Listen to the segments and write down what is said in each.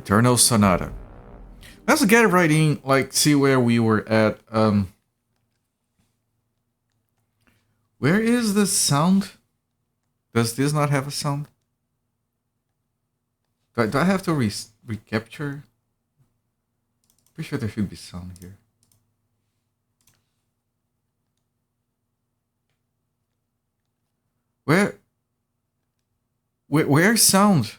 Eternal Sonata. Let's get right in, like, see where we were at. Where is the sound? Does this not have a sound? Do I have to recapture? Pretty sure there should be sound here. Where's sound?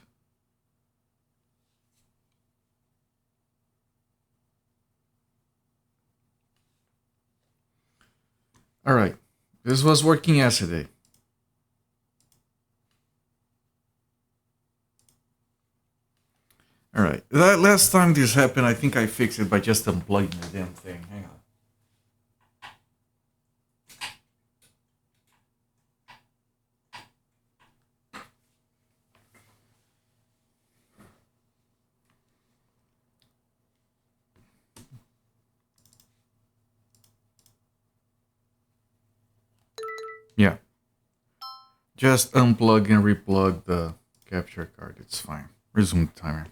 All right, this was working yesterday. All right, that last time this happened, I think I fixed it by just unplugging the damn thing. Hang on. Yeah. Just unplug and replug the capture card. It's fine. Resume the timer.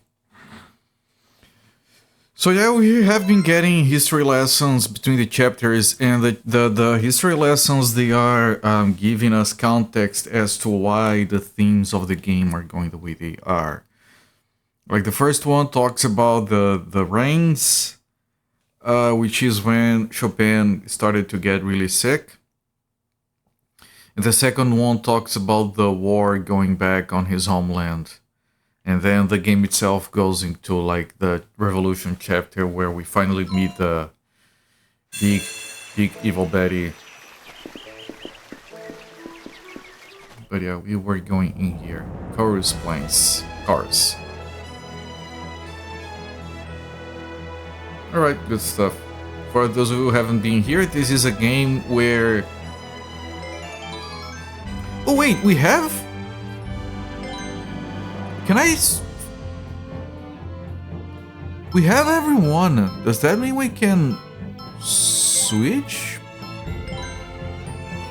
So yeah, we have been getting history lessons between the chapters, and the history lessons, they are giving us context as to why the themes of the game are going the way they are. Like the first one talks about the rains, which is when Chopin started to get really sick. And the second one talks about the war going back on his homeland. And then the game itself goes into like the revolution chapter where we finally meet the big evil Betty. But yeah, we were going in here. Chorus Plains. Cars. Alright, good stuff. For those who haven't been here, this is a game where... Oh wait, we have... Can I... We have everyone. Does that mean we can switch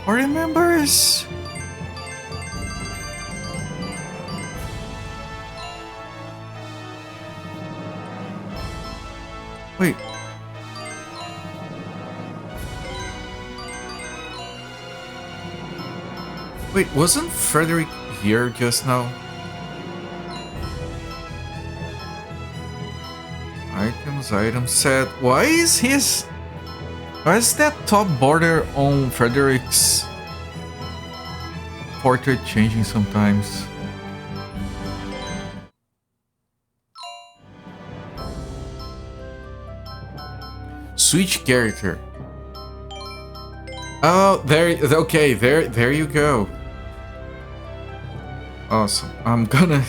party members? Wait. Wait, wasn't Frederick here just now? Item set. Why is that top border on Frederick's portrait changing sometimes? Switch character. Oh, okay, there you go. Awesome. I'm gonna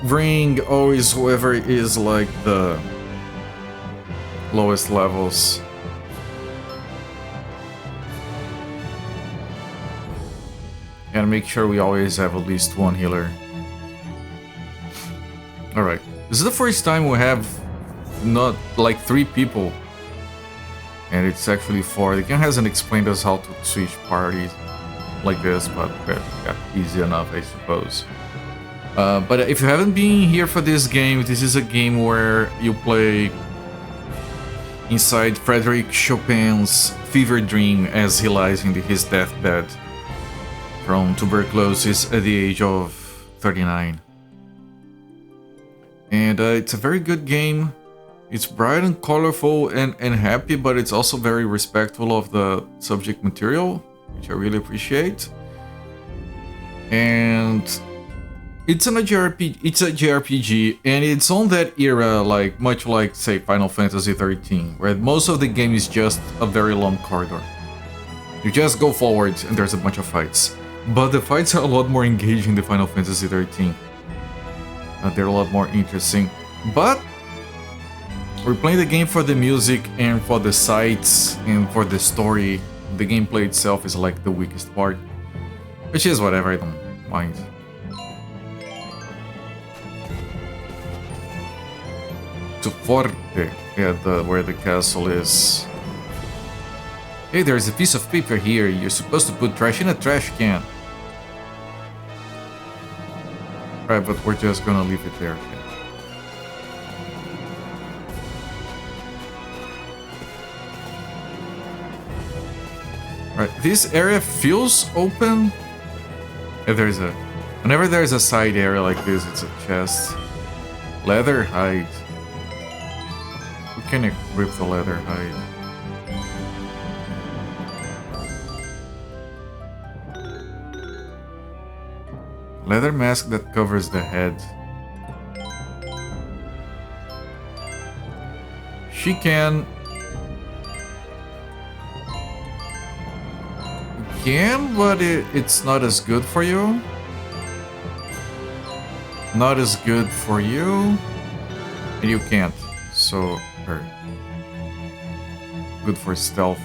bring always whoever is like the lowest levels. And make sure we always have at least one healer. Alright. This is the first time we have not like 3 people. And it's actually 4. The game hasn't explained us how to switch parties like this, but yeah, easy enough, I suppose. But if you haven't been here for this game, this is a game where you play inside Frédéric Chopin's fever dream as he lies in his deathbed from tuberculosis at the age of 39. And it's a very good game. It's bright and colorful and happy, but it's also very respectful of the subject material, which I really appreciate. And it's a JRPG, and it's on that era, like much like, say, Final Fantasy XIII, where most of the game is just a very long corridor. You just go forward, and there's a bunch of fights. But the fights are a lot more engaging than Final Fantasy XIII. They're a lot more interesting. But we're playing the game for the music and for the sights and for the story. The gameplay itself is like the weakest part, which is whatever, I don't mind. To Forte, yeah, where the castle is. Hey, there's a piece of paper here. You're supposed to put trash in a trash can. Alright, but we're just gonna leave it there. Okay. Alright, this area feels open. If there's a... Whenever there's a side area like this, it's a chest. Leather hide. We can equip the leather hide. Leather mask that covers the head. She can... You can, but it's not as good for you. Not as good for you. And you can't. So, good for stealth.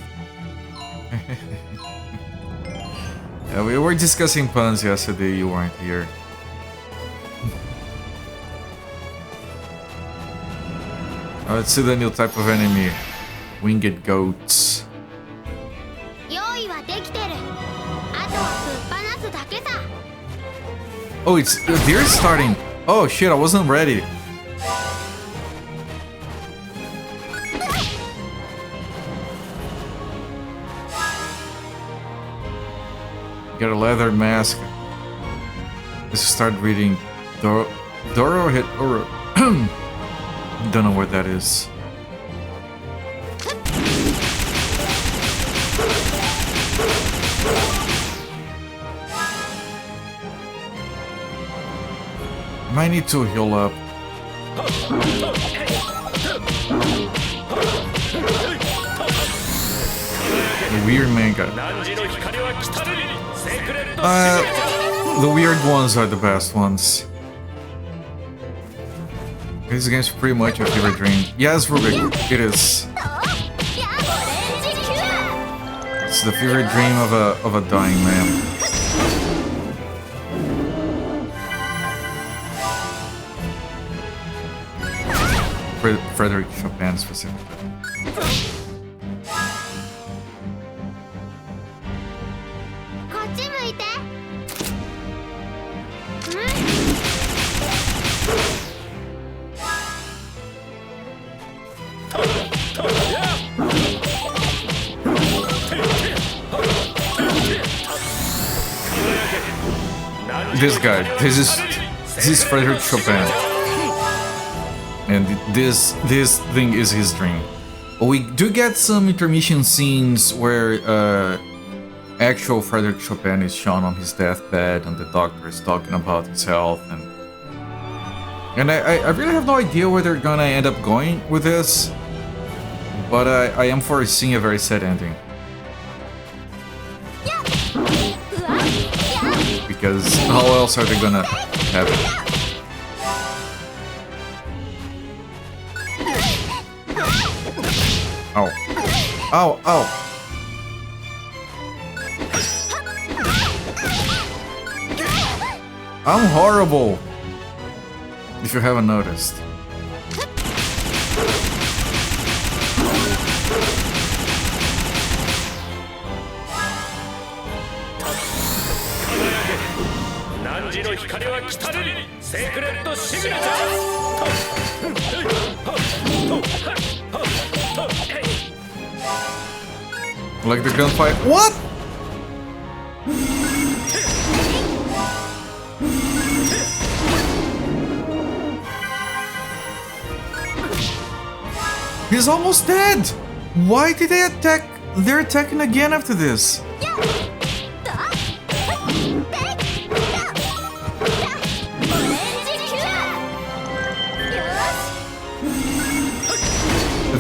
Yeah, we were discussing puns yesterday, you weren't here. Let's see the new type of enemy. Winged goats. Oh, it's... They're starting. Oh shit, I wasn't ready. Get a leather mask. Let's start reading. Doro hit Oro. Don't know what that is. Might need to heal up. Weird manga. The weird ones are the best ones. This game's pretty much a fever dream. Yes, Rubik, it is. It's the fever dream of a dying man. Frederick Chopin specifically. This guy, this is Frederick Chopin. And this thing is his dream. We do get some intermission scenes where actual Frederick Chopin is shown on his deathbed and the doctor is talking about his health, and I really have no idea where they're gonna end up going with this, but I am foreseeing a very sad ending. Because how else are they gonna have it? Ow. Ow, ow. I'm horrible, if you haven't noticed. Like the gunfight. What? He's almost dead. Why did they attack? They're attacking again after this.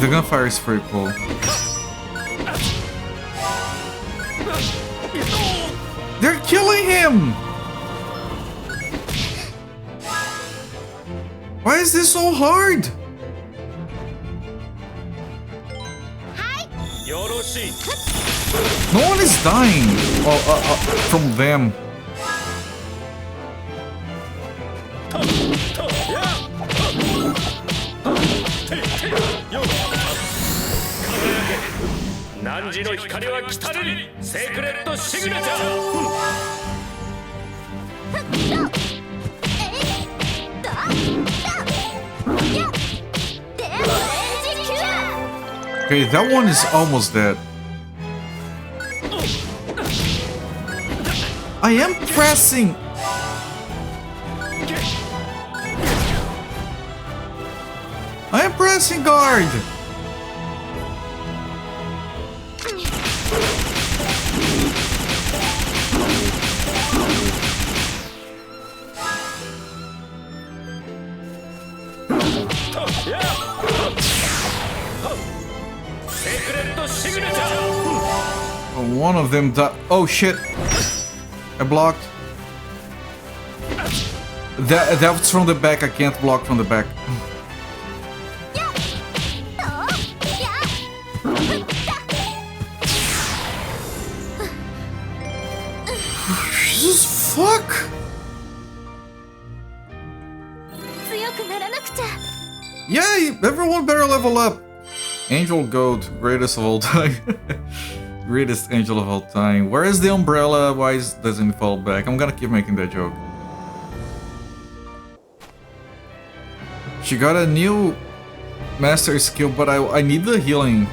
The gunfire is pretty cool. They're killing him! Why is this so hard? No one is dying from them. Okay, that one is almost dead. I am pressing! I am pressing guard! One of them died. Oh shit! I blocked. That's from the back. I can't block from the back. Jesus fuck! Yay! Everyone better level up. Angel Goat, greatest of all time. Greatest angel of all time. Where is the umbrella? Why doesn't it fall back? I'm gonna keep making that joke. She got a new master skill, but I need the healing.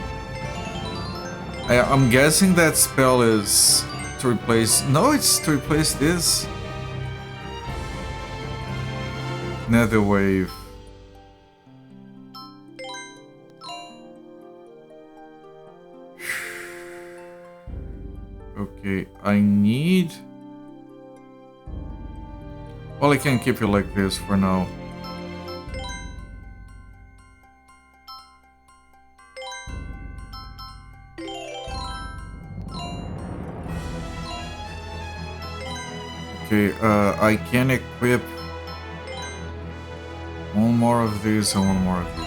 I'm guessing that spell is to replace... No, it's to replace this. Nether Wave. Okay, I need... Well, I can keep it like this for now. Okay, I can equip one more of these and one more of these.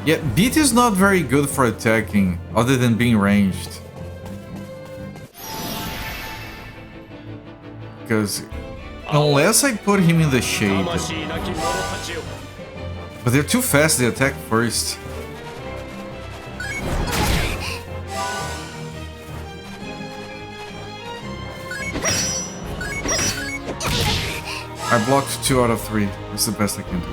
Yeah, beat is not very good for attacking, other than being ranged. Because unless I put him in the shade. But they're too fast, they attack first. I blocked 2 out of 3. That's the best I can do.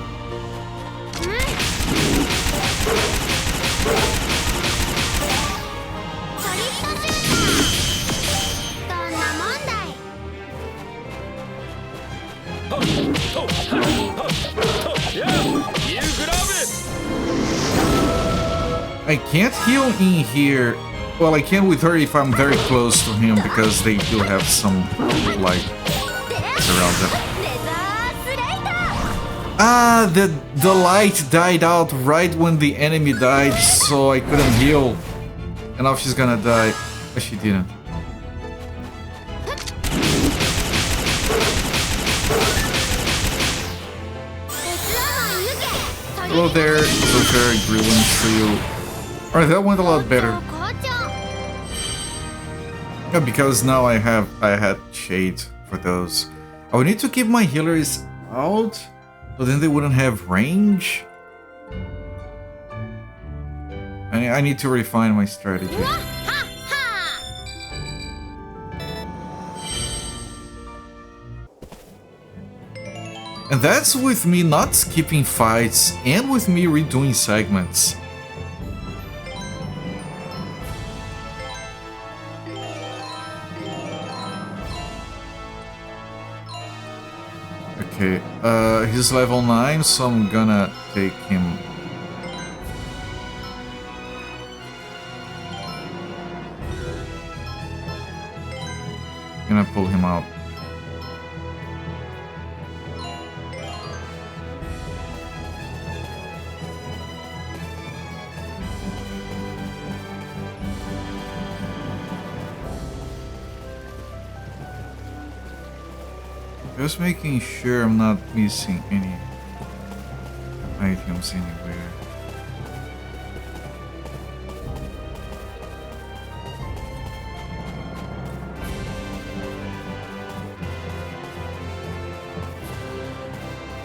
I can't heal in here. Well, I can with her if I'm very close to him, because they do have some light around them. Ah, the light died out right when the enemy died, so I couldn't heal. And now she's gonna die. But she didn't. Hello there, Joker, greetings to you. Alright, that went a lot better. Yeah, because now I had shade for those. I would need to keep my healers out, but then they wouldn't have range. I need to refine my strategy. And that's with me not skipping fights and with me redoing segments. Okay, he's level 9, so I'm gonna take him. Gonna pull him out. Just making sure I'm not missing any items anywhere.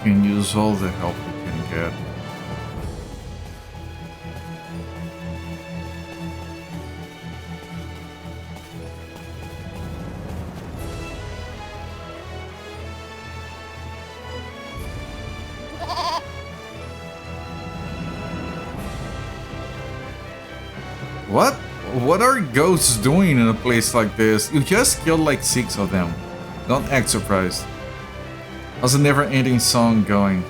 Can use all the help you can get. What? What are ghosts doing in a place like this? You just killed like 6 of them. Don't act surprised. How's a never-ending song going?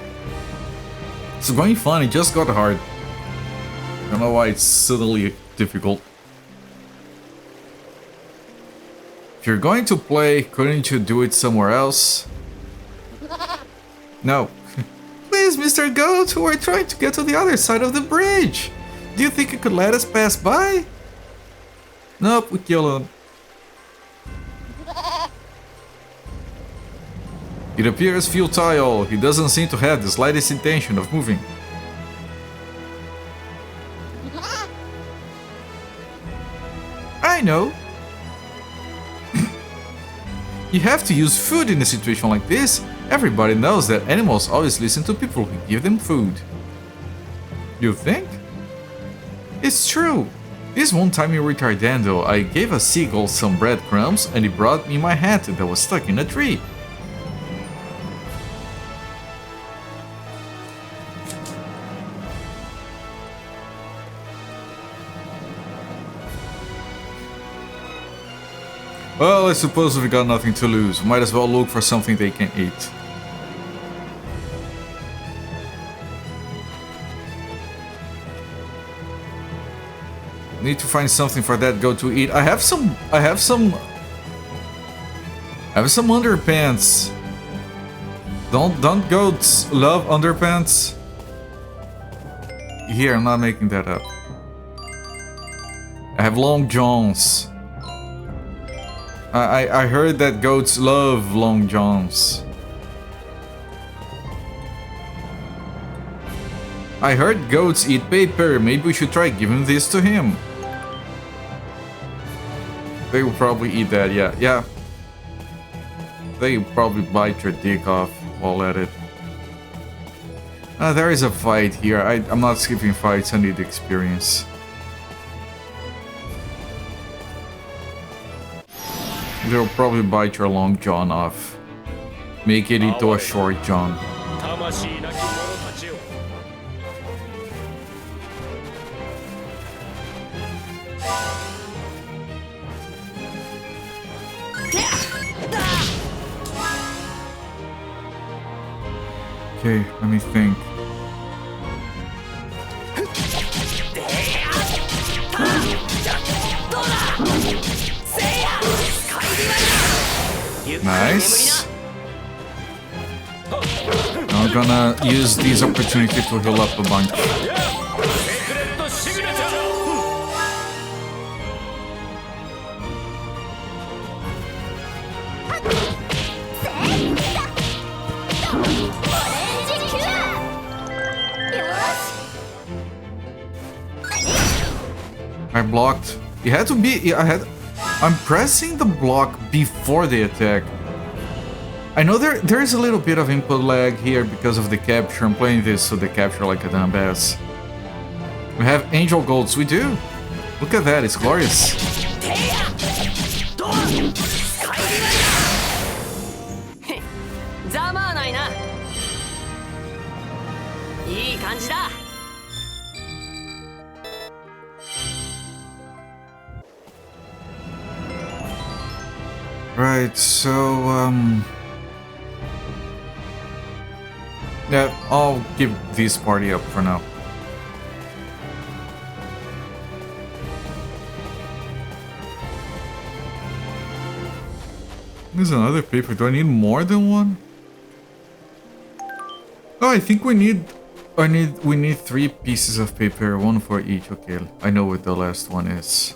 It's going fun, it just got hard. I don't know why it's suddenly difficult. If you're going to play, couldn't you do it somewhere else? No. Please, Mr. Goat, we're trying to get to the other side of the bridge. Do you think you could let us pass by? Nope, we kill him. It appears futile. He doesn't seem to have the slightest intention of moving. I know. You have to use food in a situation like this. Everybody knows that animals always listen to people who give them food. You think? It's true. This one time in Retardando, I gave a seagull some breadcrumbs and he brought me my hat that was stuck in a tree. Well, I suppose we've got nothing to lose. Might as well look for something they can eat. Need to find something for that goat to eat. I have some underpants. Don't goats love underpants? Here, I'm not making that up. I have long johns. I heard that goats love long johns. I heard goats eat paper. Maybe we should try giving this to him. They will probably eat that, yeah. They will probably bite your dick off while at it. There is a fight here. I'm not skipping fights, I need experience. They'll probably bite your long john off. Make it into a short john. Okay, let me think. Nice. I'm gonna use this opportunity to heal up a bunch. I blocked. It had to be. I'm pressing the block before the attack. I know there is a little bit of input lag here because of the capture. I'm playing this so they capture like a dumbass. We have angel golds. We do. Look at that. It's glorious. Right, so, yeah, I'll give this party up for now. There's another paper. Do I need more than one? Oh, I think we need 3 pieces of paper, 1 for each. Okay, I know what the last one is.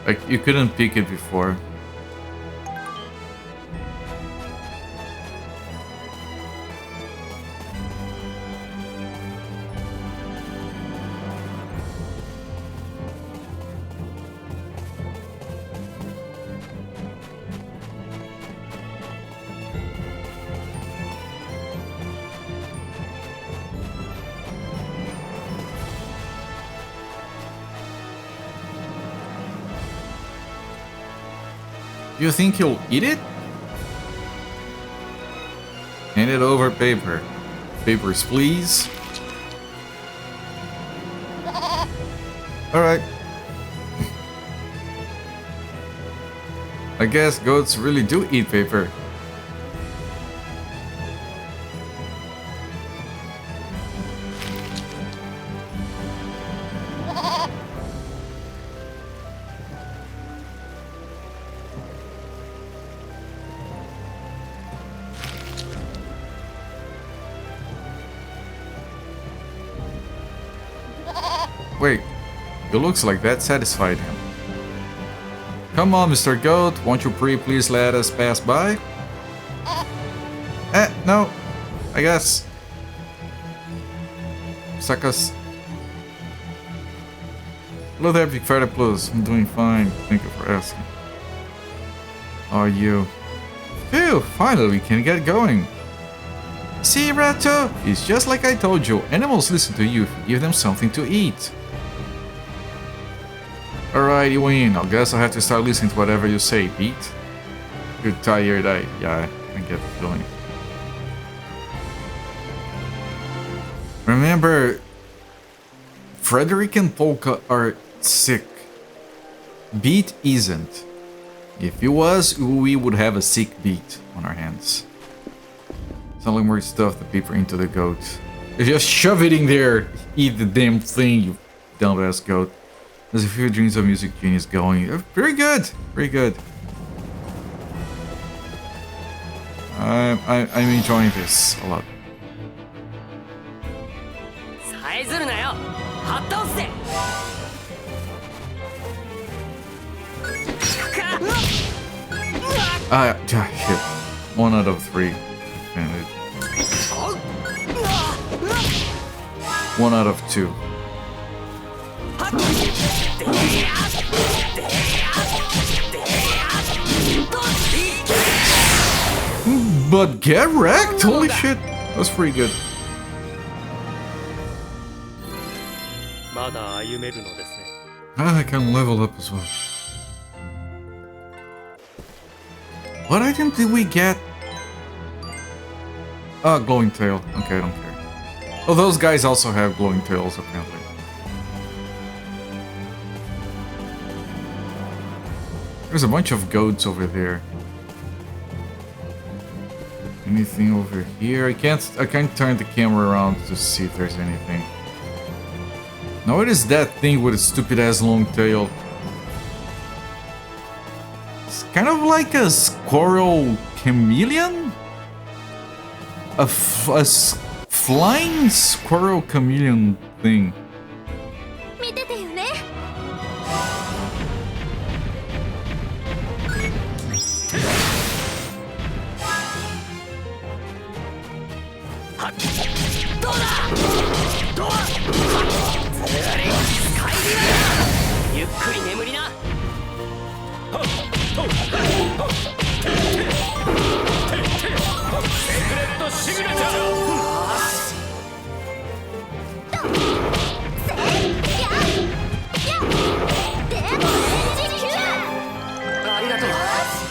Like, you couldn't pick it before. You think he'll eat it? Hand it over, paper. Papers, please. Alright. I guess goats really do eat paper. Wait, it looks like that satisfied him. Come on, Mr. Goat, won't you please let us pass by? No, I guess. Suckers. Hello there, Big Fatty Plus. I'm doing fine, thank you for asking. How are you? Phew, finally we can get going. See, Rato? It's just like I told you, animals listen to you if you give them something to eat. Alright, you win. I guess I have to start listening to whatever you say, Pete. You're tired, yeah, I get the feeling. Remember, Frederick and Polka are sick. Beat isn't. If he was, we would have a sick Beat on our hands. Sound like more stuff to paper into the goat. Just shove it in there. Eat the damn thing, you dumbass goat. There's a few dreams of music genius going. Very good, very good. I'm enjoying this a lot. Shit. 1 out of 3. 1 out of 2. But get wrecked? Holy shit. That's pretty good. I can level up as well. What item did we get? Glowing tail. Okay, I don't care. Oh, those guys also have glowing tails, apparently. There's a bunch of goats over there. Anything over here? I can't turn the camera around to see if there's anything. Now what is that thing with a stupid ass long tail? It's kind of like a squirrel chameleon? A flying squirrel chameleon thing.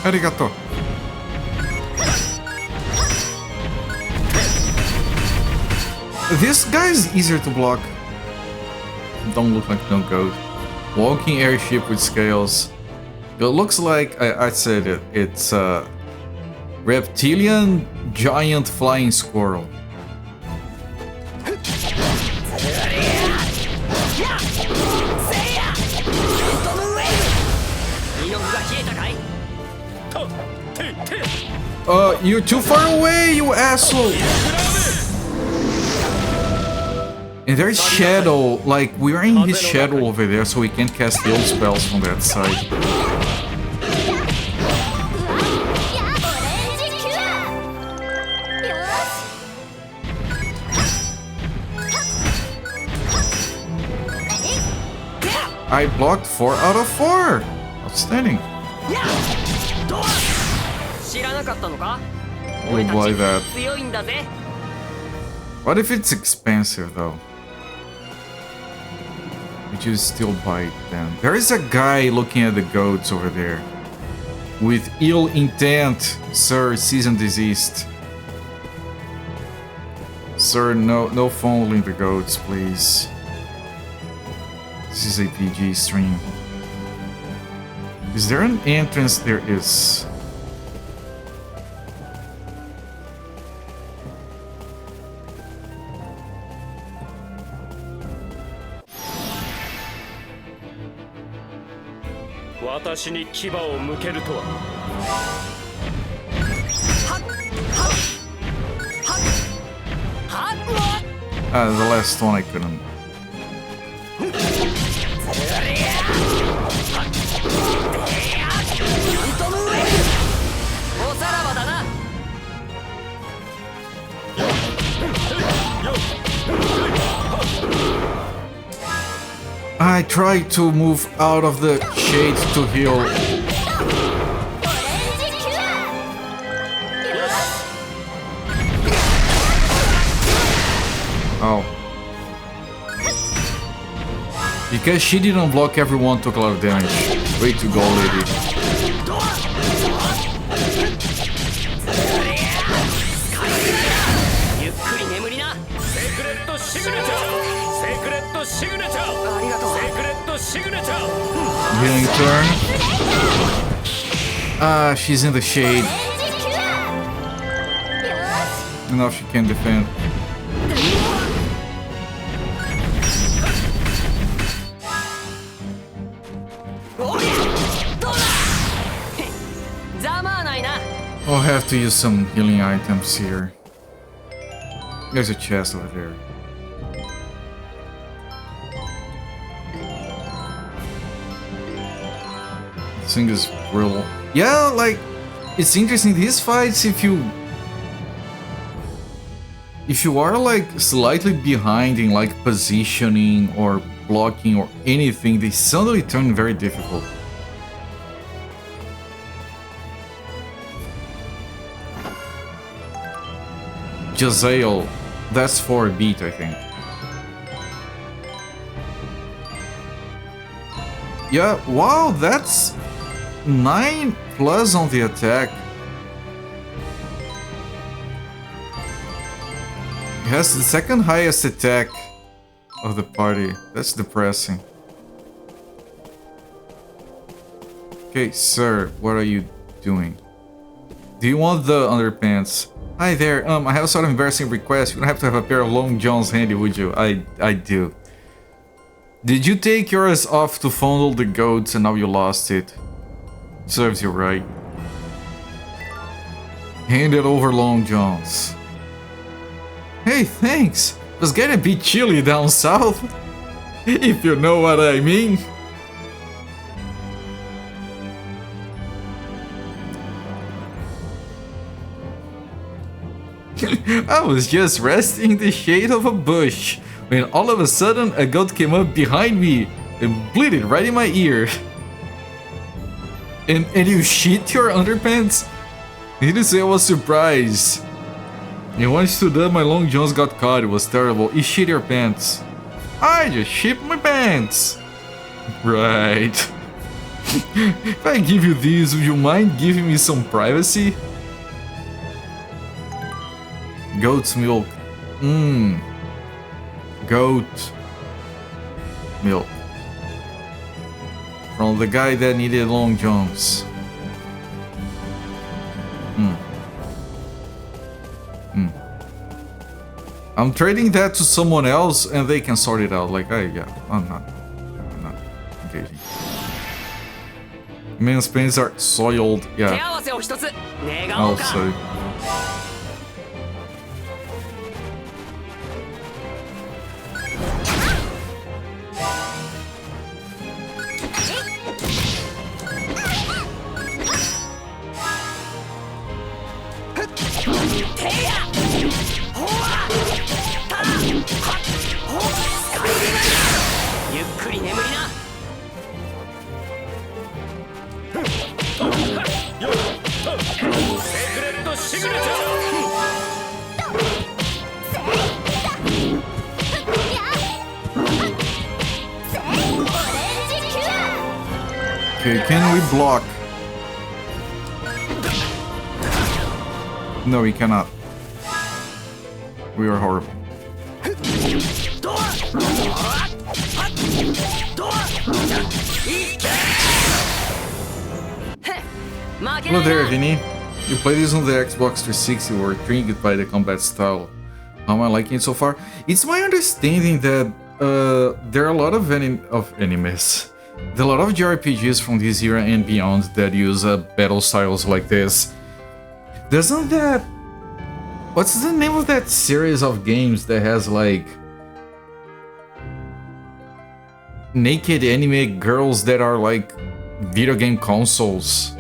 Arigato. This guy is easier to block. Don't look like no goat. Walking airship with scales. It looks like I said it. It's a reptilian giant flying squirrel. You're too far away, you asshole! And there's shadow, like we're in his shadow over there, so we can't cast the old spells from that side. I blocked 4 out of 4! Outstanding. You'll buy that. What if it's expensive though? Would you still buy it then? There is a guy looking at the goats over there. With ill intent, sir, cease and desist. Sir, no fondling the goats, please. This is a PG stream. Is there an entrance? There is. The last one I couldn't. I tried to move out of the shade to heal. Oh. Because she didn't block, everyone took a lot of damage. Way to go, lady. Healing turn. Ah, she's in the shade. Now she can defend. I'll have to use some healing items here. There's a chest over there. This thing is real. Yeah, like, it's interesting, these fights, if you are like slightly behind in like positioning or blocking or anything, they suddenly turn very difficult. Jazael, that's for a beat, I think. Yeah, wow, that's 9 plus on the attack. It has the second highest attack of the party. That's depressing. Okay, sir, what are you doing? Do you want the underpants? Hi there, I have a sort of embarrassing request. You don't have to have a pair of long johns handy, would you? I do. Did you take yours off to fondle the goats and now you lost it? Serves you right. Hand it over, Long Johns. Hey, thanks. It was getting a bit chilly down south. If you know what I mean. I was just resting in the shade of a bush when all of a sudden a goat came up behind me and bleated right in my ear. And you shit your underpants? Needless to say, I was surprised. And when I stood up, my long johns got caught. It was terrible. You shit your pants. I just shit my pants. Right. If I give you these, would you mind giving me some privacy? Goat's milk. Goat milk. From the guy that needed long johns. I'm trading that to someone else and they can sort it out. Like, I'm not engaging. Men's pants are soiled. Yeah. Also. Okay, can we block? No, we cannot. We are horrible. Hello there, Vinny. You play this on the Xbox 360, were intrigued by the combat style. How am I liking it so far? It's my understanding that there are a lot of animes. There are a lot of JRPGs from this era and beyond that use battle styles like this. Doesn't that... What's the name of that series of games that has like... naked anime girls that are like video game consoles?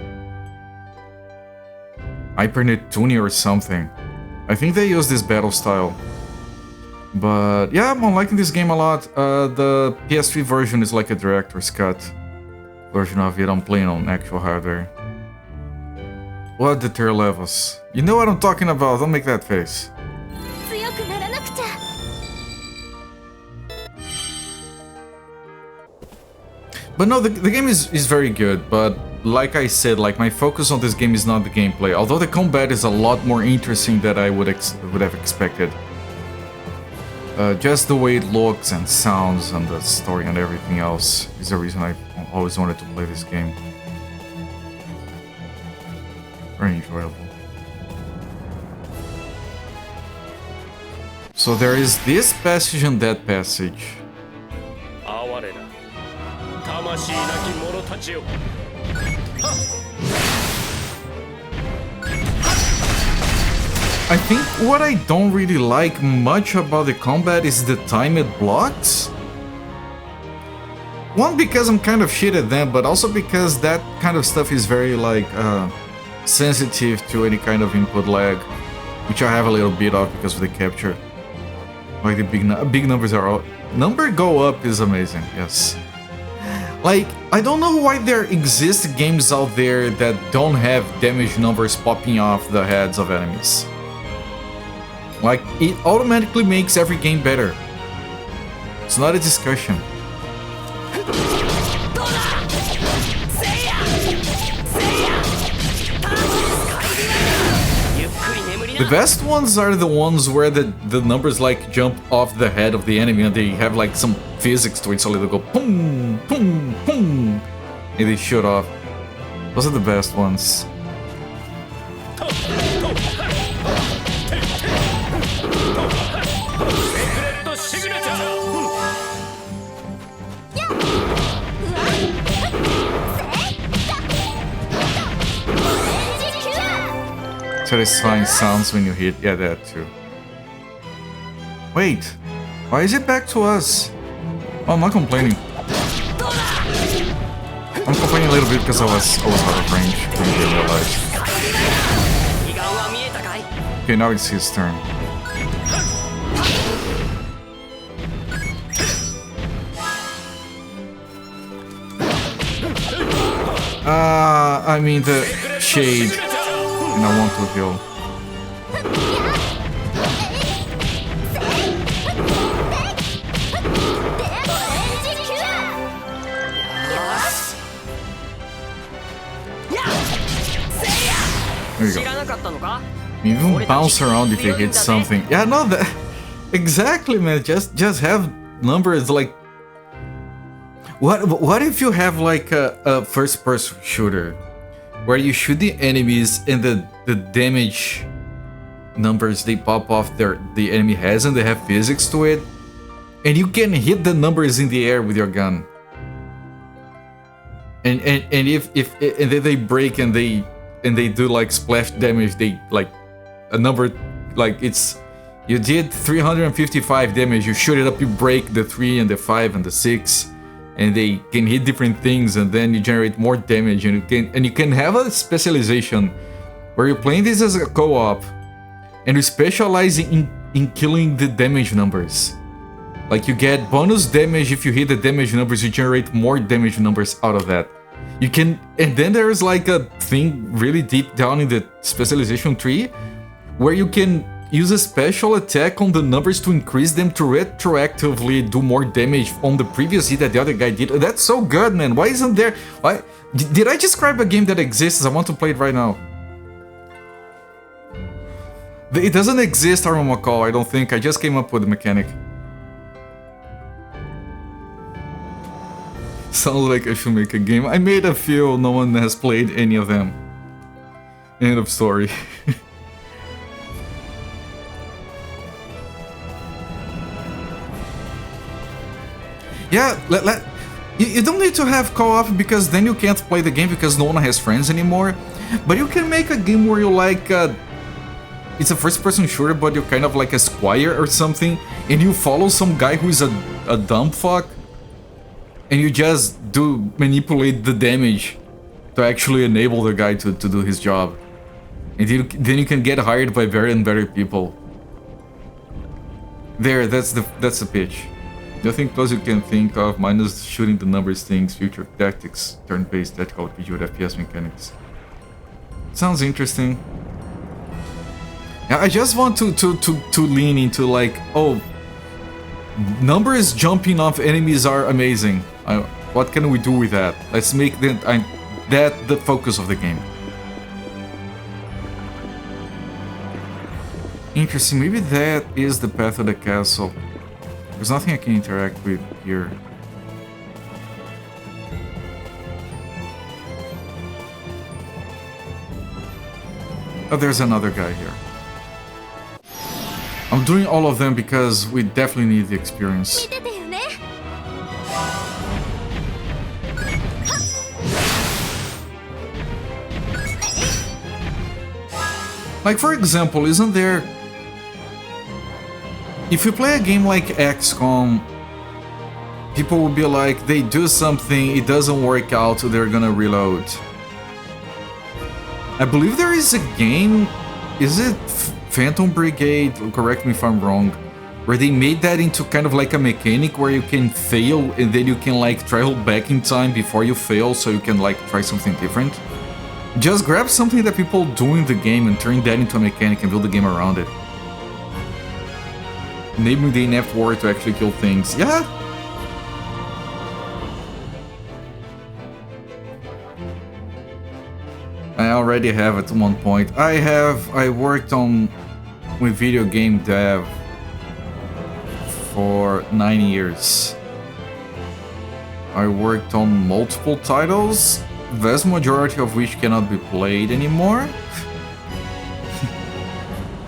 Hyper Neptunia or something. I think they use this battle style. But yeah, I'm liking this game a lot. The PS3 version is like a director's cut version of it. I'm playing on actual hardware. What the tier levels? You know what I'm talking about, don't make that face. But no, the game is very good, but like I said, like my focus on this game is not the gameplay, although the combat is a lot more interesting than I would have expected. Just the way it looks and sounds and the story and everything else is the reason I always wanted to play this game. Very enjoyable. So there is this passage and that passage. I think what I don't really like much about the combat is the time it blocks. One, because I'm kind of shit at them, but also because that kind of stuff is very like sensitive to any kind of input lag, which I have a little bit of because of the capture. Like the big numbers are all... Number go up is amazing, yes. Like, I don't know why there exist games out there that don't have damage numbers popping off the heads of enemies. Like, it automatically makes every game better. It's not a discussion. The best ones are the ones where the numbers like jump off the head of the enemy and they have like some physics to it, so they go boom, boom, boom, and they shoot off. Those are the best ones. Satisfying sounds when you hit, yeah, that too. Wait, why is it back to us? Oh, I'm not complaining. I'm complaining a little bit because I was out of range. Didn't even realize. Okay, now it's his turn. I mean the shade. And I want to heal. There you go. You even bounce around if you hit something. Yeah, no, that exactly, man. Just have numbers like. What if you have like a first-person shooter? Where you shoot the enemies and the damage numbers they pop off the enemy has and they have physics to it, and you can hit the numbers in the air with your gun. And if then they break and they do like splash damage, they like a number like it's you did 355 damage, you shoot it up, you break the 3 and the 5 and the 6. And they can hit different things, and then you generate more damage, and you can have a specialization where you're playing this as a co-op, and you specialize in killing the damage numbers. Like you get bonus damage if you hit the damage numbers, you generate more damage numbers out of that. You can, and then there's like a thing really deep down in the specialization tree, where you can use a special attack on the numbers to increase them to retroactively do more damage on the previous hit that the other guy did. That's so good, man. Why isn't there... Why did I describe a game that exists? I want to play it right now. It doesn't exist, Arma McCall, I don't think. I just came up with the mechanic. Sounds like I should make a game. I made a few, no one has played any of them. End of story. Yeah, you don't need to have co-op because then you can't play the game because no one has friends anymore. But you can make a game where you like... it's a first-person shooter, but you're kind of like a squire or something, and you follow some guy who is a dumb fuck, and you just manipulate the damage to actually enable the guy to do his job. And then you can get hired by better and better people. There, that's the pitch. Nothing close you can think of, minus shooting the numbers things, future tactics, turn-based tactical RPG with FPS mechanics. Sounds interesting. I just want to lean into like, oh, numbers jumping off enemies are amazing. What can we do with that? Let's make that the focus of the game. Interesting, maybe that is the path to the castle. There's nothing I can interact with here. Oh, there's another guy here. I'm doing all of them because we definitely need the experience. Like, for example, isn't there... If you play a game like XCOM, people will be like, they do something, it doesn't work out, they're gonna reload. I believe there is a game, is it Phantom Brigade, correct me if I'm wrong, where they made that into kind of like a mechanic where you can fail and then you can like travel back in time before you fail so you can like try something different. Just grab something that people do in the game and turn that into a mechanic and build the game around it. Enabling the inept warrior to actually kill things. Yeah! I already have at one point. I worked on with video game dev for 9 years. I worked on multiple titles, vast majority of which cannot be played anymore.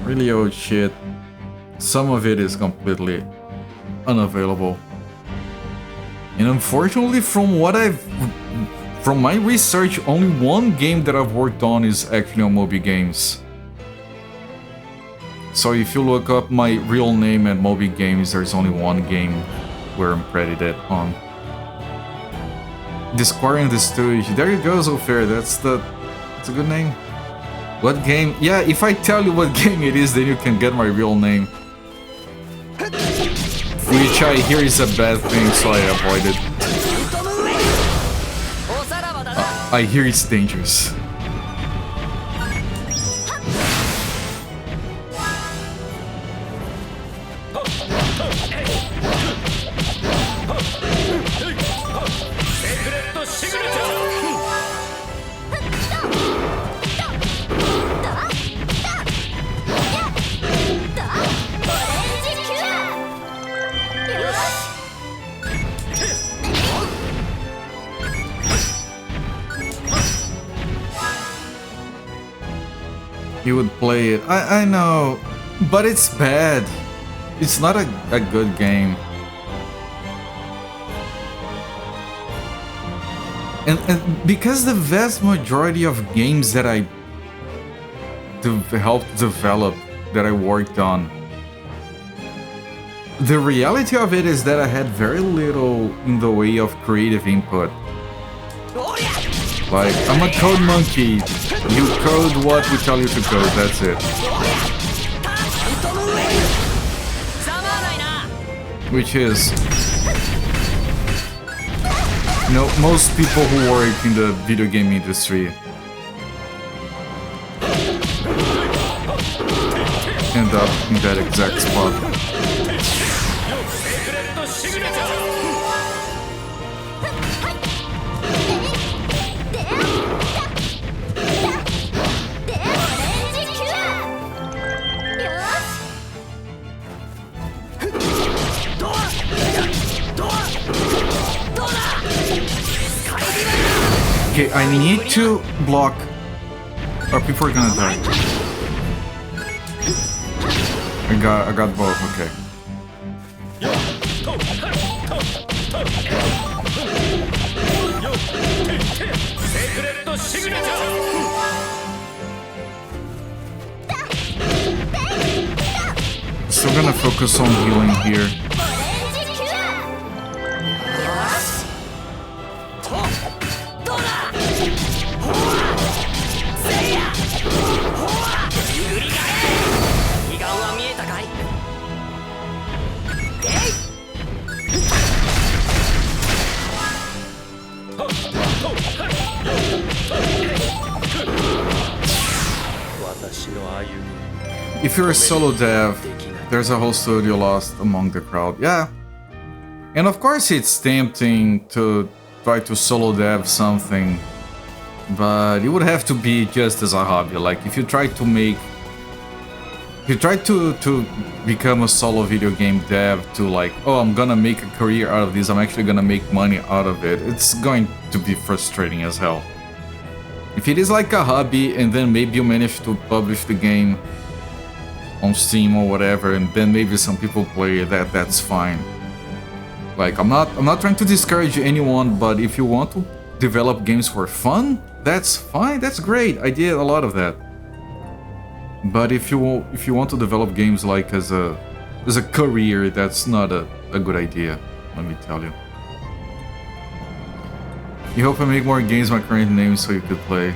Really old shit. Some of it is completely unavailable. And unfortunately, from my research, only one game that I've worked on is actually on Moby Games. So if you look up my real name at Moby Games, there's only one game where I'm credited on. The Square and the Stooge. There you go, Zofair. That's a good name. What game? Yeah, if I tell you what game it is, then you can get my real name. Which I hear is a bad thing, so I avoid it. I hear it's dangerous. You would play it. I know, but it's bad. It's not a good game. And because the vast majority of games that I helped develop, that I worked on, the reality of it is that I had very little in the way of creative input. Like, I'm a code monkey. You code what we tell you to code, that's it. Which is... You know, most people who work in the video game industry end up in that exact spot. Okay, I need to block, or people are gonna die. I got both. Okay. Still gonna focus on healing here. If you're a solo dev, there's a whole studio lost among the crowd. Yeah. And of course it's tempting to try to solo dev something, but it would have to be just as a hobby. Like if you try to become a solo video game dev to like, oh, I'm gonna make a career out of this, I'm actually gonna make money out of it, it's going to be frustrating as hell. If it is like a hobby and then maybe you manage to publish the game on Steam or whatever, and then maybe some people play that, that's fine. Like I'm not trying to discourage anyone, but if you want to develop games for fun, that's fine, that's great. I did a lot of that. But if you want to develop games like as a career, that's not a good idea, let me tell you. You hope I make more games my current name so you could play.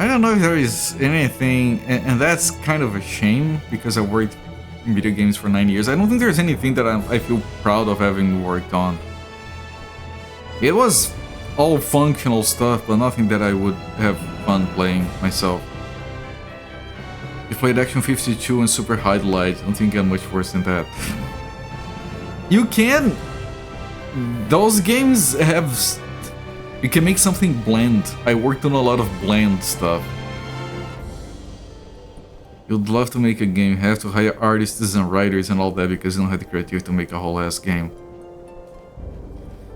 I don't know if there is anything, and that's kind of a shame because I worked in video games for 9 years. I don't think there's anything that I feel proud of having worked on. It was all functional stuff, but nothing that I would have fun playing myself. You played Action 52 and Super Highlight. I don't think I'm much worse than that. You can! Those games have... You can make something blend. I worked on a lot of blend stuff. You'd love to make a game, have to hire artists and writers and all that because you don't have the creativity to make a whole ass game.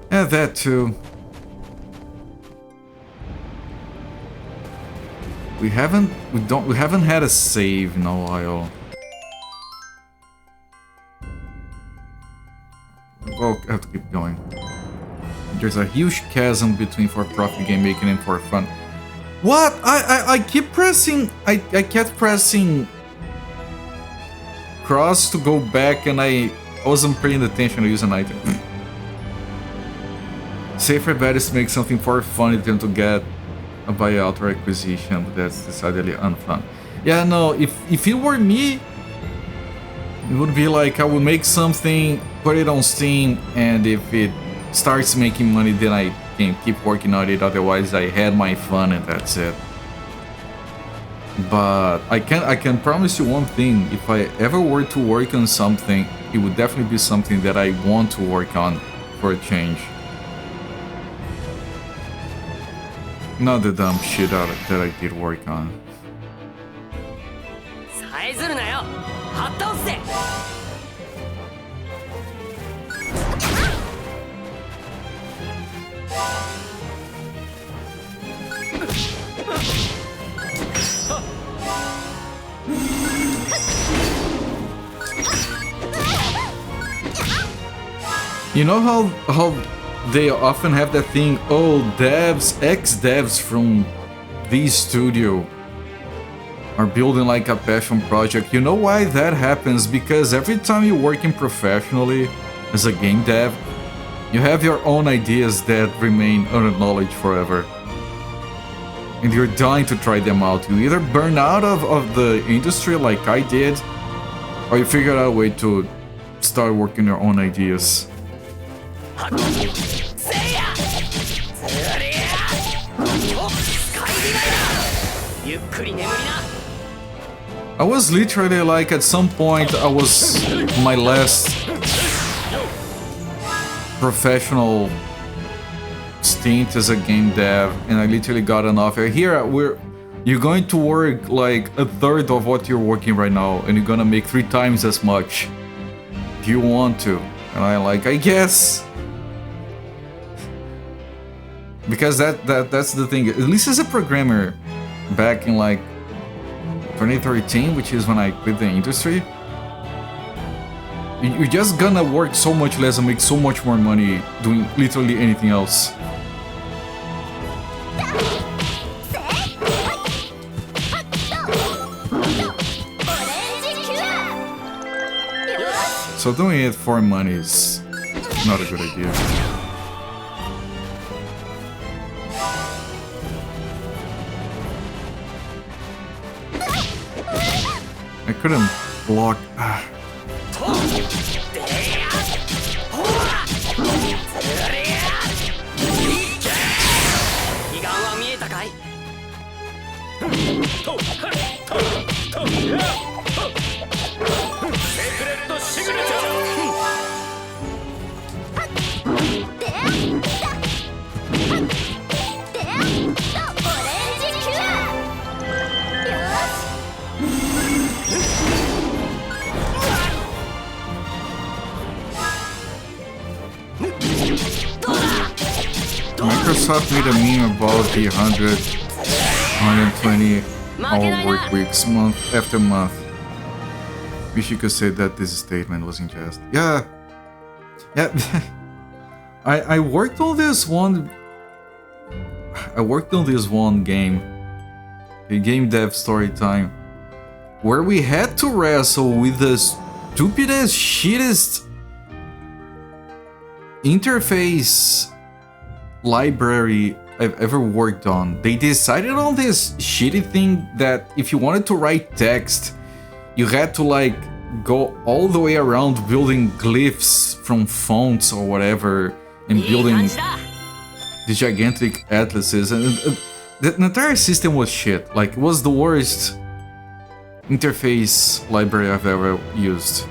Yeah, that too. We haven't had a save in a while. Well, I have to keep going. There's a huge chasm between for-profit game making and for fun. What? I keep pressing. I kept pressing cross to go back, and I wasn't paying attention to use an item. Safer bet is to make something for fun than to get a buyout or acquisition, but that's decidedly unfun. Yeah, no. If it were me, it would be like I would make something, put it on Steam, and if it starts making money, then I can keep working on it. Otherwise, I had my fun and that's it. But I can promise you one thing: if I ever were to work on something, it would definitely be something that I want to work on for a change. Not the dumb shit that I did work on. You know how they often have that thing, oh, devs, ex-devs from this studio are building like a passion project. You know why that happens? Because every time you're working professionally as a game dev, you have your own ideas that remain unacknowledged forever. And you're dying to try them out. You either burn out of the industry like I did, or you figure out a way to start working your own ideas. I was literally like, at some point, I was my last professional stint as a game dev, and I literally got an offer. Here, you're going to work like a third of what you're working right now, and you're gonna make 3 times as much. Do you want to? And I guess. Because that's the thing. At least as a programmer, back in like 2013, which is when I quit the industry, you're just gonna work so much less and make so much more money doing literally anything else. So doing it for money is not a good idea. I couldn't block. Microsoft made a meme about the 120 hour work weeks month after month. Wish you could say that this statement wasn't just. Yeah. I worked on this one. I worked on this one game, a game dev story time, where we had to wrestle with the stupidest, shittest interface library I've ever worked on. They decided on this shitty thing that if you wanted to write text, you had to like go all the way around building glyphs from fonts or whatever and building these gigantic atlases, and the entire system was shit. Like, it was the worst interface library I've ever used.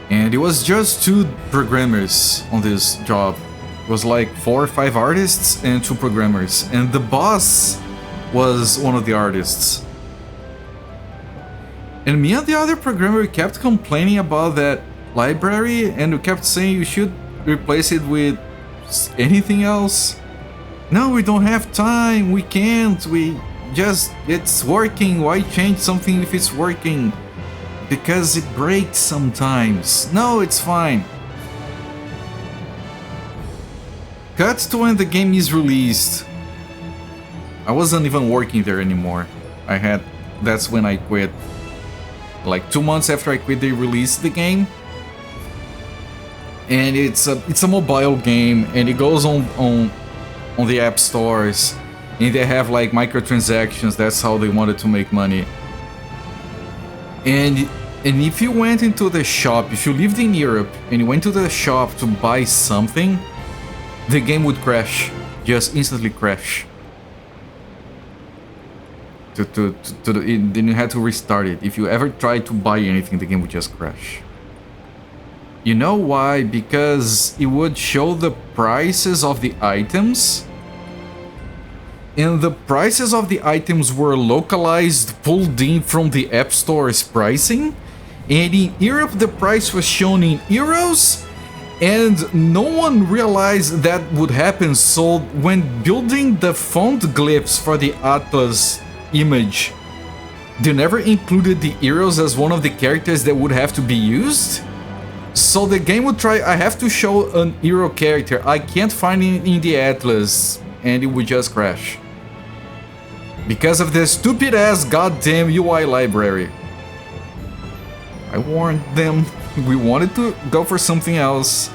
And it was just 2 programmers on this job. It was like 4 or 5 artists and 2 programmers, and the boss was one of the artists. And me and the other programmer kept complaining about that library, and we kept saying you should replace it with anything else. No, we don't have time, we can't, it's working, why change something if it's working? Because it breaks sometimes. No, it's fine. Cut to when the game is released. I wasn't even working there anymore. That's when I quit. Like 2 months after I quit, they released the game. And it's a mobile game, and it goes on the app stores, and they have like microtransactions. That's how they wanted to make money. And if you went into the shop, if you lived in Europe and you went to the shop to buy something, the game would crash, just instantly crash. Then you had to restart it. If you ever tried to buy anything, the game would just crash. You know why? Because it would show the prices of the items, and the prices of the items were localized, pulled in from the App Store's pricing, and in Europe the price was shown in euros, and no one realized that would happen. So when building the font glyphs for the Atlas image, they never included the euros as one of the characters that would have to be used. So the game would try, I have to show an euro character, I can't find it in the Atlas, and it would just crash. Because of the stupid ass goddamn UI library. I warned them, we wanted to go for something else.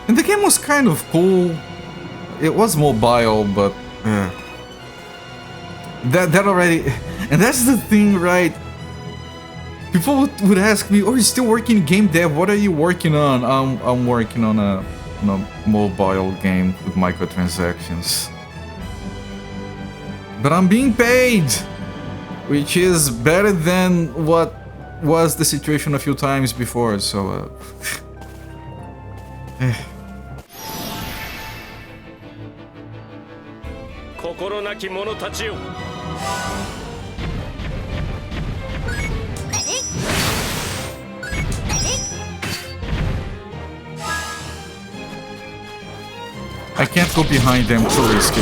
And the game was kind of cool. It was mobile, but that already, and that's the thing, right? People would ask me, "Oh, you're still working in game dev? What are you working on?" I'm working on a mobile game with microtransactions, but I'm being paid, which is better than what was the situation a few times before. So. I can't go behind them, too risky.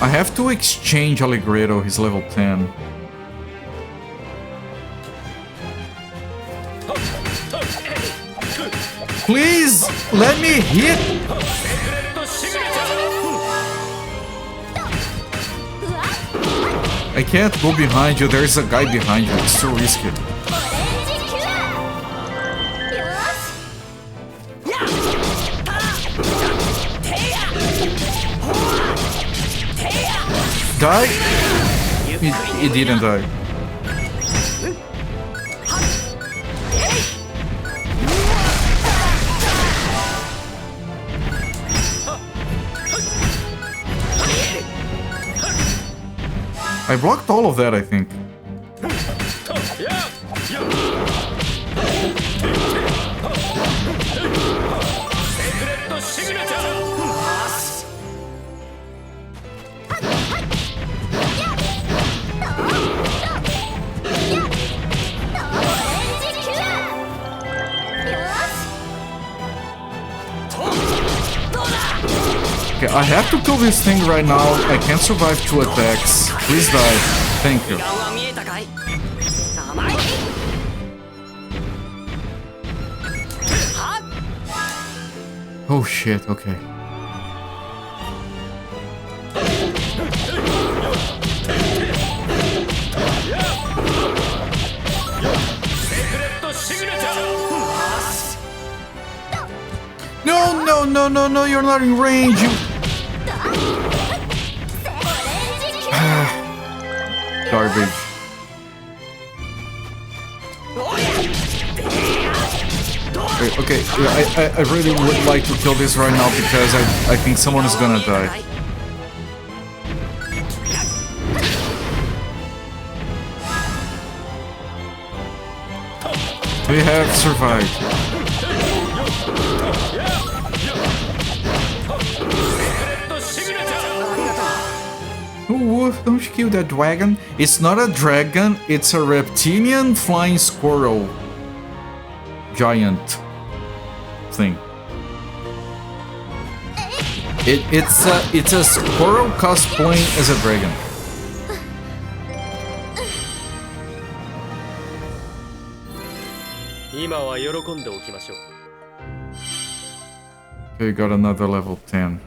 I have to exchange Allegretto, he's level 10. Please, let me hit! I can't go behind you, there's a guy behind you, it's too risky. Die? He didn't die. I blocked all of that, I think. Okay, I have to kill this thing right now. I can't survive 2 attacks. Please die. Thank you. Oh shit, okay. No, no, no, no, no, you're not in range, you... Garbage. Okay, I really would like to kill this right now because I think someone is gonna die. We have survived. Ooh, don't you kill that dragon? It's not a dragon, it's a reptilian flying squirrel. Giant thing. It's a squirrel cosplaying as a dragon. Okay, got another level 10.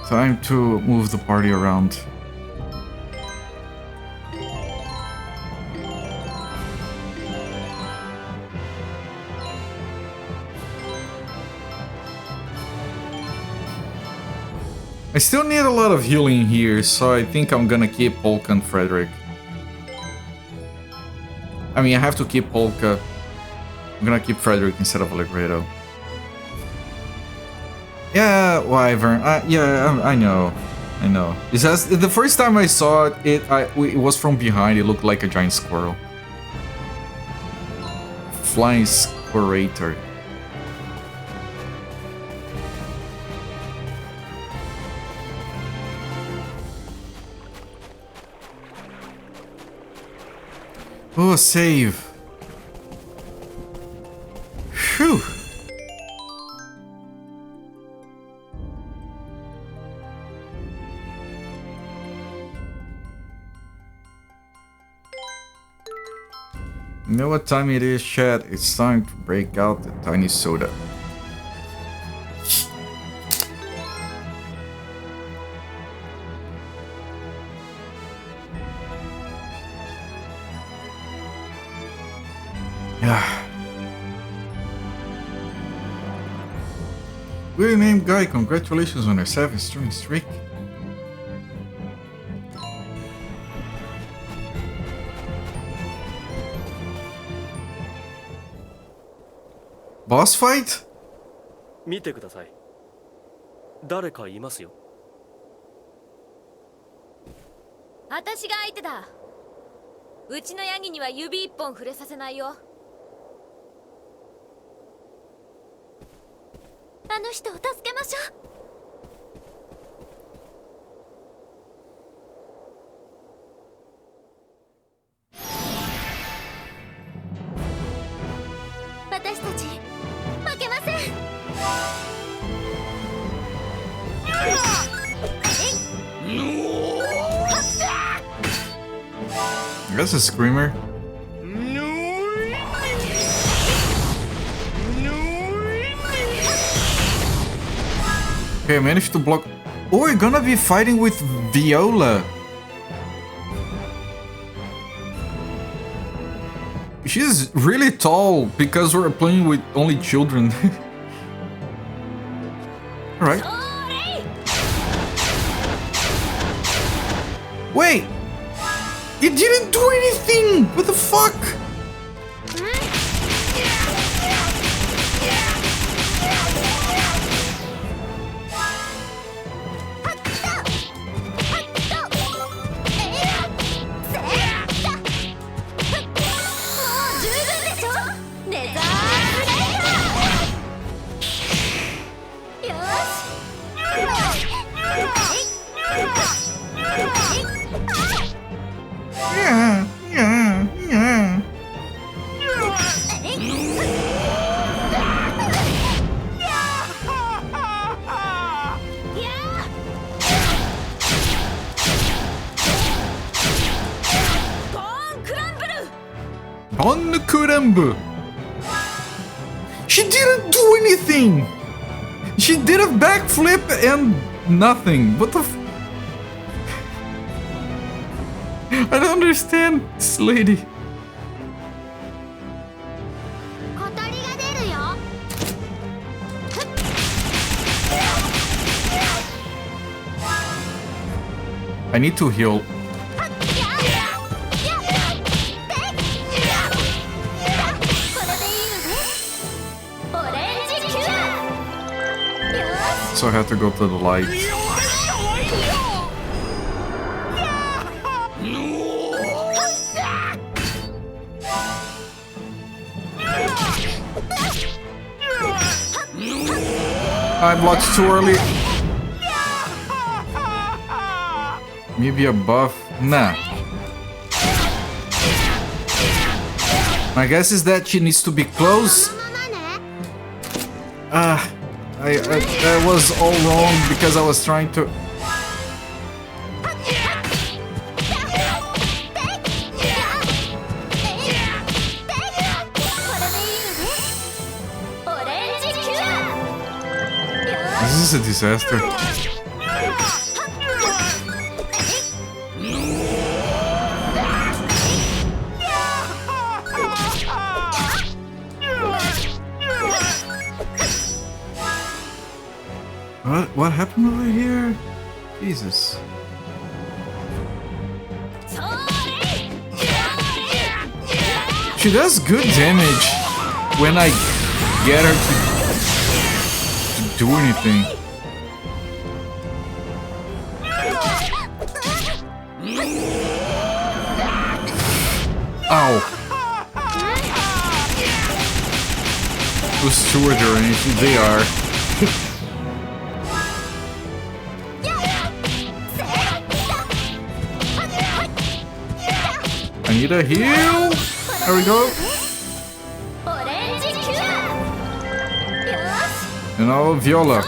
Time to move the party around. I still need a lot of healing here, so I think I'm gonna keep Polka and Frederick. I mean, I have to keep Polka. I'm gonna keep Frederick instead of Allegretto. Yeah, Wyvern. Yeah, I know. I know. It's just, the first time I saw it, it was from behind. It looked like a giant squirrel. Flying squirrator. Oh, save. Phew. You know what time it is, chat? It's time to break out the tiny soda. Yeah. Weird name guy, congratulations on your 7th stream streak. Boss fight? 見てください。誰かいますよ。私が相手だ。うちのヤギには指一本触れさせないよ。あの人を助けましょう。 「That's a screamer. Okay, I managed to block. Oh, we're gonna be fighting with Viola. She's really tall because we're playing with only children. Alright. Wait! It didn't do anything! What the fuck? Yeah, yeah, yeah. Bon Kurambu. She didn't do anything. She did a backflip and nothing. What the I don't understand this lady. I need to heal. So I have to go to the light. I blocked too early. Maybe a buff? Nah. My guess is that she needs to be close. I was all wrong because I was trying to... This is a disaster. What happened over here? Jesus. She does good damage when I get her to do anything. Ow. Those two are deranged. They are. I need a heal. There we go. And now Viola.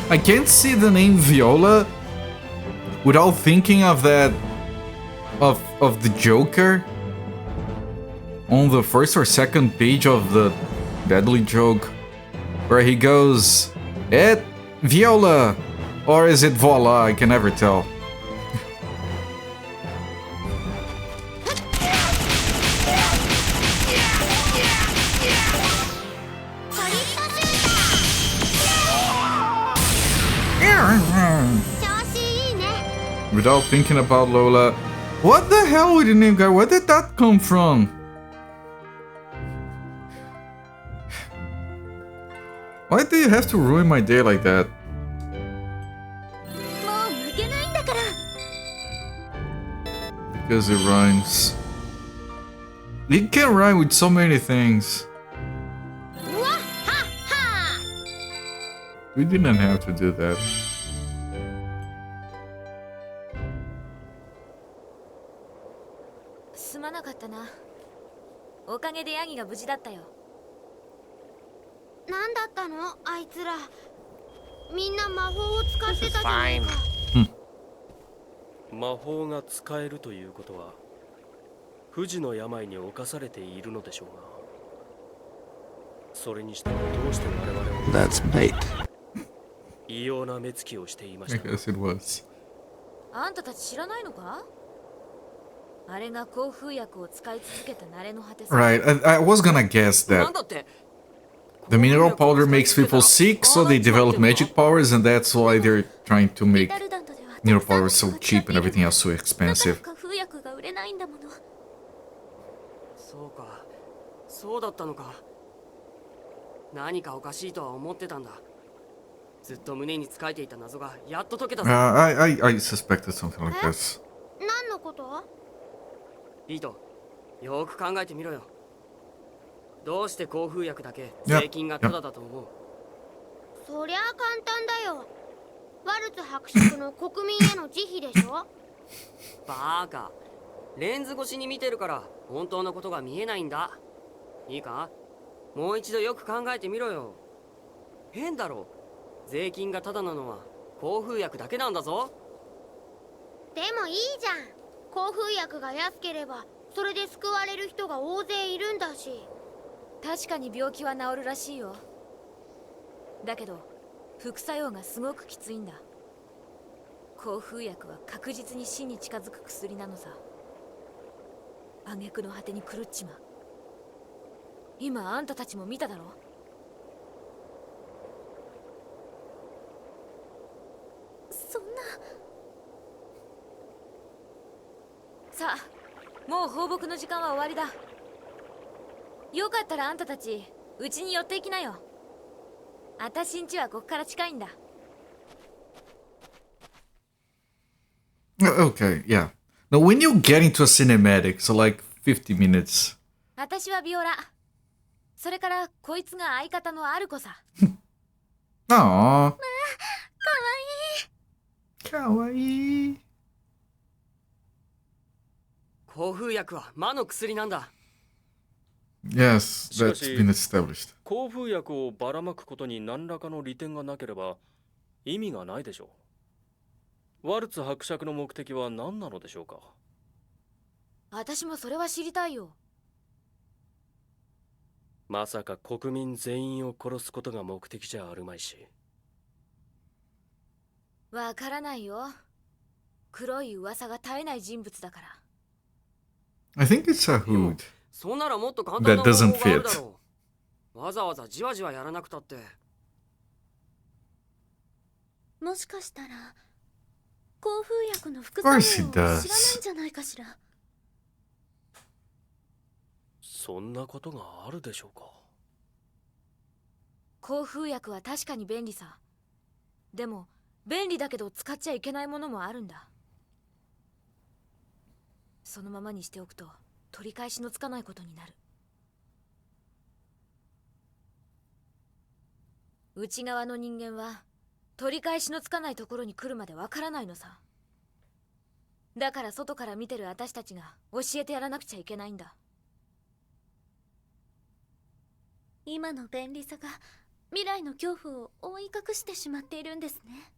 I can't see the name Viola without thinking of that of the Joker on the first or second page of the Deadly Joke, where he goes, "Et Viola," or is it Voila? I can never tell. Without thinking about Lola. What the hell with the name guy? Where did that come from? Why do you have to ruin my day like that? Because it rhymes. It can rhyme with so many things. We didn't have to do that. ったな。おかげでヤギが無事だったよ。なんだったのあいつら。みんな魔法を使ってたじゃないか。魔法が使えるということは不治の病に侵されているのでしょうが、それにしてもどうして我々を That's mate. 異様な目つきをしていまし I た。 guess it was. あんたたち知らないのか？あれが口風薬を使い続けた慣れの果てさ。 Right, I was gonna guess な that んだって the mineral powder makes people sick, so they develop magic powers, and that's why they're trying to リ make タルダントでは mineral powers so cheap and everything else so だ expensive. から風薬が売れないんだもの。そうか、そうだったのか。何かおかしいとは思ってたんだ。ずっと胸に使えていた謎がやっと解けたぞ。 I suspected something like this. 何のこと？リート、よく考えてみろよ。どうして口風薬だけ Yep. 税金がタダだと思う？そりゃあ簡単だよ。ワルツ伯爵の国民への慈悲でしょ。バーカ、レンズ越しに見てるから本当のことが見えないんだ。いいか、もう一度よく考えてみろよ。変だろ、税金がタダなのは口風薬だけなんだぞ。でもいいじゃん。口風薬が安ければそれで救われる人が大勢いるんだし。確かに病気は治るらしいよ。だけど副作用がすごくきついんだ。口風薬は確実に死に近づく薬なのさ。挙句の果てに狂っちまう。今あんたたちも見ただろ。そんな。さあ、もう放牧の時間は終わりだ。よかったらあんたたちうちに寄っていきなよ。あたしんちはここから近いんだ。Okay, yeah. Now, when you get into a cinematic, so like 50 minutes. あたしはビオラ。それからこいつが相方のアルコさ。 Aww. かわいい。 Kawaii. 口風薬は魔の薬なんだ。 Yes, that's しかし、 been established. 口風薬をばらまくことに何らかの利点がなければ意味がないでしょう。ワルツ伯爵の目的は何なのでしょうか。あたしもそれは知りたいよ。まさか国民全員を殺すことが目的じゃあるまいし。わからないよ。黒い噂が絶えない人物だから。 I think it's a hood. そんならもっと簡単な That 方 doesn't 法がある fit. だろう。わざわざじわじわやらなくたって。もしかしたら口風薬の副 Of 作 course 用 he を知らない does. んじゃないかしら。そんなことがあるでしょうか。口風薬は確かに便利さ。でも便利だけど使っちゃいけないものもあるんだ。そのままにしておくと取り返しのつかないことになる。内側の人間は取り返しのつかないところに来るまでわからないのさ。だから外から見てる私たちが教えてやらなくちゃいけないんだ。今の便利さが未来の恐怖を覆い隠してしまっているんですね。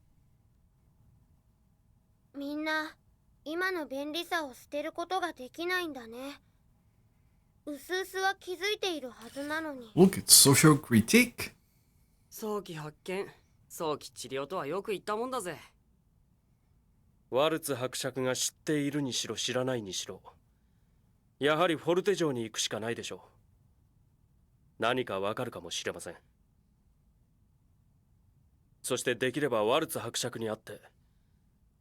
みんな今の便利さを捨てることができないんだね。うすうすは気づいているはずなのに。 Look, it's social critique. 早期発見、早期治療とはよく言ったもんだぜ。ワルツ伯爵が知っているにしろ知らないにしろ、やはりフォルテ城に行くしかないでしょう。何かわかるかもしれません。そしてできればワルツ伯爵に会って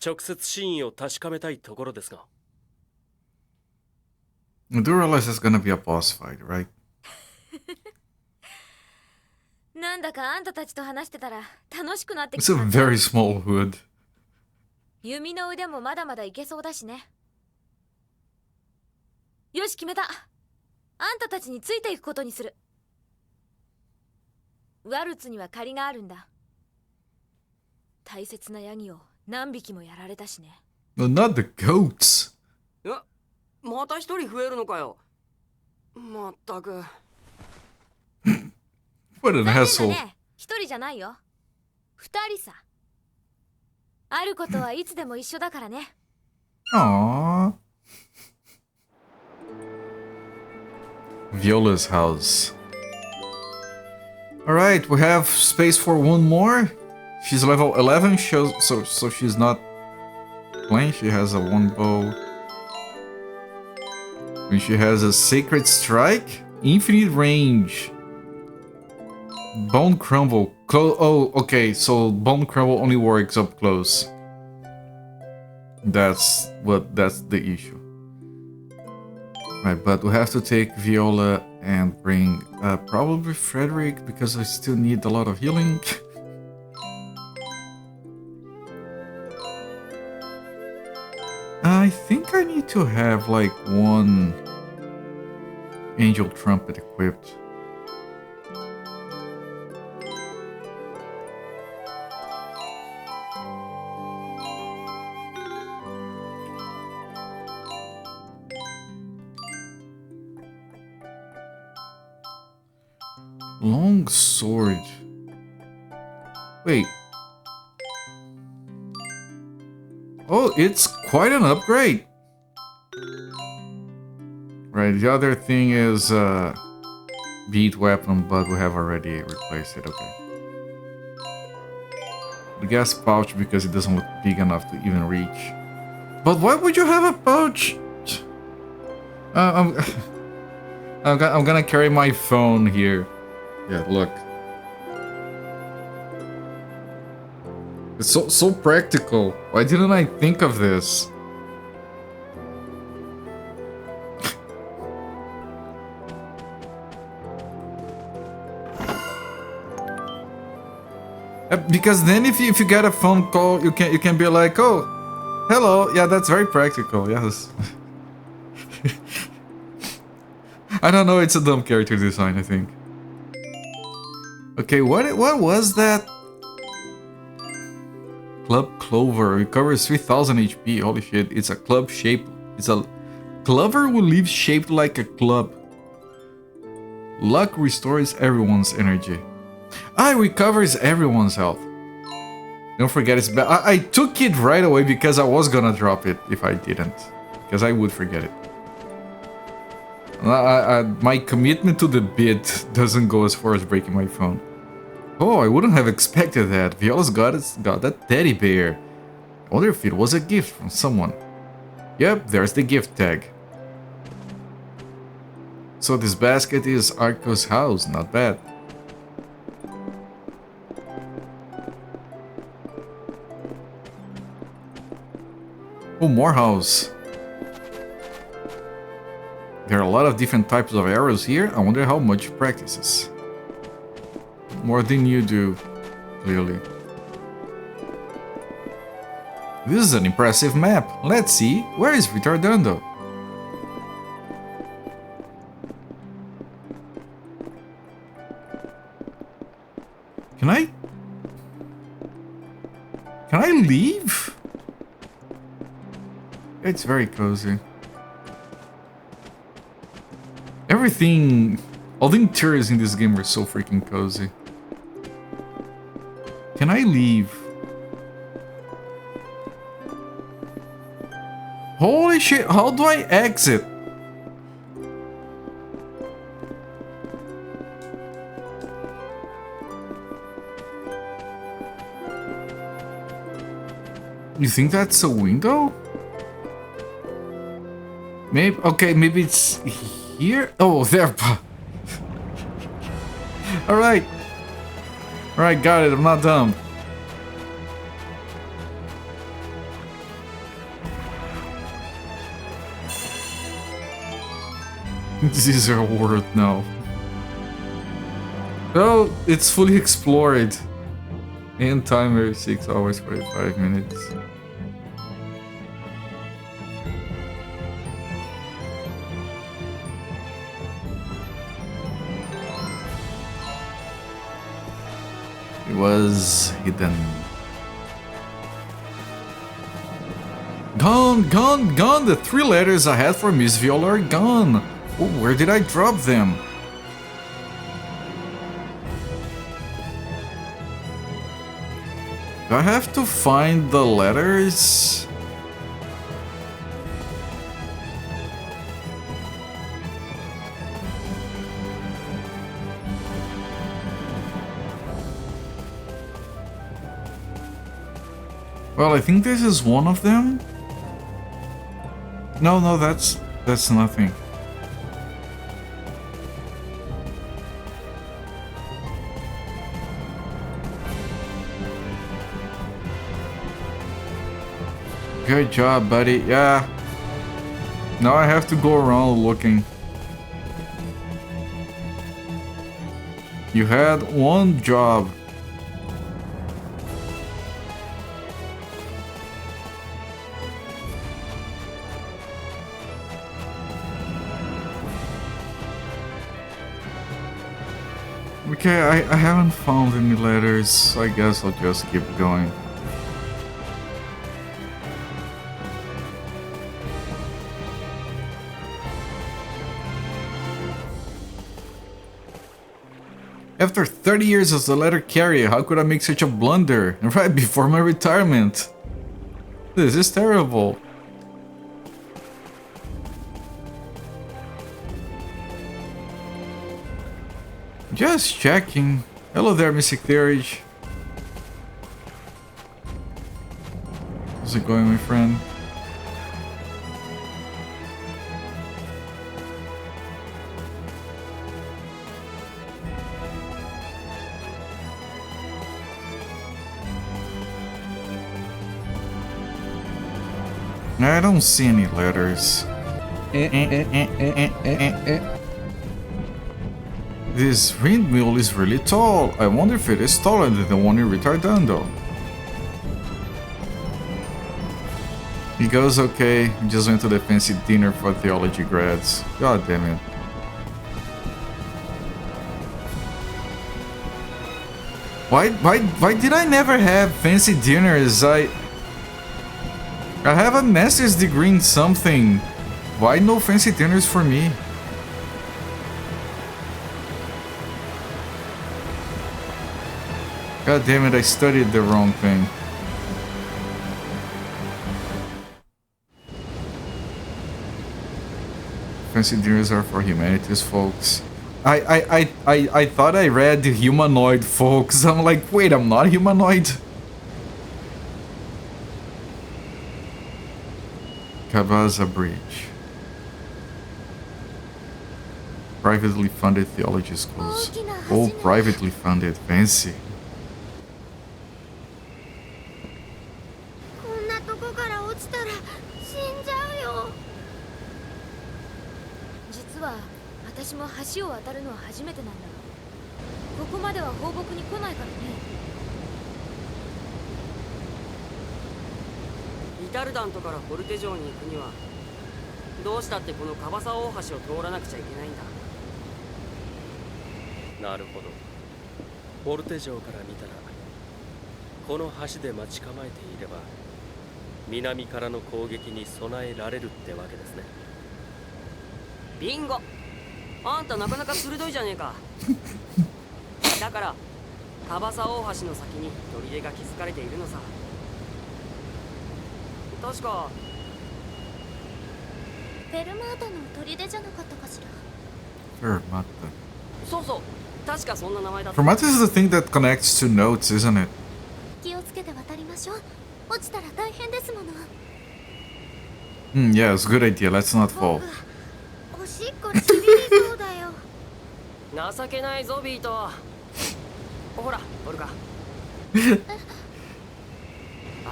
直接真意を確かめたいところですが。 You do realize it's gonna be a boss fight, right? なんだかあんたたちと話してたら楽しくなってき It's た。 a very small hood. 弓の腕もまだまだいけそうだしね。よし決めた。あんたたちについていくことにする。ワルツには借りがあるんだ。大切なヤギを何匹もやられたしね。No, not the goats. また一人増えるのかよ。まったく。What an 残念だ asshole. ね。一人じゃないよ。二人さ。あることはいつでも一緒だからね。Aww. Viola's house. Alright, we have space for one more. She's level 11, so she's not playing. She has a one bow. And she has a Sacred Strike, Infinite Range, Bone Crumble. Oh, okay, so Bone Crumble only works up close. That's the issue. Right, but we have to take Viola and bring probably Frederick because I still need a lot of healing. I think I need to have like one Angel Trumpet equipped. Long sword. Wait. Oh, it's quite an upgrade. Right, the other thing is beat weapon, but we have already replaced it. Okay. The gas pouch because it doesn't look big enough to even reach. But why would you have a pouch? I'm gonna carry my phone here. Yeah, look. It's so practical. Why didn't I think of this? Because then if you get a phone call, you can be like, oh, hello. Yeah, that's very practical. Yes. I don't know. It's a dumb character design, I think. Okay, what was that? Club Clover recovers 3000 HP. Holy shit! It's a club shape. It's a clover will leave shaped like a club. Luck restores everyone's energy. Ah, it recovers everyone's health. Don't forget it's bad. I took it right away because I was gonna drop it if I didn't. Because I would forget it. My commitment to the bit doesn't go as far as breaking my phone. Oh, I wouldn't have expected that. Viola's got that teddy bear. I wonder if it was a gift from someone. Yep, there's the gift tag. So this basket is Arco's house. Not bad. Oh, more house. There are a lot of different types of arrows here. I wonder how much he practices. More than you do, clearly. This is an impressive map. Let's see. Where is Retardando? Can I leave? It's very cozy. Everything, all the interiors in this game are so freaking cozy. Can I leave? Holy shit, how do I exit? You think that's a window? Maybe, okay, maybe it's here? Oh, there. Alright. Alright, got it, I'm not dumb. These are worth now. Oh, it's fully explored. And timer 6 hours 45 minutes. It was hidden. gone, gone, gone. The 3 letters I had for Miss Viola are gone. Oh, where did I drop them? Do I have to find the letters? Well, I think this is one of them. No, that's nothing. Good job, buddy. Yeah. Now I have to go around looking. You had one job. Okay, I haven't found any letters, so I guess I'll just keep going. After 30 years as a letter carrier, how could I make such a blunder? Right before my retirement. This is terrible. Just checking. Hello there, Mystic Theurge. How's it going, my friend? I don't see any letters. This windmill is really tall. I wonder if it is taller than the one in Retardando. He goes, okay, just went to the fancy dinner for theology grads. God damn it. Why did I never have fancy dinners? I have a master's degree in something. Why no fancy dinners for me? God damn it, I studied the wrong thing. Fancy dinners are for humanities, folks. I thought I read humanoid, folks. I'm like, wait, I'm not humanoid? Cabaza Bridge. Privately funded theology schools. Oh, privately funded. Fancy.イタルダントからフォルテ城に行くにはどうしたってこのカバサ大橋を通らなくちゃいけないんだ。なるほど。フォルテ城から見たらこの橋で待ち構えていれば南からの攻撃に備えられるってわけですね。ビンゴ。あんたなかなか鋭いじゃねえか。だからカバサ大橋の先に砦が築かれているのさ。確かフェルマータの砦じゃなかったかしら。Fermata. そうそう、確かそんな名前だった。 Fermata is the thing that connects to notes, isn't it? 気をつけて渡りましょう。落ちたら大変ですもの。Yeah, it's a good idea. Let's not fall. おしっこちびりそうだよ。情けないゾビーと。ほら、おるか。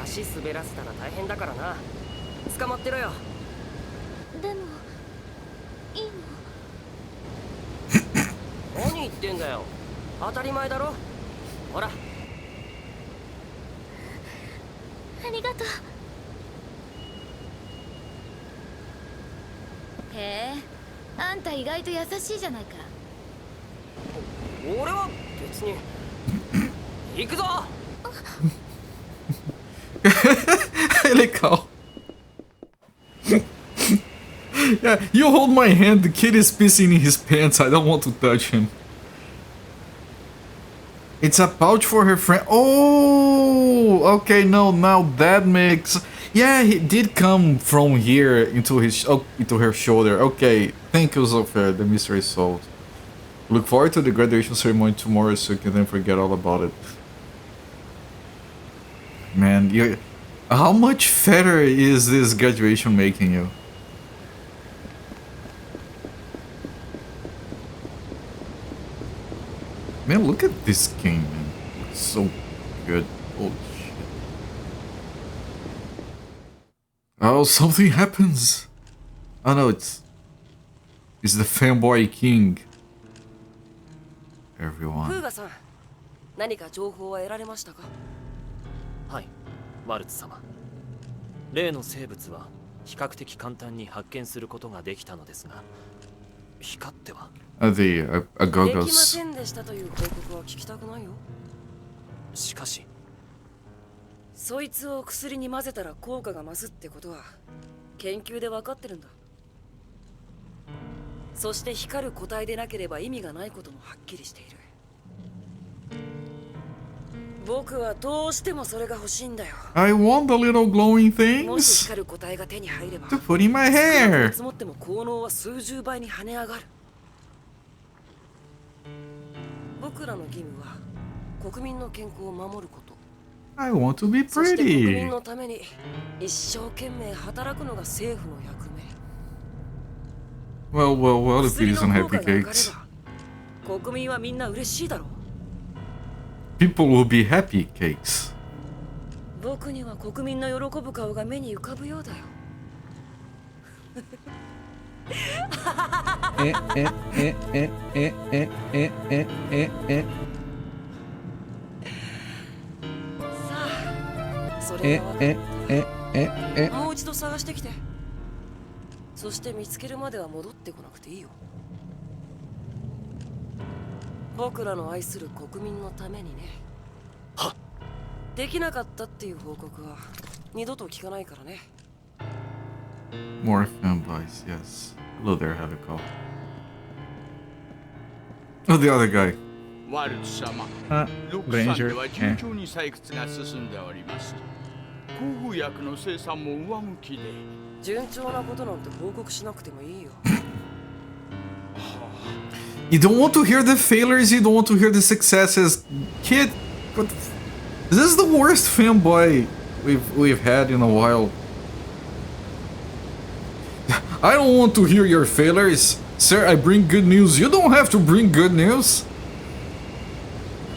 足滑らせたら大変だからな。捕まってろよ。でもいいの？何言ってんだよ。当たり前だろ。ほら。ありがとう。へえ、あんた意外と優しいじゃないか。俺は別に。行くぞ。É legal. Yeah, you hold my hand. The kid is pissing in his pants. I don't want to touch him. It's a pouch for her friend. Oh, okay. No, now that makes. Yeah, he did come from here into his into her shoulder. Okay, thank you, Zofia. The mystery is solved. Look forward to the graduation ceremony tomorrow, so you can then forget all about it. Man, you. How much fatter is this graduation making you? Man, look at this game, man. It's so good. Holy shit. Oh, something happens. Oh no, it's the fanboy king. フー Everyone. ガさん、何か情報は得られましたか？はい、ワルツ様。例の生物は比較的簡単に発見することができたのですが、光っては The できま Agogos. せんでしたという報告は聞きたくないよ。しかし、そいつを薬に混ぜたら効果が増すってことは研究で分かってるんだ。そして光る個体でなければ意味がないこともはっきりしている。僕はどうしてもそれが欲しいんだよ。 I want the little glowing もし things 光る個体が手に入れば、 to put in my 少なく hair. 積もっても効能は数十倍に跳ね上がる。僕らの義務は国民の健康を守ること。 I want to be そして国民 pretty. のために一生懸命働くのが政府の役目。 Well, well, well, if it 薬 isn't の happy 効果が上がれ cakes. ば国民はみんな嬉しいだろう。 People will be happy cakes. 僕には国民の喜ぶ顔が目に浮かぶようだよ。さあ、それが分かった。もう一度探してきて。そして見つけるまでは戻ってこなくていいよ。僕らの愛する国民のためにね。はっ。できなかったっていう報告は二度と聞かないからね。 More fanboys, yes. Hello there, Helico. Oh, the other guy. ワルツ様、 Ranger. 63では順調に採掘が進んでおります。抗風薬の生産も上向きで。順調なことなんて報告しなくてもいいよ。 You don't want to hear the failures, you don't want to hear the successes. Kid, what the this is the worst fanboy we've had in a while. I don't want to hear your failures. Sir, I bring good news. You don't have to bring good news.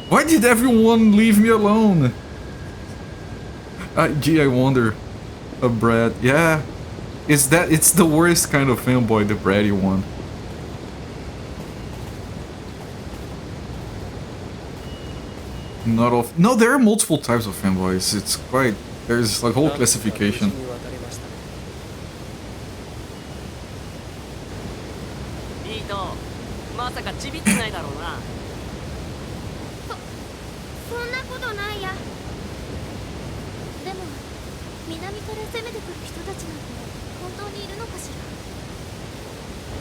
Why did everyone leave me alone? Gee, I wonder. Brad, yeah. It's the worst kind of fanboy, the bratty one. No, there are multiple types of fanboys. It's quite there's like whole classification. いいと、まさかちびってないだろうな。そんなことないや。でも南から攻めてくる人たちなんて本当にいるのかしら。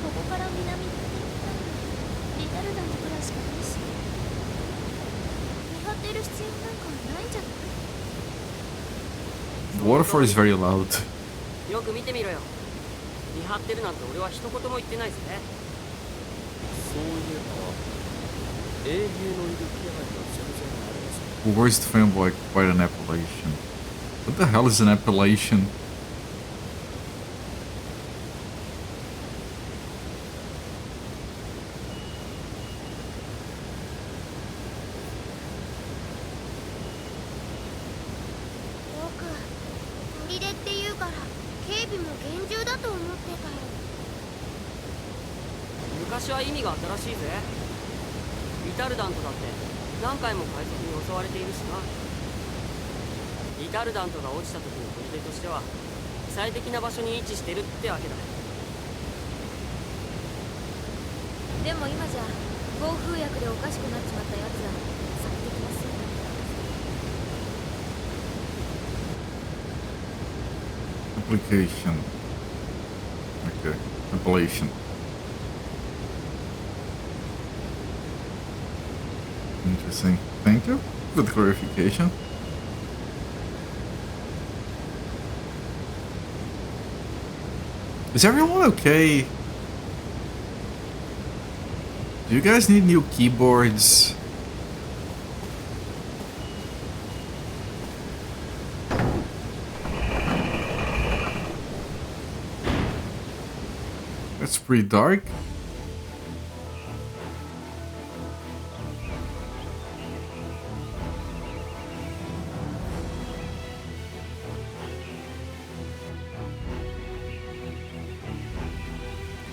ここから南にリタルダントくらいしかないし、見張ってる必要なんかないんじゃない？ The waterfall is very loud. よく見てみろよ。見張ってるなんて俺は一言も言ってないぜ。そういえば衛兵のいる気配が全然ありません。 Worst fanboy, quite an appellation. What the hell is an appellation? 僕、砦っていうから警備も厳重だと思ってたよ。昔は意味があったらしいぜ。リタルダントだって何回も海賊に襲われているしな。リタルダントが落ちた時の砦としては最適な場所に位置してるってわけだ。でも今じゃ暴風薬でおかしくなっちまったやつは最適な姿だ。 Application. Okay. Appellation. Interesting. Thank you for the clarification. Is everyone okay? Do you guys need new keyboards? That's pretty dark.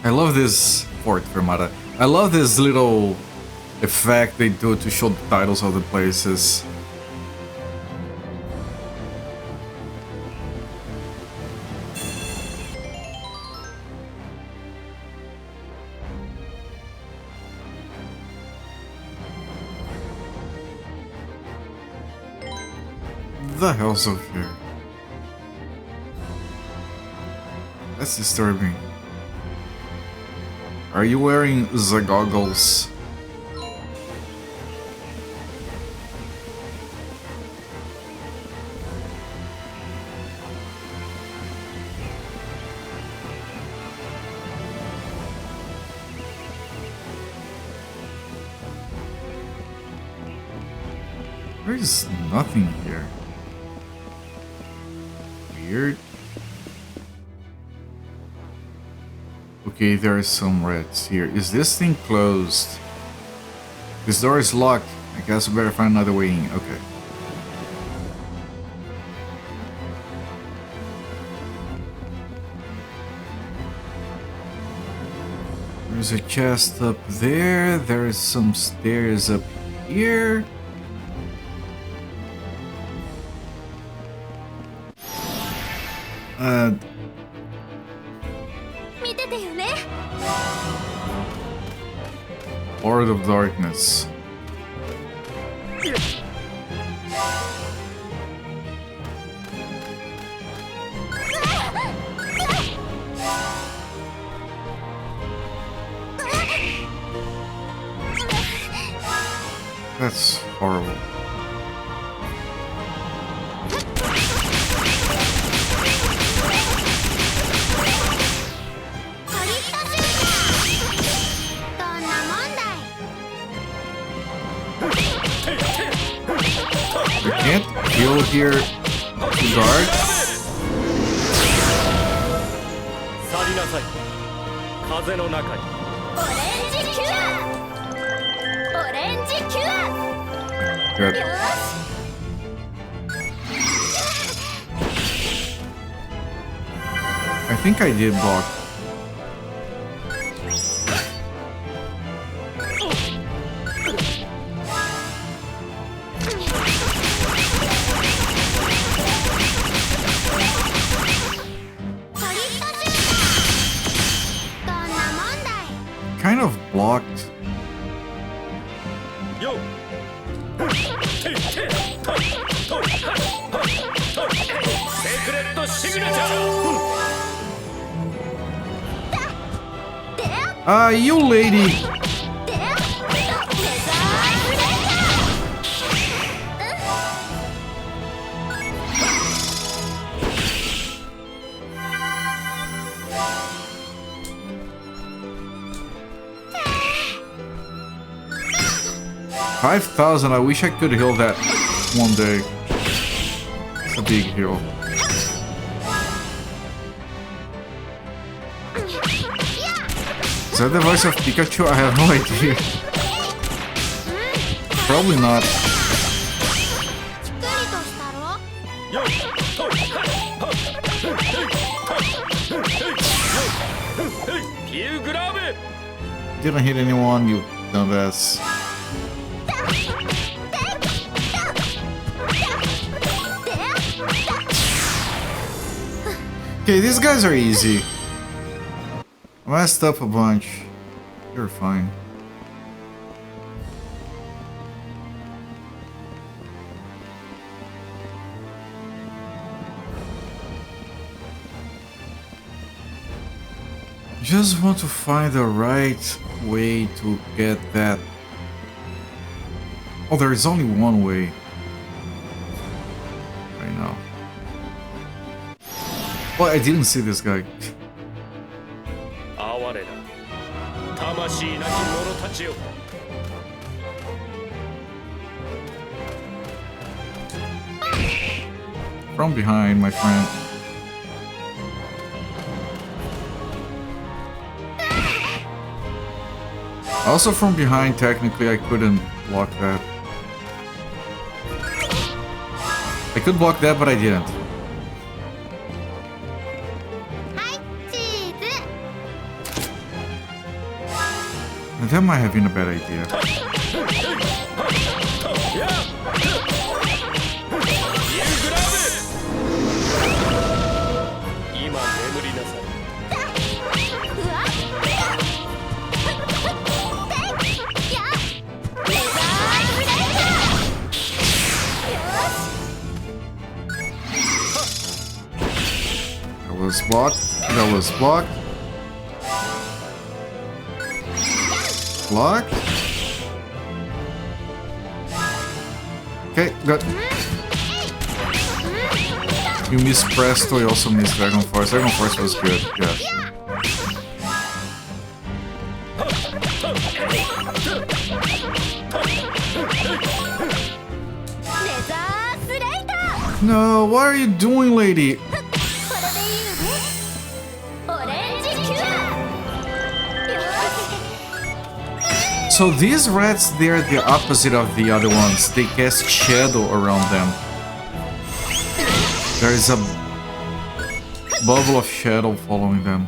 I love this Fort Fermata. I love this little effect they do to show the titles of the places. The hell's up here? That's disturbing. Are you wearing the goggles? There's nothing here. Weird. Okay, there are some reds here. Is this thing closed? This door is locked. I guess we better find another way in. Okay. There's a chest up there. There's some stairs up here. Lord of Darkness. That's horrible. We can't kill here to guard. Good. I think I did block. Kind of blocked. You lady. $5,000. I wish I could heal that one day. It's a big heal. Is that the voice of Pikachu? I have no idea. Probably not. Didn't hit anyone, you dumbass. Okay, these guys are easy. I messed up a bunch. You're fine. Just want to find the right way to get that. Oh, there is only one way. Right now. Oh, I didn't see this guy. 哀れな魂なき者たちよ。 From behind, my friend. Also from behind, technically, I couldn't block that. I could block that, but I didn't. That might have been a bad idea. 今眠りなさい。 That was blocked. That was blocked. Blocked. Okay, good. You missed Presto, you also missed Dragon Force. Dragon Force was good, yeah. No, what are you doing, lady? So these rats, they're the opposite of the other ones. They cast shadow around them. There is a bubble of shadow following them.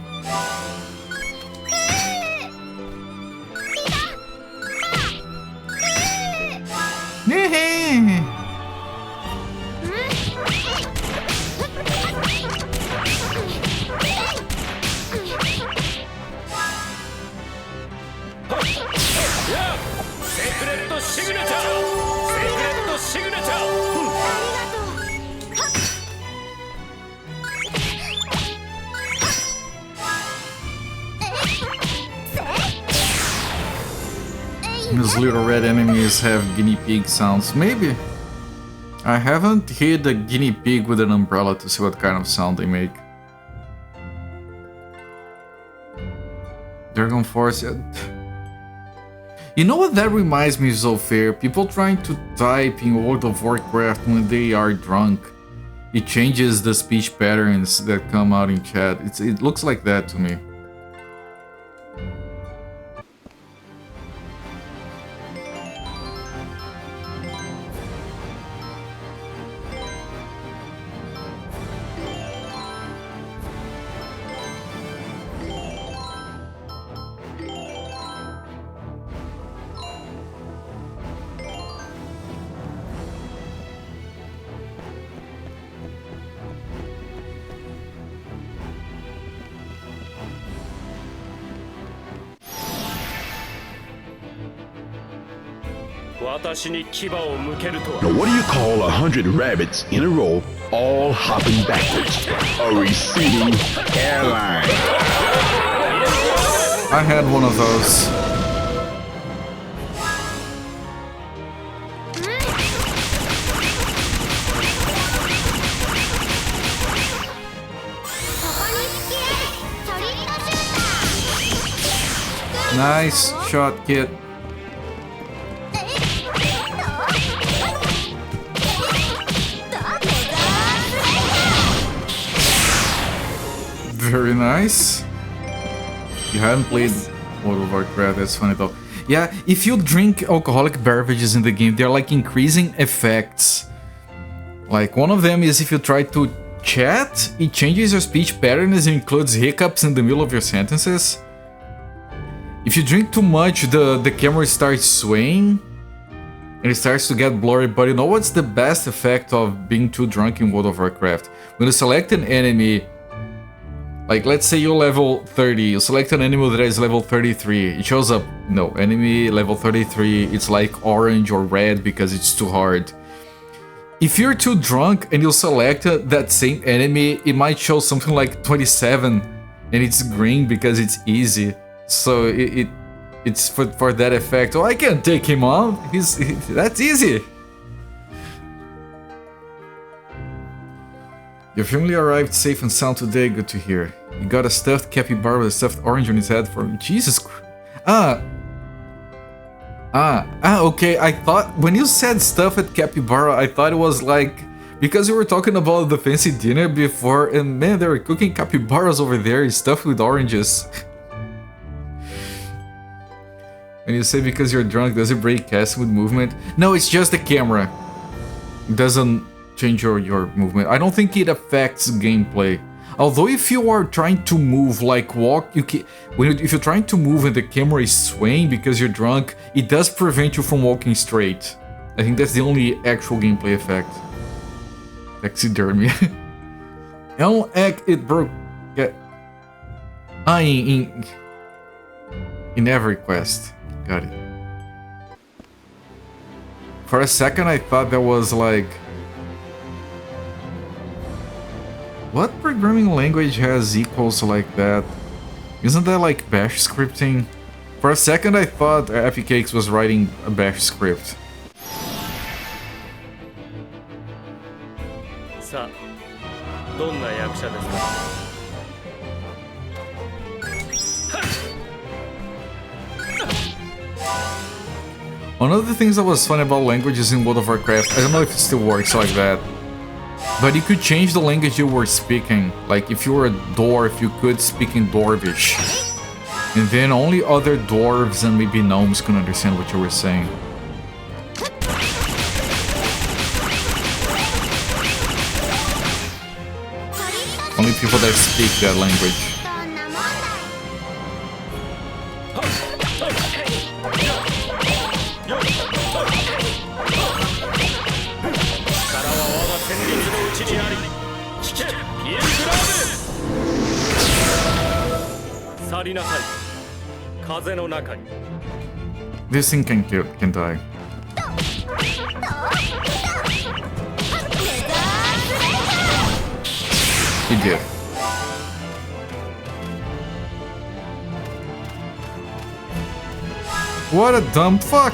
These little red enemies have guinea pig sounds. Maybe. I haven't hit a guinea pig with an umbrella to see what kind of sound they make. Dragon Force. You know what that reminds me of, Zofir? People trying to type in World of Warcraft when they are drunk. It changes the speech patterns that come out in chat. It looks like that to me. Now, what do you call 100 rabbits in a row, all hopping backwards? A receding hairline. I had one of those. Nice shot, kid. Very nice. You haven't played World of Warcraft, that's funny though. Yeah, if you drink alcoholic beverages in the game, they're like increasing effects. Like one of them is if you try to chat, it changes your speech patterns and includes hiccups in the middle of your sentences. If you drink too much, the camera starts swaying and it starts to get blurry. But you know what's the best effect of being too drunk in World of Warcraft? When you select an enemy, like let's say you're level 30, you select an enemy that is level 33, it shows up, no, enemy level 33, it's like orange or red because it's too hard. If you're too drunk and you select that same enemy, it might show something like 27, and it's green because it's easy. So it's for that effect. Oh, I can't take him on. That's easy. Your family arrived safe and sound today. Good to hear. You got a stuffed capybara with a stuffed orange on his head for Jesus Christ. Okay. I thought when you said stuffed capybara, I thought it was like because we were talking about the fancy dinner before, and man, they were cooking capybaras over there, stuffed with oranges. When you say because you're drunk, does it break casting with movement? No, it's just the camera. It doesn't change your movement. I don't think it affects gameplay. Although if you are trying to move, like walk, if you're trying to move and the camera is swaying because you're drunk, it does prevent you from walking straight. I think that's the only actual gameplay effect. Taxidermy. It broke. Yeah. In every quest. Got it. For a second I thought that was like... What programming language has equals like that? Isn't that like bash scripting? For a second I thought Effie Cakes was writing a bash script. One of the things that was fun about languages in World of Warcraft, I don't know if it still works like that, but you could change the language you were speaking. Like if you were a dwarf, you could speak in Dwarvish. And then only other dwarves and maybe gnomes could understand what you were saying. Only people that speak that language. This thing can die. He did. What a dumb fuck!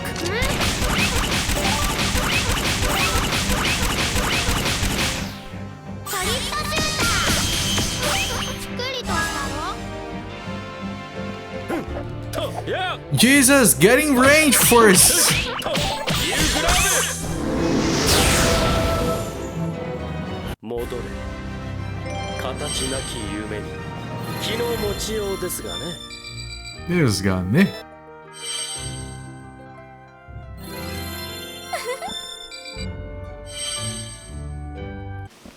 Jesus, getting range first! This guy, ne?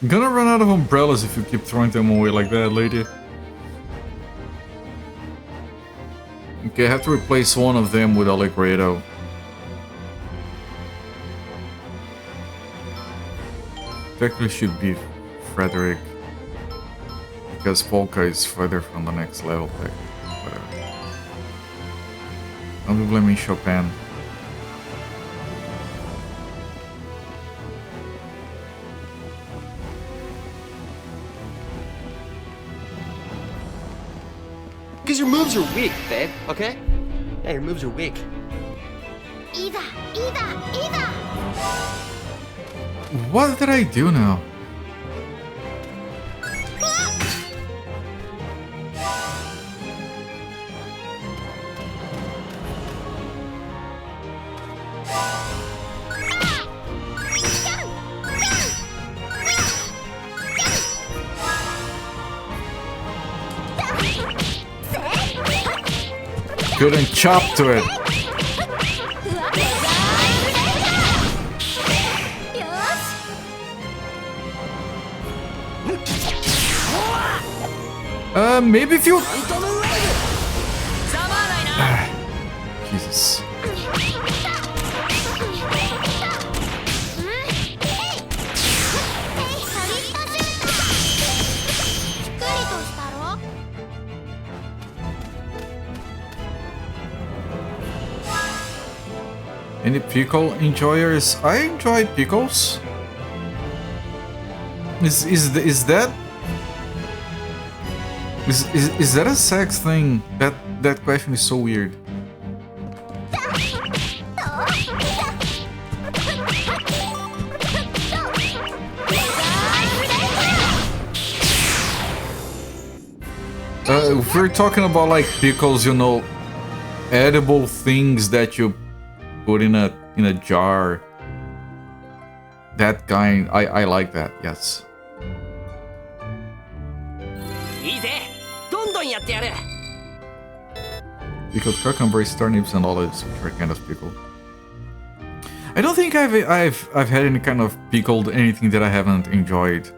I'm gonna run out of umbrellas if you keep throwing them away like that, lady. Okay, I have to replace one of them with Allegretto. Technically should be Frederick. Because Polka is further from the next level. Whatever. I'll be blaming Chopin. Because your moves are weak, babe, okay? Yeah, your moves are weak. What did I do now? Couldn't chop to it. Maybe if you... Jesus. Any pickle enjoyers? I enjoy pickles. Is Is that a sex thing? That question is so weird. If we're talking about like pickles, you know, edible things that you put in a jar. That kind, I like that. Yes. いいぜどんどんやってやる Pickled cucumbers, turnips, and olives, which are kind of pickled. I don't think I've had any kind of pickled anything that I haven't enjoyed.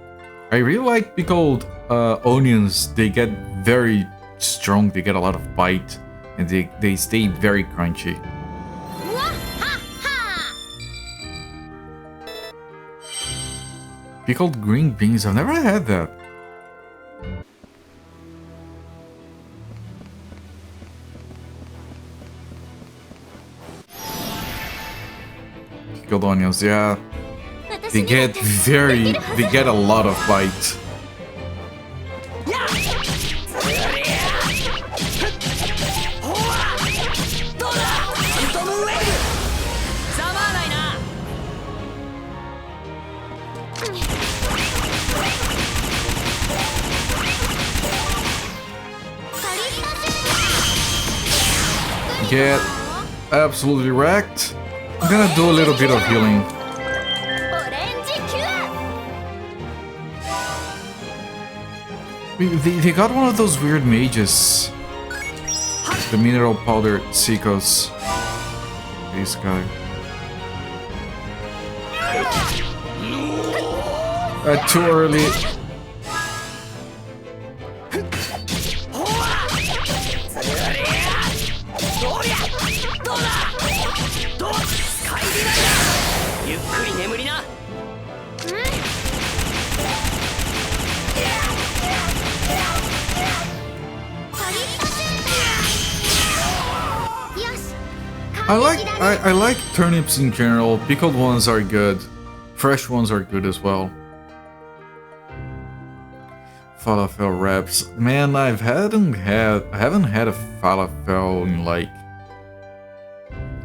I really like pickled onions. They get very strong. They get a lot of bite, and they stay very crunchy. Pickled green beans. I've never had that. Pickled onions, yeah. They get a lot of bite. Get absolutely wrecked. I'm gonna do a little bit of healing. They got one of those weird mages. The mineral powder Seekos. This guy. Too early. I like turnips in general. Pickled ones are good. Fresh ones are good as well. Falafel wraps. Man, I haven't had a falafel in like,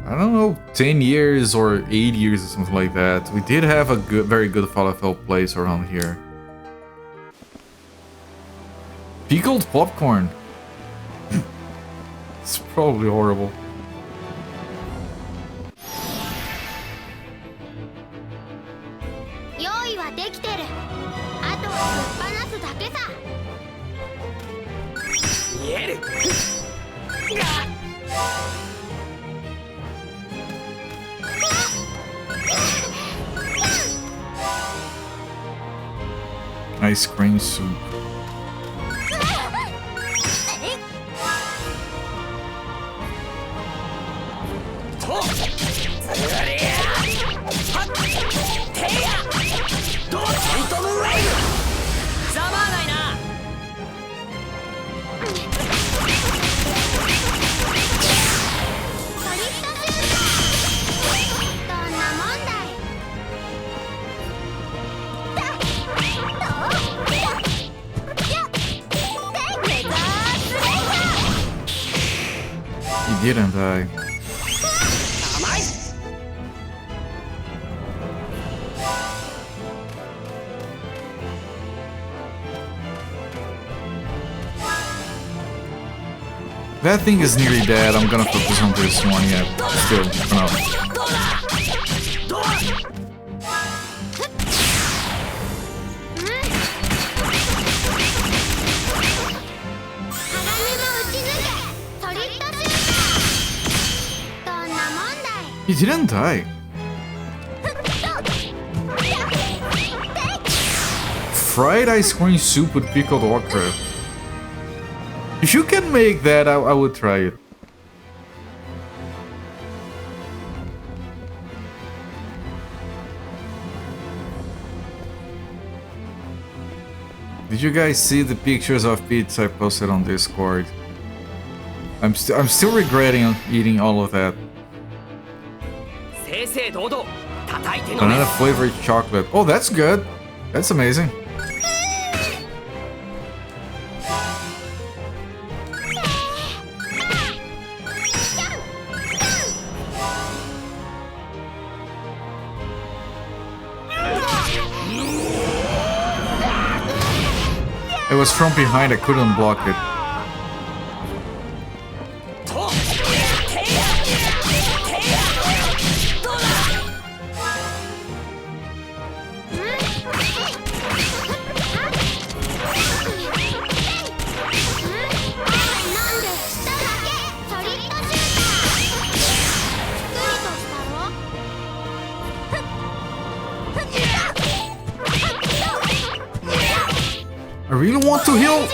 I don't know, 10 years or 8 years or something like that. We did have a very good falafel place around here. Pickled popcorn. It's probably horrible. Ice cream soup. He didn't die. That thing is nearly dead. I'm gonna focus on this one yet. Still, for now. He didn't die. Fried ice cream soup with pickled okra. If you can make that, I would try it. Did you guys see the pictures of pizza I posted on Discord? I'm still regretting eating all of that. Banana flavored chocolate. Oh, that's good. That's amazing. It was from behind, I couldn't block it. I really want to heal.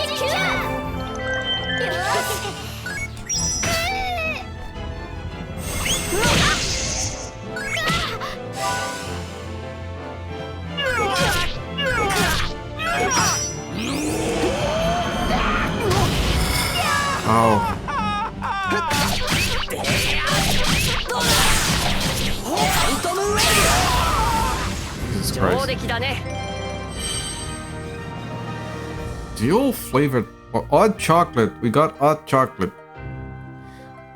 Oh. Jesus Christ. Dual flavored or odd chocolate. We got odd chocolate.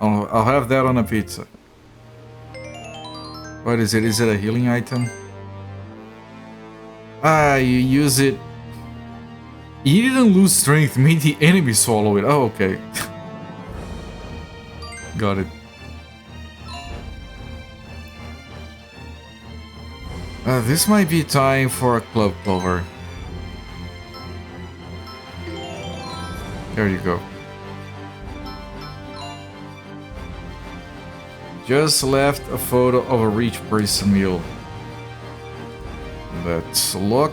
I'll have that on a pizza. What is it? Is it a healing item? Ah, you use it. You didn't lose strength, made the enemy swallow it. Oh, okay. Got it. This might be time for a club clover. There you go. Just left a photo of a rich person meal. Let's look.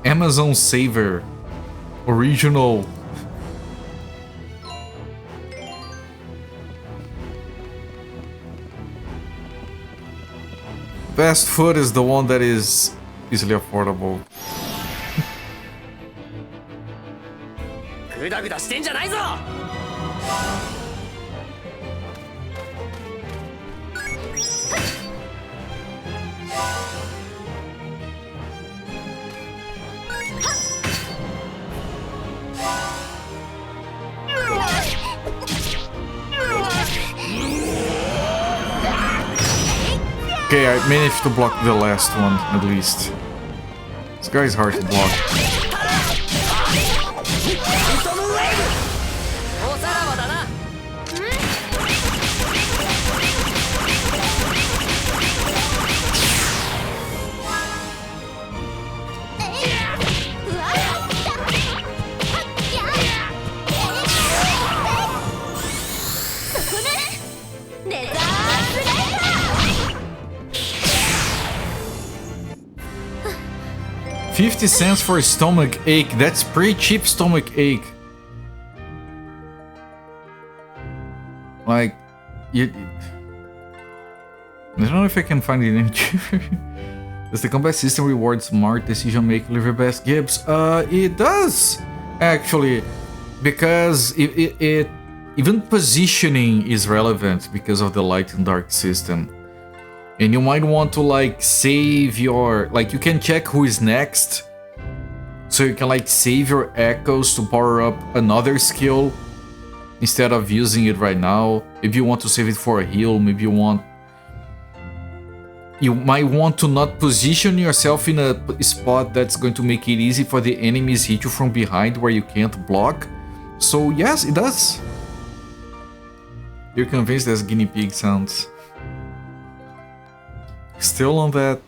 Amazon Saver. Original. Fast food is the one that is easily affordable. Okay, I managed to block the last one, at least. This guy's hard to block. $0.50 for a stomach ache. That's pretty cheap stomach ache. Like, I don't know if I can find it any cheaper. Does the combat system reward smart decision making with your best gifts? It does, actually, because it even positioning is relevant because of the light and dark system. And you might want to like save your, like you can check who is next. So you can like save your echoes to power up another skill instead of using it right now. If you want to save it for a heal, maybe you might want to not position yourself in a spot that's going to make it easy for the enemies hit you from behind where you can't block. So yes, it does. You're convinced that's guinea pig sounds. Still on that.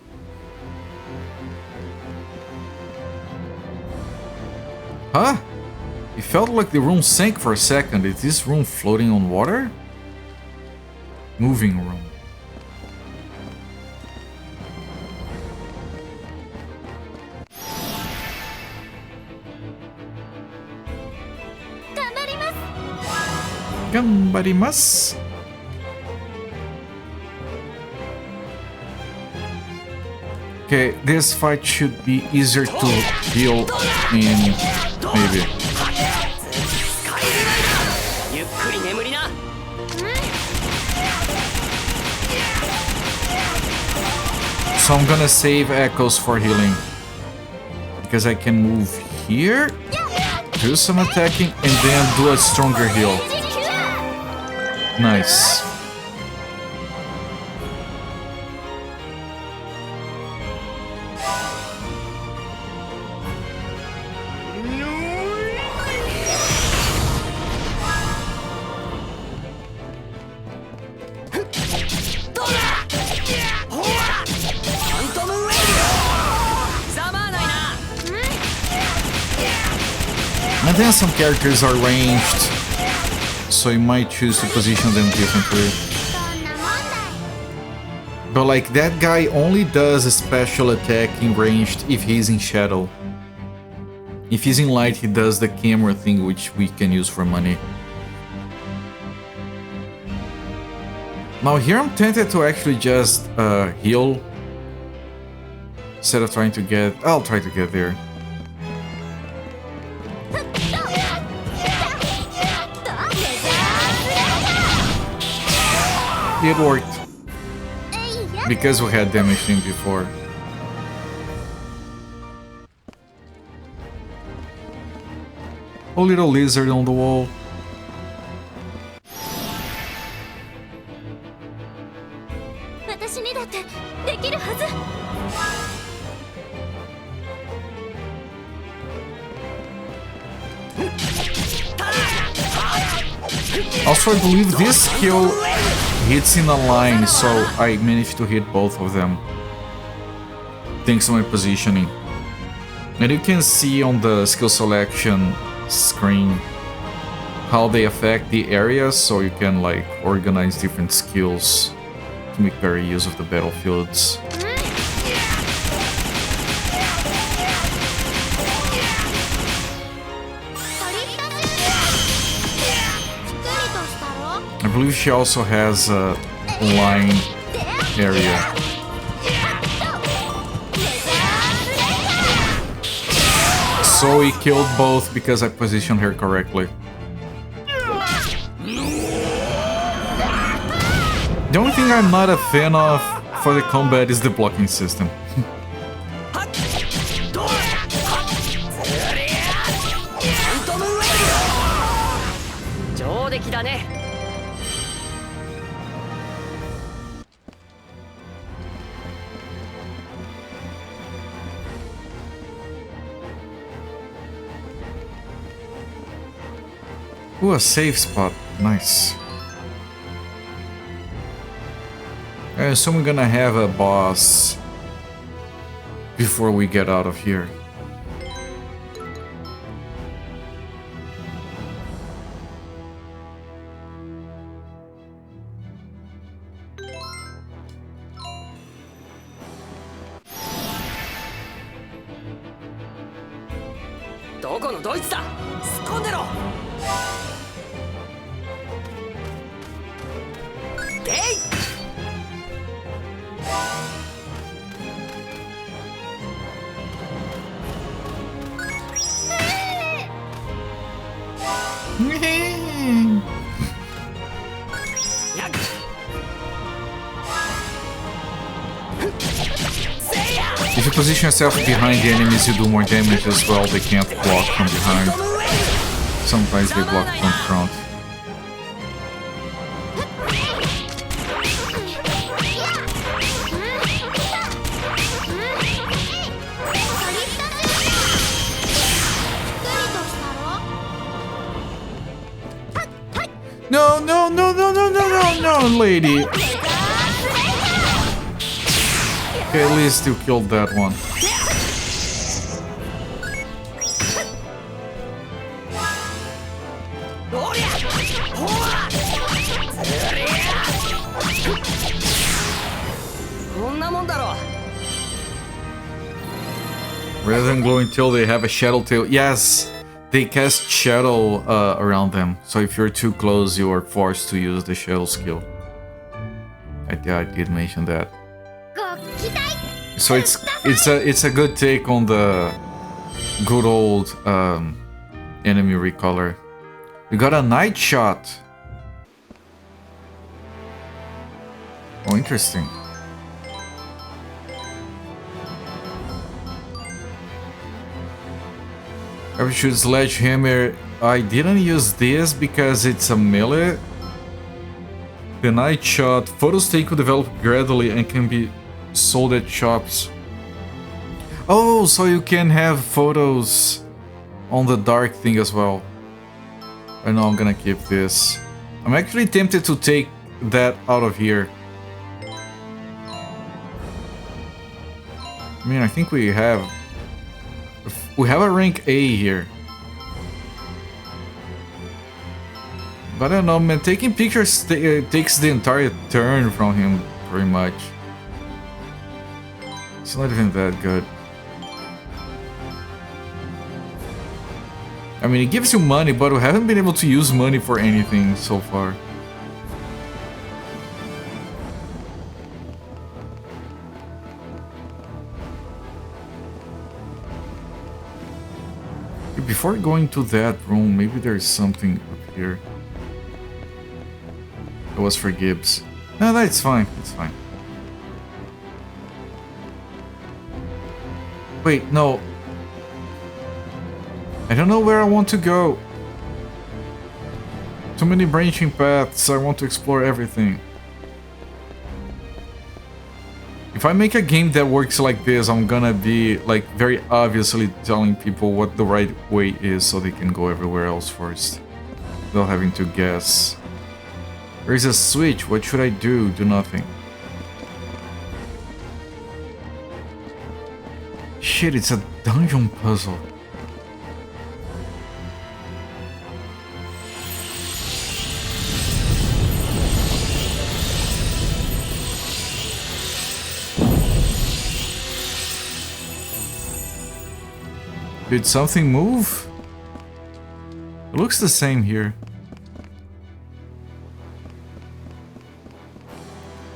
Huh? It felt like the room sank for a second. Is this room floating on water? Moving room. Gambarimasu. Okay, this fight should be easier to heal in, maybe. So I'm gonna save echoes for healing. Because I can move here, do some attacking, and then do a stronger heal. Nice. then some characters are ranged, so you might choose to position them differently. But like that guy only does a special attack in ranged if he's in shadow. If he's in light, he does the camera thing, which we can use for money. Now here I'm tempted to actually just heal instead of trying to get... I'll try to get there. It worked. Because we had damaged him before. A little lizard on the wall. Also, I believe this skill hits in a line, so I managed to hit both of them thanks to my positioning. And you can see on the skill selection screen how they affect the areas, so you can like organize different skills to make better use of the battlefields. I believe she also has a line area. So we killed both because I positioned her correctly. The only thing I'm not a fan of for the combat is the blocking system. Ooh, a safe spot. Nice. I assume we're gonna have a boss before we get out of here. If you position yourself behind the enemies, you do more damage as well. They can't block from behind. Sometimes they block from front. No, no, no, no, no, no, no, no, lady. Okay, at least you killed that one. Rather than glow until they have a shadow tail. Yes, they cast shadow around them. So if you're too close, you are forced to use the shadow skill. I did mention that. So it's a good take on the good old enemy recolor. We got a night shot. Oh, interesting. I would shoot sledgehammer. I didn't use this because it's a melee. The night shot. Photos take will develop gradually and can be sold at shops. Oh, so you can have photos on the dark thing as well. I know I'm gonna keep this. I'm actually tempted to take that out of here. I mean, I think we have a rank A here. But I don't know, man. Taking pictures takes the entire turn from him, pretty much. It's not even that good. I mean, it gives you money, but we haven't been able to use money for anything so far. Before going to that room, maybe there's something up here. It was for Gibbs. No, that's fine. It's fine. Wait, no. I don't know where I want to go. Too many branching paths. I want to explore everything. If I make a game that works like this, I'm gonna be like very obviously telling people what the right way is so they can go everywhere else first, without having to guess. There's a switch. What should I do? Do nothing. Shit, it's a dungeon puzzle. Did something move? It looks the same here.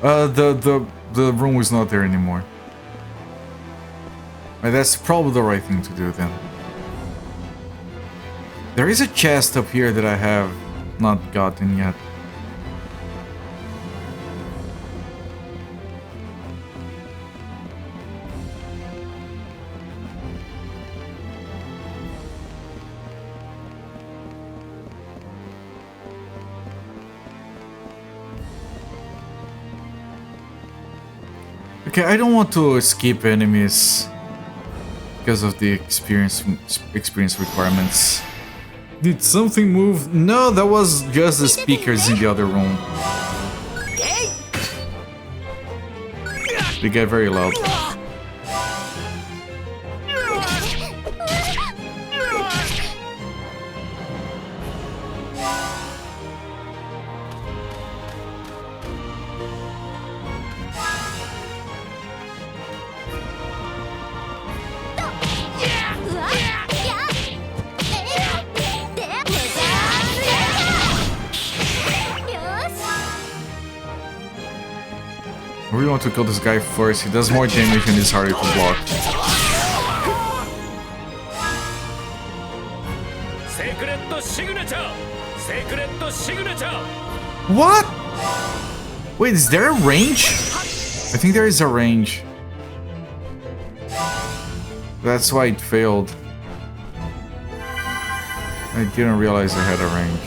The room is not there anymore. That's probably the right thing to do then. There is a chest up here that I have not gotten yet. Okay, I don't want to skip enemies because of the experience requirements. Did something move? No, that was just the speakers in the other room. They get very loud. I really want to kill this guy first. He does more damage and is harder to block. What? Wait, is there a range? I think there is a range. That's why it failed. I didn't realize I had a range.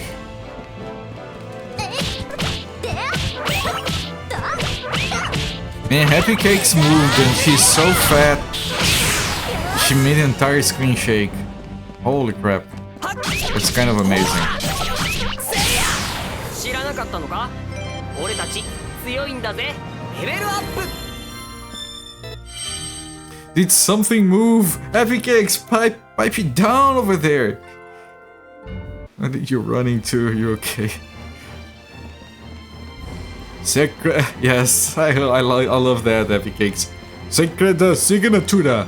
Man, Happy Cakes moved and she's so fat. She made the entire screen shake. Holy crap. It's kind of amazing. Did something move? Happy Cakes, pipe it down over there. I think you're running too. You okay? Secret, yes, I love that, Happy Cakes. Secret Signatura.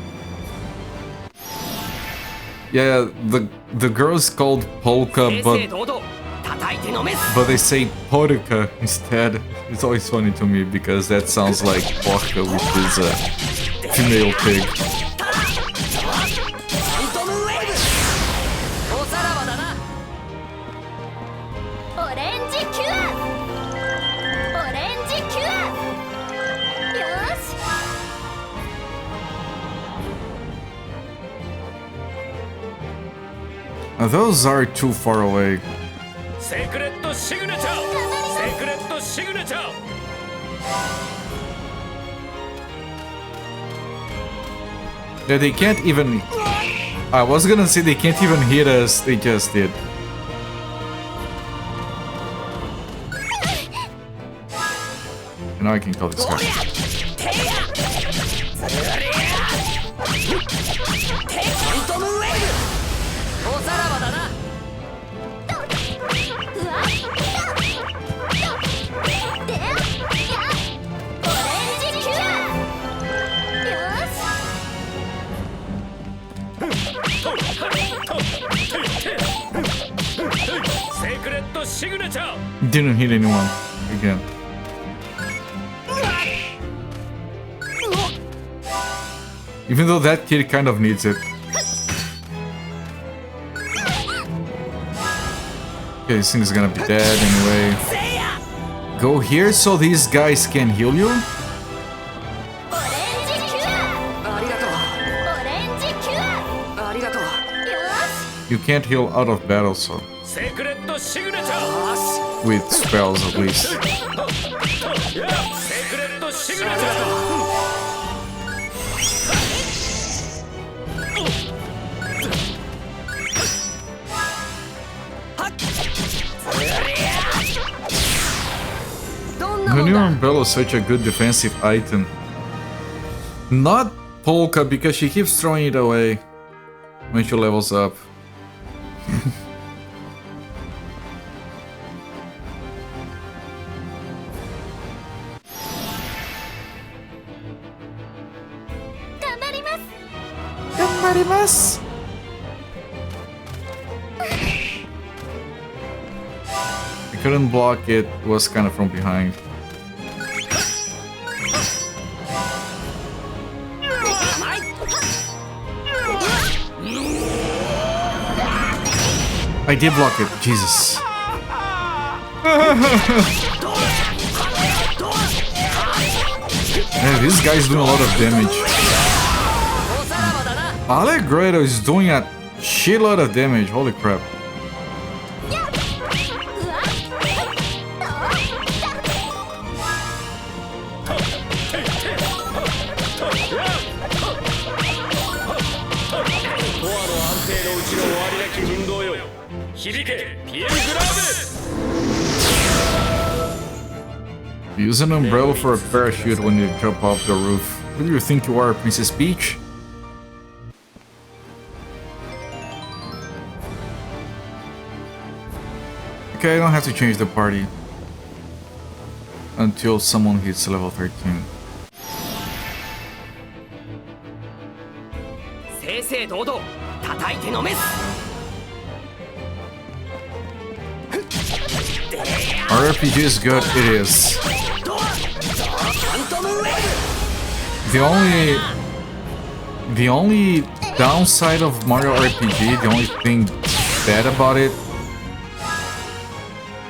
Yeah, the girl's called Polka, but they say Porca instead. It's always funny to me because that sounds like Porca, which is a female pig. Now those are too far away. Yeah, they can't even... I was gonna say they can't even hit us, they just did. And now I can kill this guy. Didn't hit anyone again. Even though that kid kind of needs it. Okay, this thing's gonna be dead anyway. Go here so these guys can heal you? You can't heal out of battle, so... With spells, at least. The new umbrella is such a good defensive item. Not Polka, because she keeps throwing it away when she levels up. Ganbarimasu! I couldn't block it, was kind of from behind. I did block it, Jesus. Man, this guy's doing a lot of damage. Allegretto is doing a shitload of damage, holy crap. Use an umbrella for a parachute when you jump off the roof. Who do you think you are, Princess Peach? Okay, I don't have to change the party until someone hits level 13. RPG is good, it is. The only downside of Mario RPG, the only thing bad about it,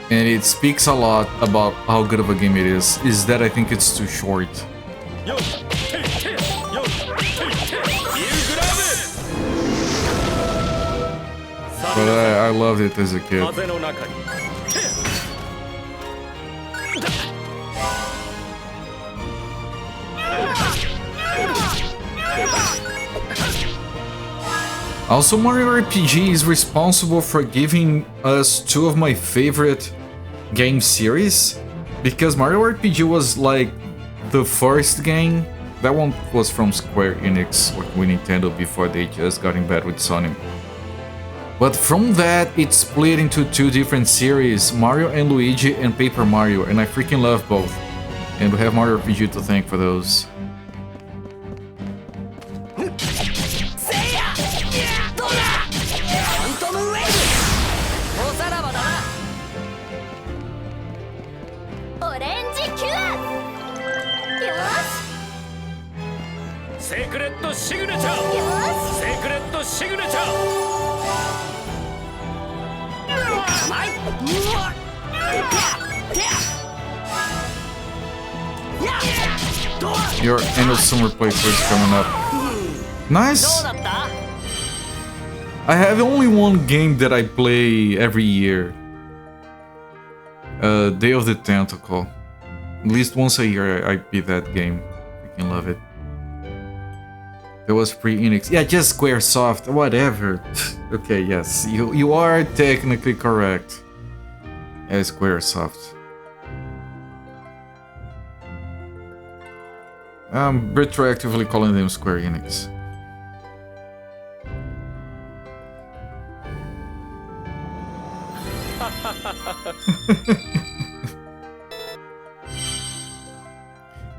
and it speaks a lot about how good of a game it is that I think it's too short. But I loved it as a kid. Also, Mario RPG is responsible for giving us two of my favorite game series, because Mario RPG was like the first game. That one was from Square Enix, working with Nintendo before they just got in bed with Sony. But from that, it split into two different series, Mario and Luigi and Paper Mario, and I freaking love both. And we have Mario RPG to thank for those. Your annual summer playthrough is coming up. Nice! I have only one game that I play every year. Day of the Tentacle. At least once a year I beat that game. Freaking love it. That was pre-Enix. Yeah, just Squaresoft, whatever. Okay, yes, you are technically correct. As Squaresoft. I'm retroactively calling them Square Enix.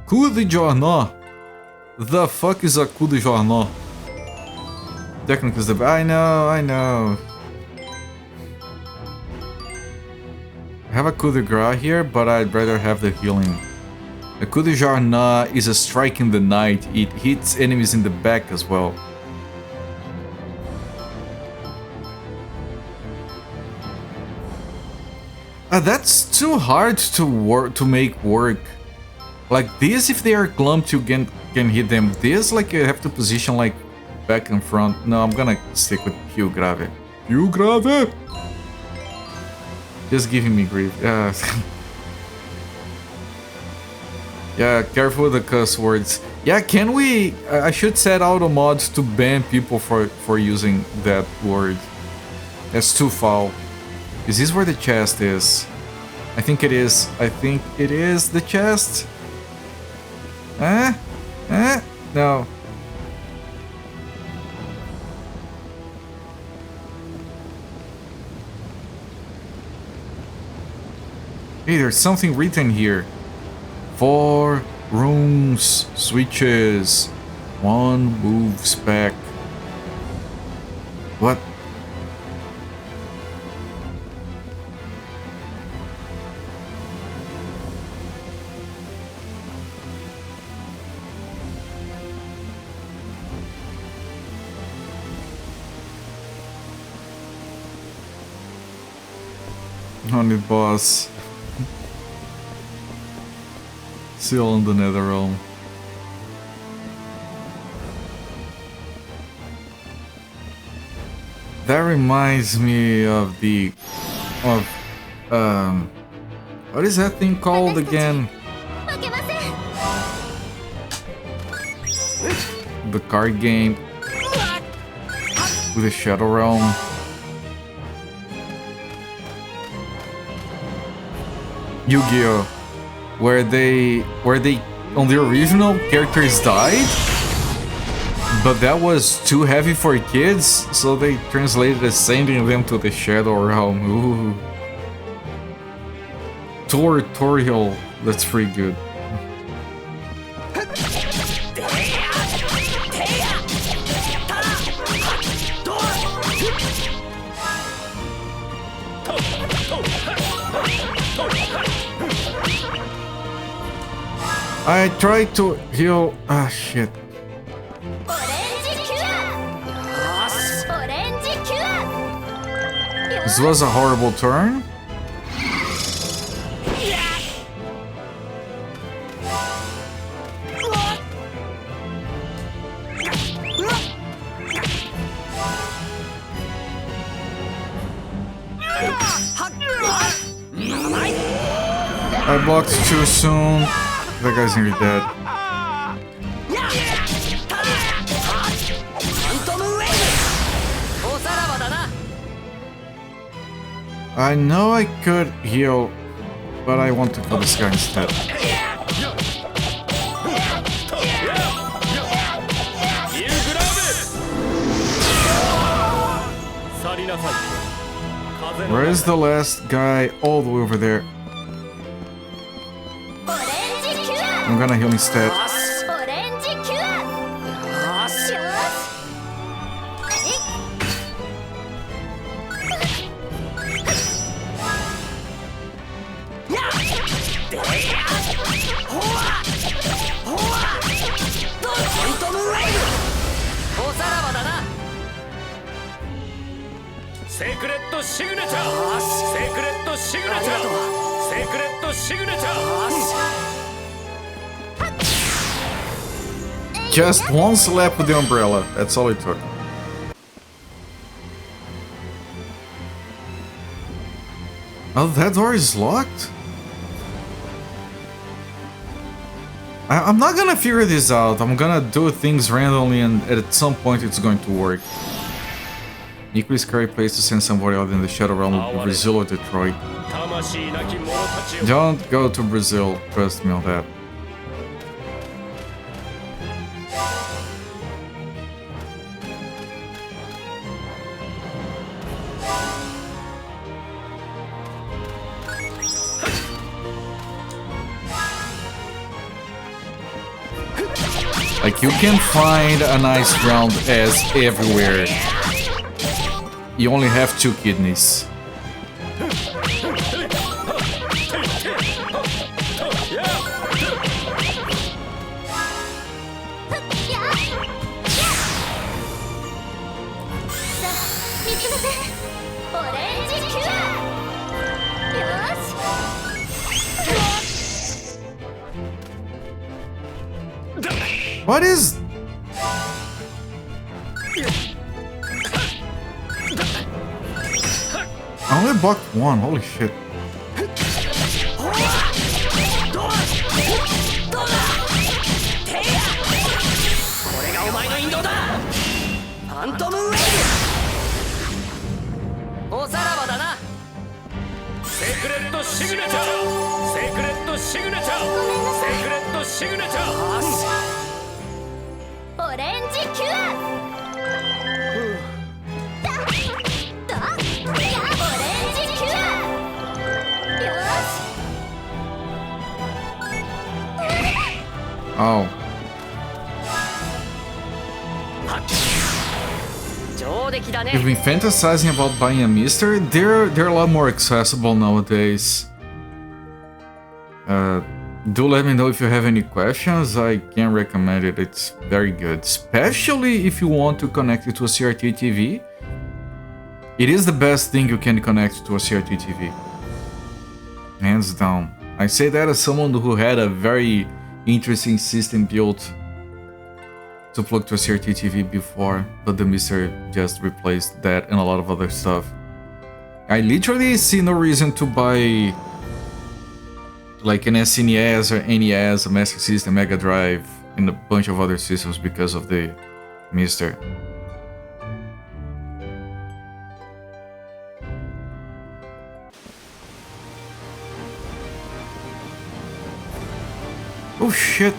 Coup de Journaux. The fuck is a coup de journaux? Technically, I know. have a coup de grace here, but I'd rather have the healing. A coup de jarna is a strike in the night. It hits enemies in the back as well. That's too hard to make work. Like this, if they are clumped, you can hit them. This, like, you have to position like back and front. No, I'm gonna stick with Hugh Grave. Hugh Grave! Just giving me grief. Yeah. Yeah, careful with the cuss words. Yeah, can we... I should set auto mods to ban people for using that word. That's too foul. Is this where the chest is? I think it is. I think it is the chest. No. Hey, there's something written here. 4 rooms, switches, 1 moves back. What? On the boss. Still on the nether realm. That reminds me of the... what is that thing called again? The card game with the Shadow Realm. Yu-Gi-Oh! Where they on the original characters died, but that was too heavy for kids, so they translated as sending them to the Shadow Realm. Ooh. Tutorial, that's pretty good. I tried to heal. Ah, shit. This was a horrible turn. I blocked too soon. That guy's nearly dead. I know I could heal, but I want to kill this guy instead. Where is the last guy? All the way over there. I'm gonna heal instead. Just one slap with the umbrella, that's all it took. Oh, that door is locked? I'm not gonna figure this out. I'm gonna do things randomly and at some point it's going to work. Equally scary place to send somebody out in the Shadow Realm of Brazil or Detroit. Don't go to Brazil, trust me on that. Like, you can find a nice round as everywhere. You only have 2 kidneys. What is... I only blocked one, holy shit. Oh. You've been fantasizing about buying a Mister? They're a lot more accessible nowadays. Do let me know if you have any questions. I can recommend it. It's very good, especially if you want to connect it to a CRT TV. It is the best thing you can connect to a CRT TV. Hands down. I say that as someone who had a very interesting system built to plug to a CRT TV before, but the Mister just replaced that and a lot of other stuff. I literally see no reason to buy like an SNES or NES, a Master System, Mega Drive, and a bunch of other systems because of the Mister. Oh shit.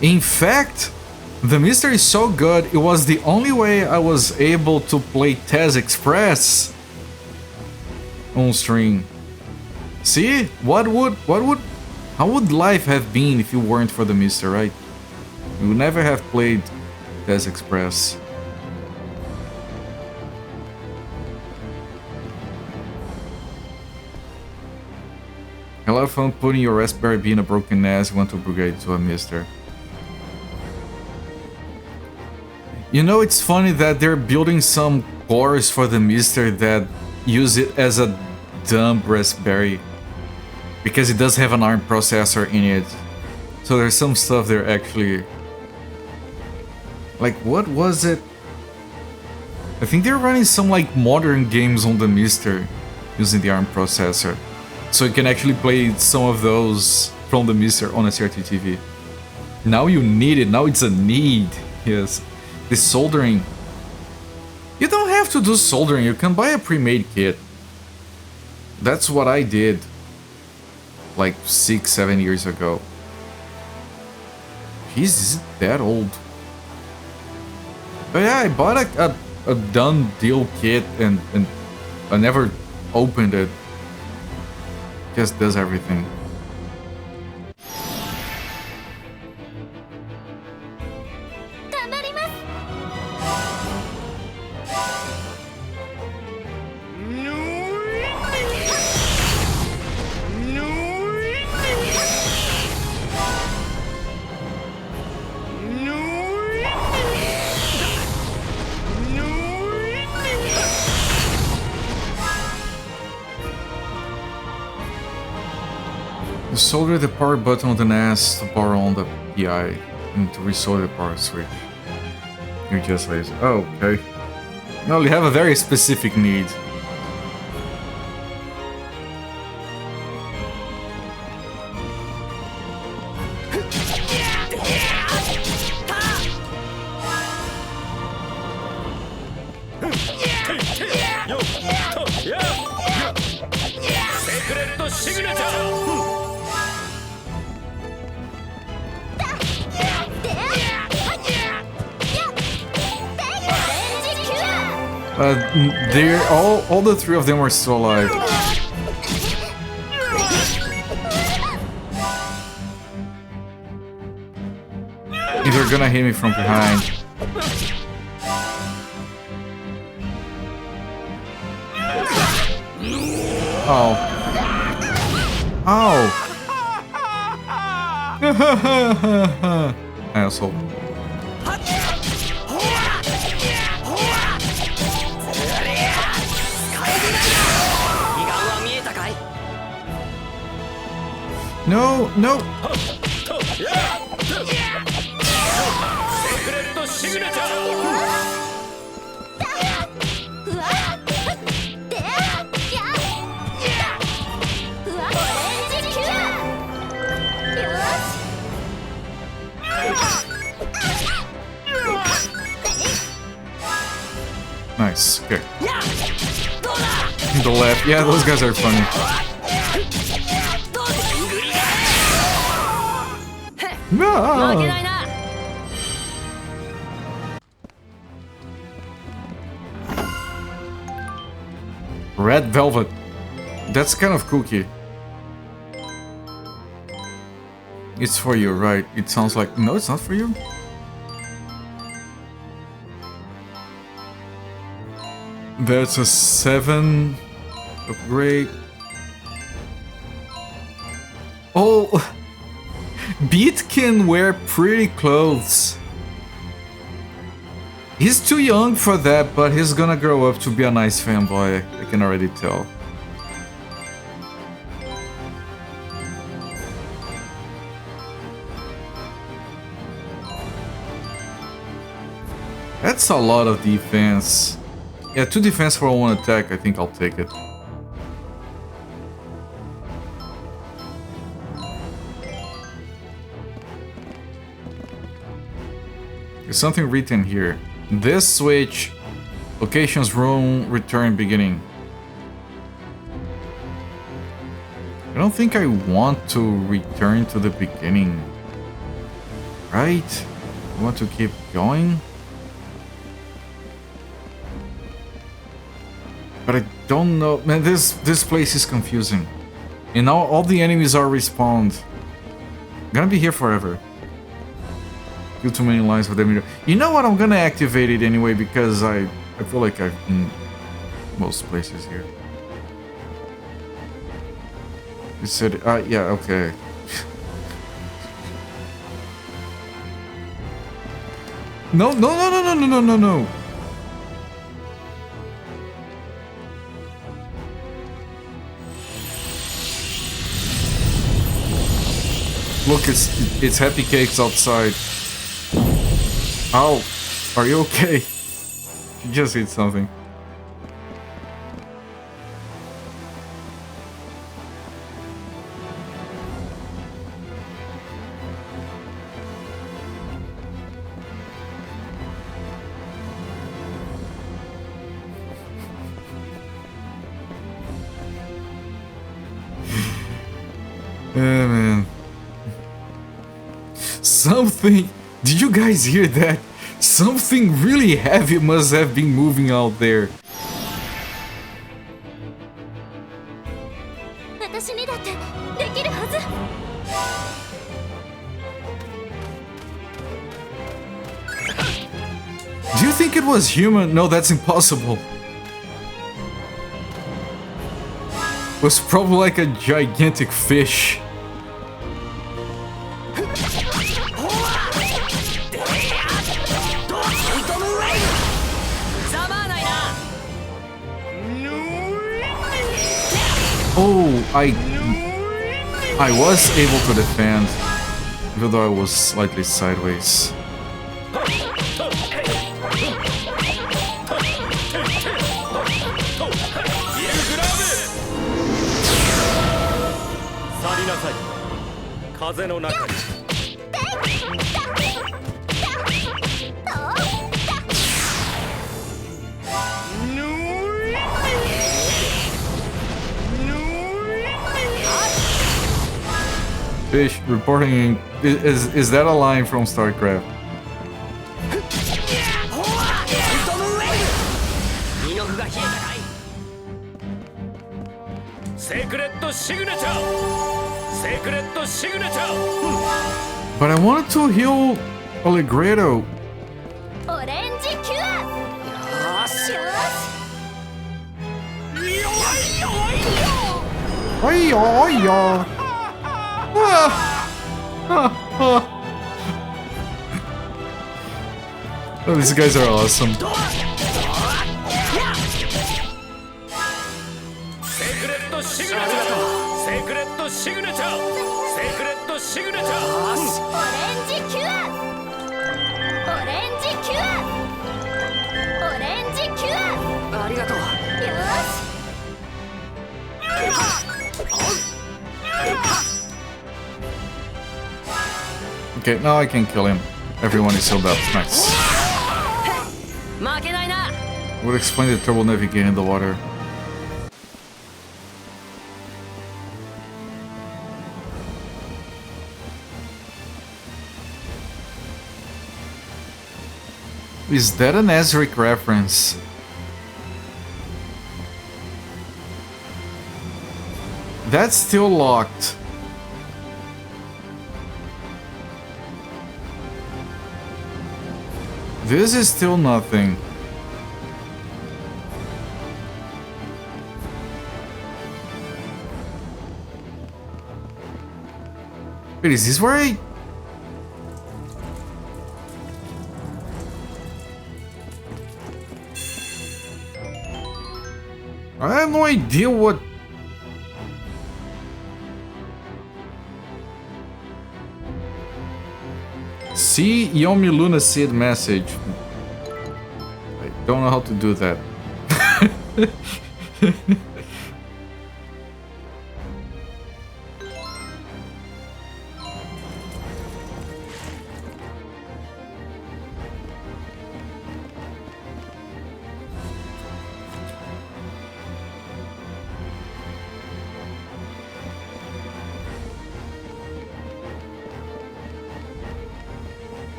In fact, the Mister is so good, it was the only way I was able to play Tez Express on stream. See? How would life have been if you weren't for the Mister, right? You would never have played Tez Express. A lot of fun putting your Raspberry Pi in a broken NES, you want to upgrade to a Mister. You know, it's funny that they're building some cores for the Mister that use it as a dumb Raspberry, because it does have an ARM processor in it. So there's some stuff they're actually... Like, what was it? I think they're running some like modern games on the Mister using the ARM processor. So you can actually play some of those from the Mister on a CRT TV. Now you need it, now it's a need, yes. The soldering. You don't have to do soldering, you can buy a pre-made kit. That's what I did like 6-7 years ago. Jeez, is it that old? But yeah, I bought a done deal kit and I never opened it. Just does everything. Solder the power button on the NES to power on the PI and to resolder the power switch. You're just lazy. Oh, okay. No, you have a very specific need. They're all the three of them are still alive. They're gonna hit me from behind. Oh. Oh. Asshole. No, no. セクレットシグネチャーふわっでやふわオレンジキュアよし Nice. Okay. The left. Yeah, those guys are funny. No. Red velvet. That's kind of kooky. It's for you, right? It sounds like... No, it's not for you. That's a 7 upgrade. Oh, Beat can wear pretty clothes. He's too young for that, but he's gonna grow up to be a nice fanboy. I can already tell. That's a lot of defense. Yeah, 2 defense for 1 attack. I think I'll take it. There's something written here. This switch, locations, room, return, beginning. I don't think I want to return to the beginning. Right? I want to keep going. But I don't know. Man, this place is confusing. And now all the enemies are respawned. I'm gonna be here forever. Kill too many lines with them. You know what? I'm gonna activate it anyway because I feel like I've been most places here. You said, yeah, okay. No. Look, it's Happy Cakes outside. Ow, are you okay? You just hit something. Yeah, man. Something... Did you guys hear that? Something really heavy must have been moving out there. Do you think it was human? No, that's impossible. It was probably like a gigantic fish. Oh, I was able to defend, even though I was slightly sideways. Fish reporting is that a line from StarCraft? But I wanted to heal Allegretto. Oh, these guys are awesome. クレットシグネチャーセクレットシグネチャーセクレットシグネチャーオレンジキュアオレンジキュアオレンジキュアありがとう。よし Okay, now I can kill him. Everyone is healed up. Nice. 負けないな。 Would explain the trouble navigating the water. Is that an Ezric reference? That's still locked. This is still nothing. Wait, is this where I have no idea what... See Yomi Luna Sid message. I don't know how to do that.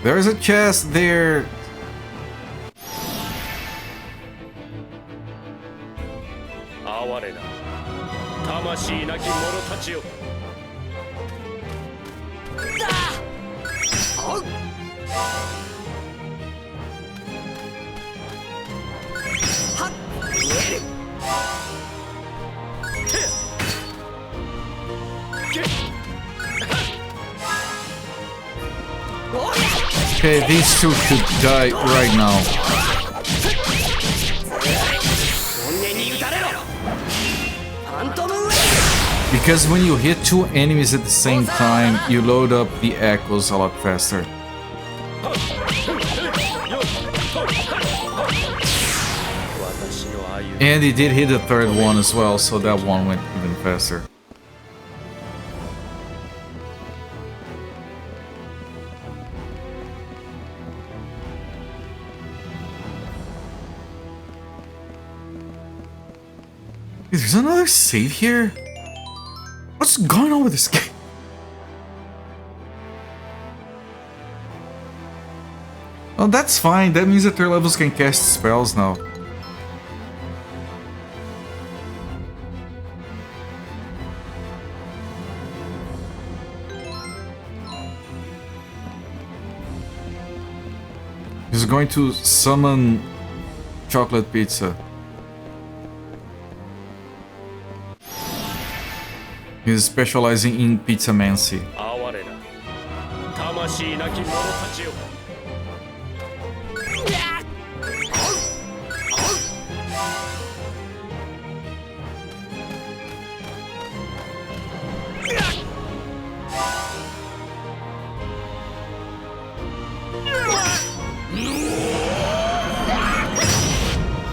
There's a chest there. Okay, these two should die right now. Because when you hit two enemies at the same time, you load up the echoes a lot faster. And he did hit the third one as well, so that one went even faster. There's another save here? What's going on with this game? Oh, that's fine. That means that their levels can cast spells now. He's going to summon chocolate pizza. He's specializing in pizzamancy.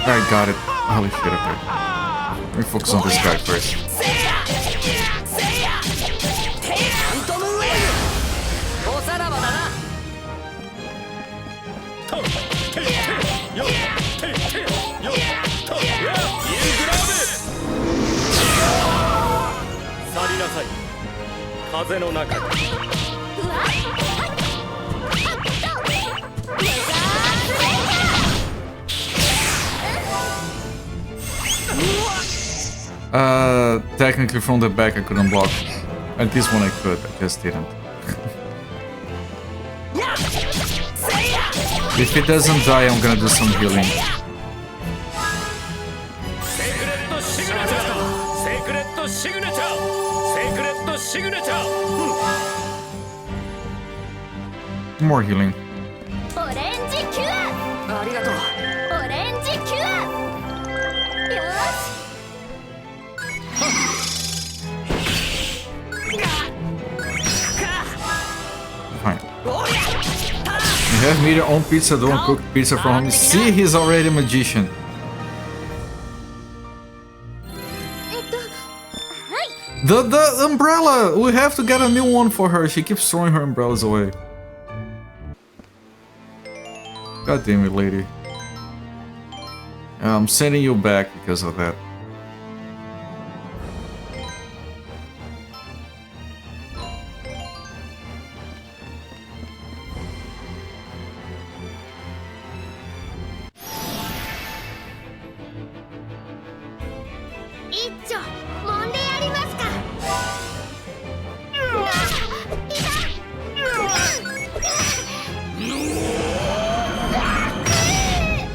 I got it. Holy shit, okay. Let me focus on this guy first. Technically from the back I couldn't block. At this one I could, I just didn't. If it doesn't die, I'm gonna do some healing. More healing. have made your own pizza dough and cooked pizza from home. See, he's already a magician. The umbrella! We have to get a new one for her. She keeps throwing her umbrellas away. God damn it, lady. I'm sending you back because of that.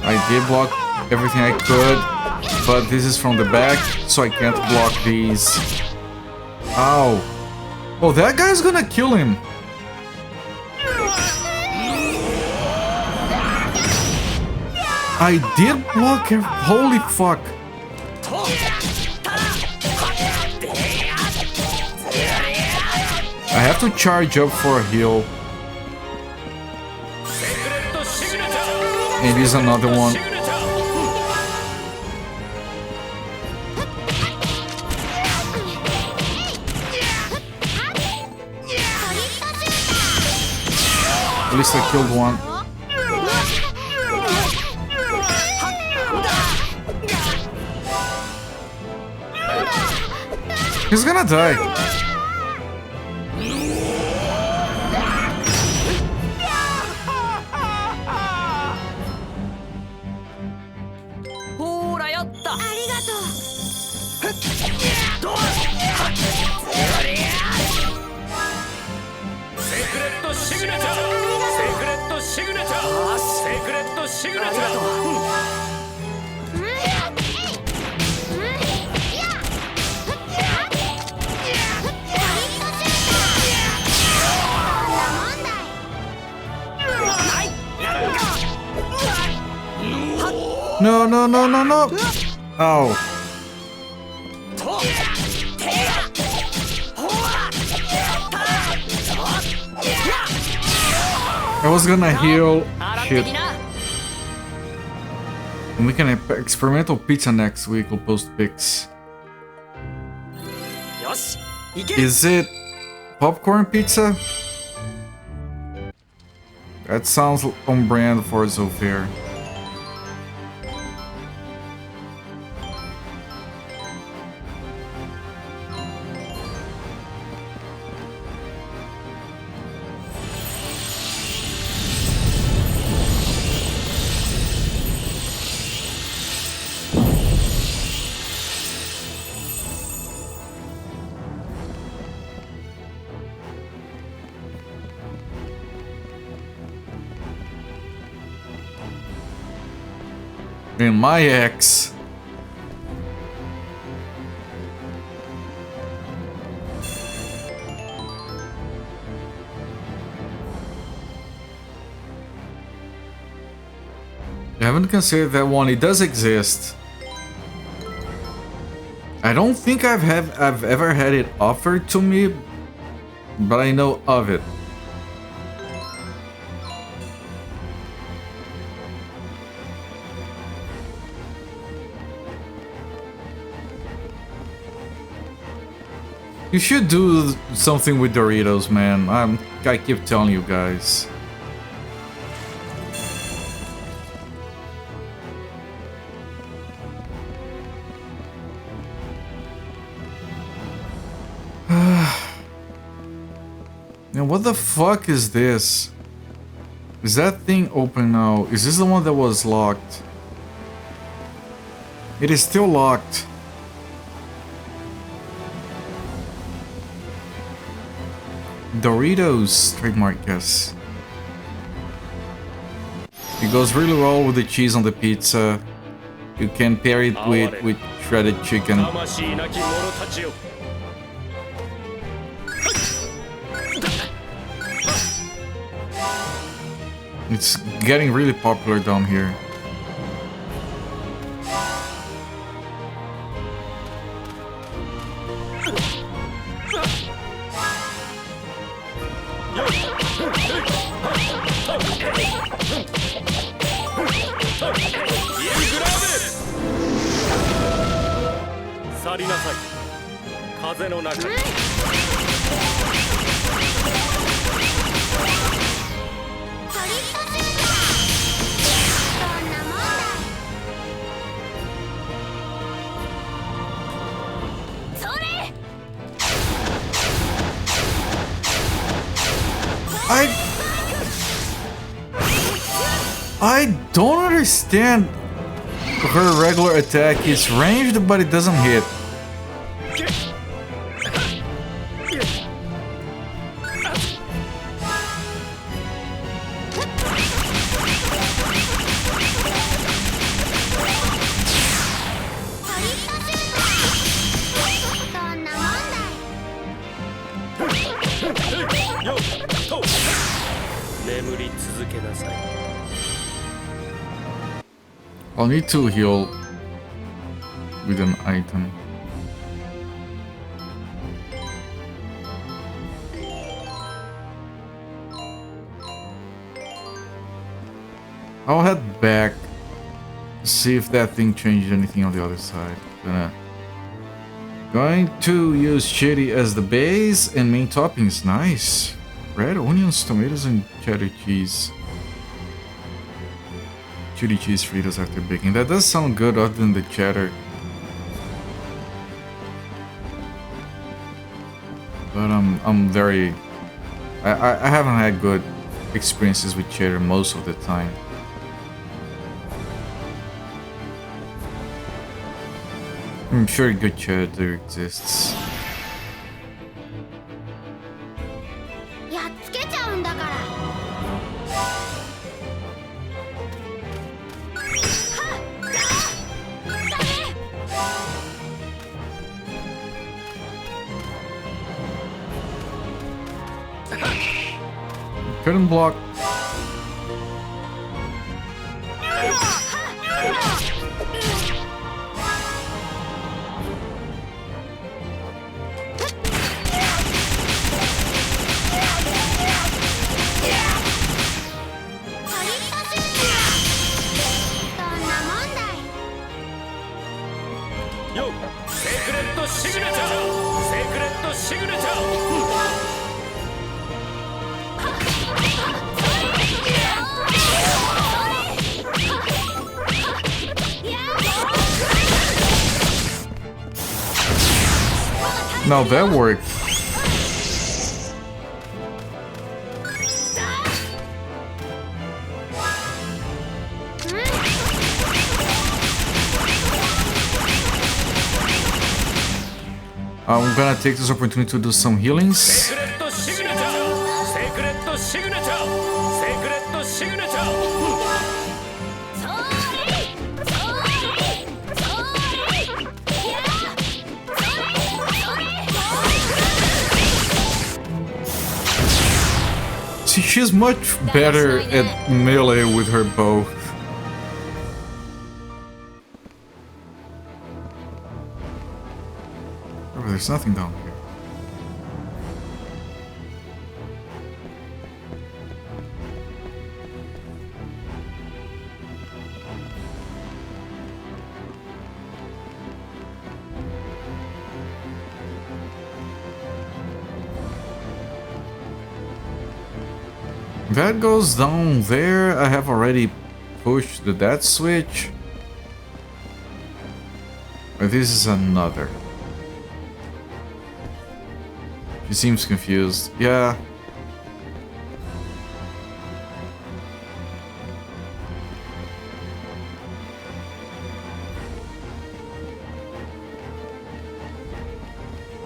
I did block everything I could, but this is from the back, so I can't block these. Ow. Oh, that guy's gonna kill him. I did block him. Holy fuck. I have to charge up for a heal. Maybe it's another one. At least I killed one. He's gonna die. No, no, no, no, no. Oh. I was gonna heal. Shit. And we can experimental pizza next week. We'll post pics. Is it popcorn pizza? That sounds on brand for Zofir. And my ex. I haven't considered that one. It does exist. I don't think I've ever had it offered to me, but I know of it. You should do something with Doritos, man. I keep telling you guys. Now, what the fuck is this? Is that thing open now? Is this the one that was locked? It is still locked. Doritos trademark, yes. It goes really well with the cheese on the pizza. You can pair it with shredded chicken. It's getting really popular down here. りなさい。風の中に。I don't understand. Her regular attack is ranged, but it doesn't hit. I'll need to heal with an item. I'll head back, see if that thing changed anything on the other side. Going to use chili as the base and main toppings. Nice. Red onions, tomatoes, and cheddar cheese. Chili cheese Fritos after baking. That does sound good other than the cheddar. But I'm very... I haven't had good experiences with cheddar most of the time. I'm sure good cheddar exists. Couldn't block. Now that worked. I'm gonna take this opportunity to do some healings. She's much better at melee with her bow. Oh, there's nothing down here. That goes down there. I have already pushed that switch. But this is another. She seems confused. Yeah.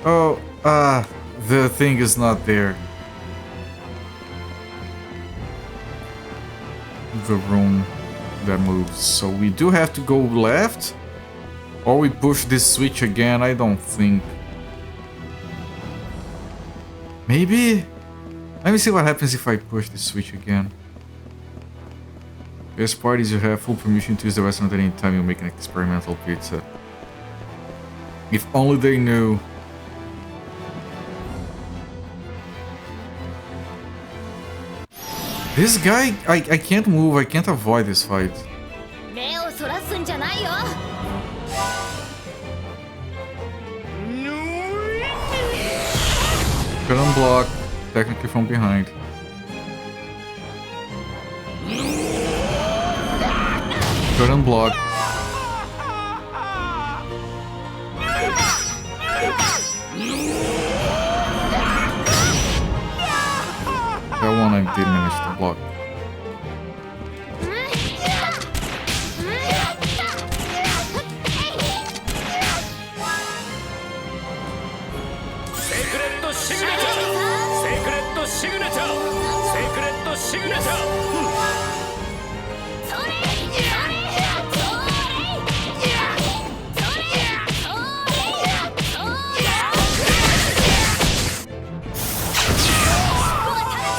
Oh, the thing is not there. The room that moves, so we do have to go left, or we push this switch again. I don't think. Maybe. Let me see what happens if I push this switch again. As parties, you have full permission to use the restaurant at any time you make an experimental pizza. If only they knew. This guy, I can't move, I can't avoid this fight. Couldn't block, technically from behind. Couldn't block. That one I did manage to block.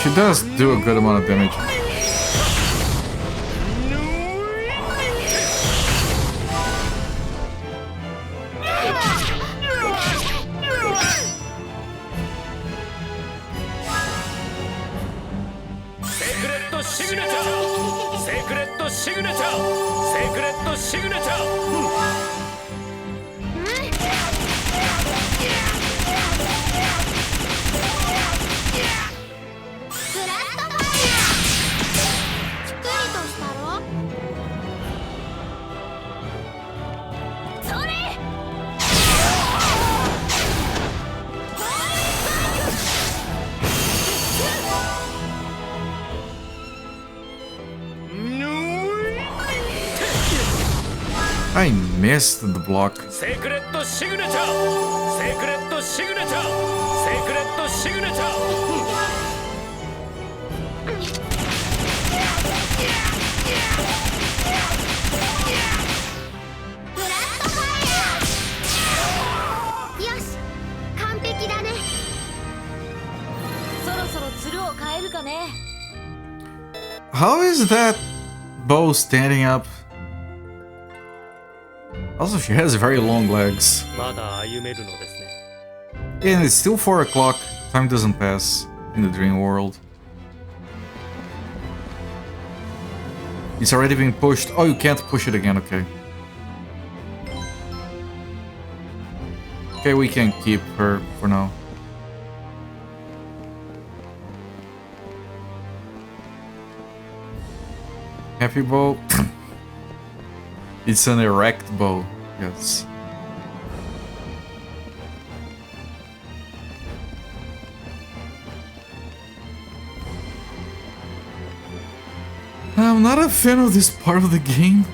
She does do a good amount of damage. I missed the block. How is that bow standing up? Also, she has very long legs. And it's still 4 o'clock. Time doesn't pass in the dream world. It's already been pushed. Oh, you can't push it again, okay. Okay, we can keep her for now. Happy bow? It's an erect bow, yes. I'm not a fan of this part of the game.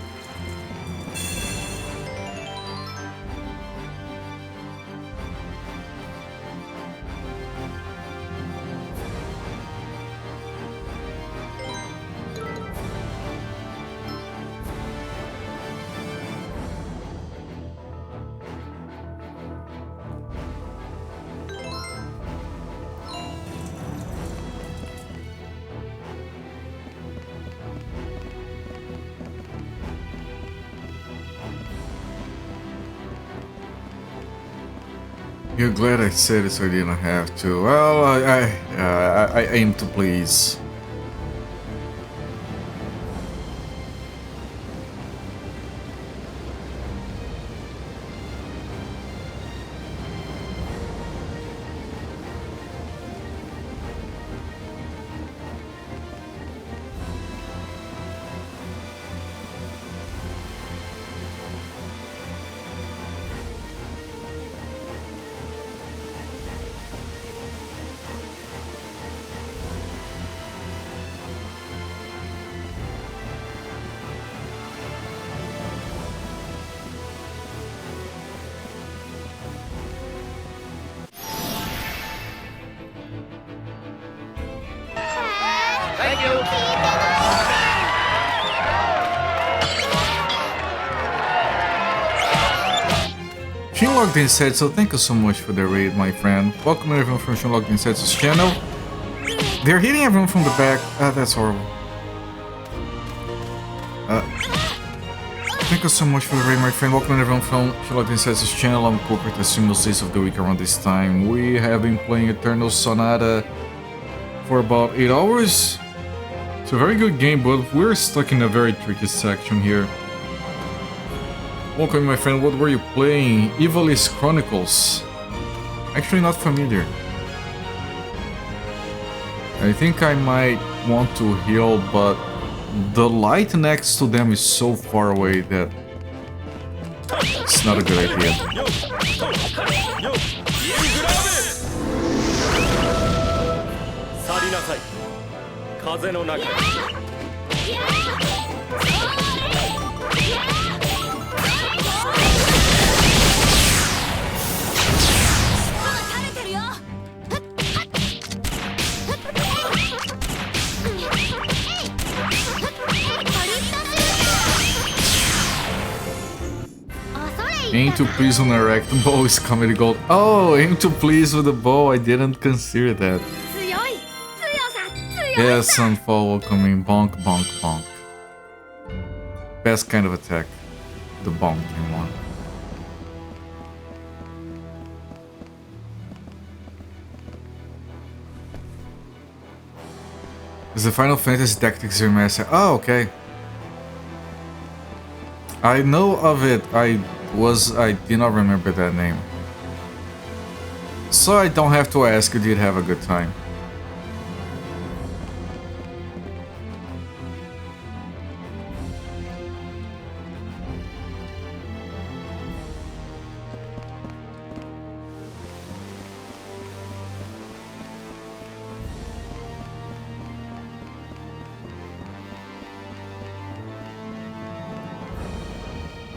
You're glad I said it so I didn't have to. Well, I aim to please. Shinlocked said, so thank you so much for the raid, my friend. Welcome everyone from Shinlocked Setsu's channel. They're hitting everyone from the back. That's horrible. Thank you so much for the raid, my friend. Welcome everyone from Shinlocked Setsu's channel. I'm Cooper, the seamless days of the week around this time. We have been playing Eternal Sonata for about 8 hours. It's a very good game, but we're stuck in a very tricky section here. Welcome, my friend. What were you playing? Ivalice Chronicles. Actually, not familiar. I think I might want to heal, but the light next to them is so far away that it's not a good idea. 去りなさい風の中へ Aim to please on erect bow is comedy gold. Oh, aim to please with the bow. I didn't consider that. Yeah, Sunfall welcoming. Bonk, bonk, bonk. Best kind of attack. The bonking one. It's the Final Fantasy Tactics Remaster. Oh, okay. I know of it. I did not remember that name. So I don't have to ask, you did have a good time.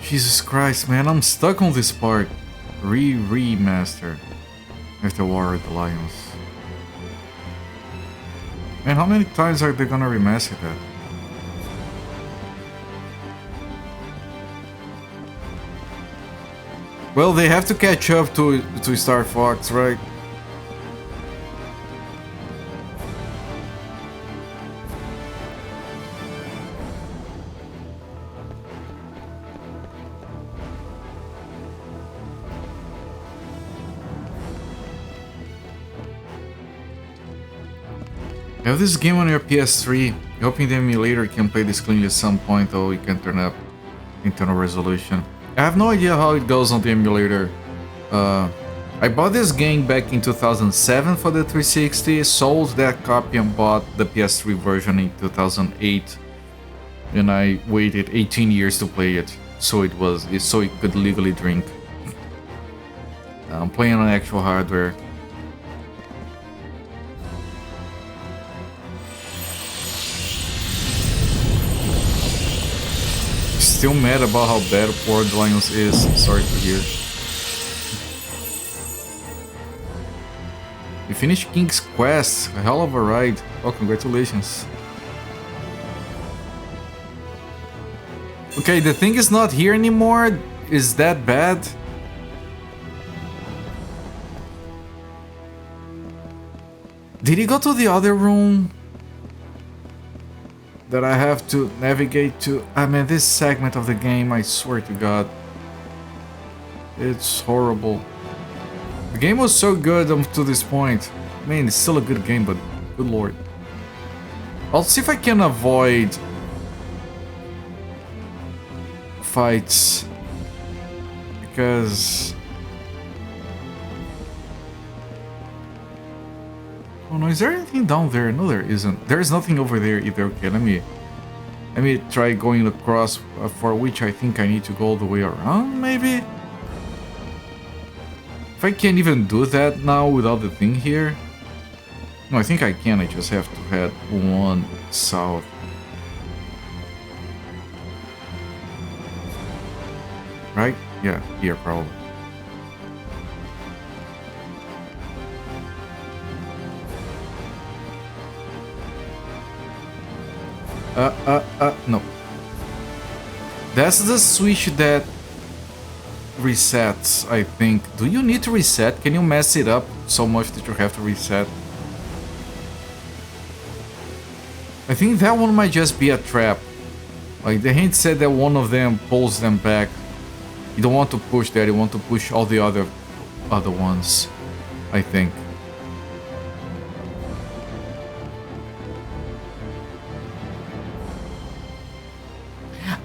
Jesus Christ, man, I'm stuck on this part. Remaster. After War with the Lions. Man, how many times are they gonna remaster that? Well, they have to catch up to Star Fox, right? I have this game on your PS3. Hoping the emulator can play this cleanly at some point, though you can turn up internal resolution. I have no idea how it goes on the emulator. I bought this game back in 2007 for the 360, sold that copy and bought the PS3 version in 2008. And I waited 18 years to play it, so it could legally drink. I'm playing on actual hardware. Still mad about how bad Borderlands is. Sorry to hear. You finished King's Quest. A hell of a ride. Oh, congratulations. Okay, the thing is not here anymore. Is that bad? Did he go to the other room that I have to navigate to? I mean, this segment of the game, I swear to God, it's horrible. The game was so good up to this point. I mean, it's still a good game, but good lord. I'll see if I can avoid fights, because oh no, is there anything down there? No, there isn't. There's nothing over there either. Okay, let me try going across, for which I think I need to go all the way around, maybe? If I can't even do that now without the thing here. No, I think I can. I just have to head one south. Right? Yeah, here probably. No. That's the switch that resets, I think. Do you need to reset? Can you mess it up so much that you have to reset? I think that one might just be a trap. Like, the hint said that one of them pulls them back. You don't want to push that, you want to push all the other ones, I think.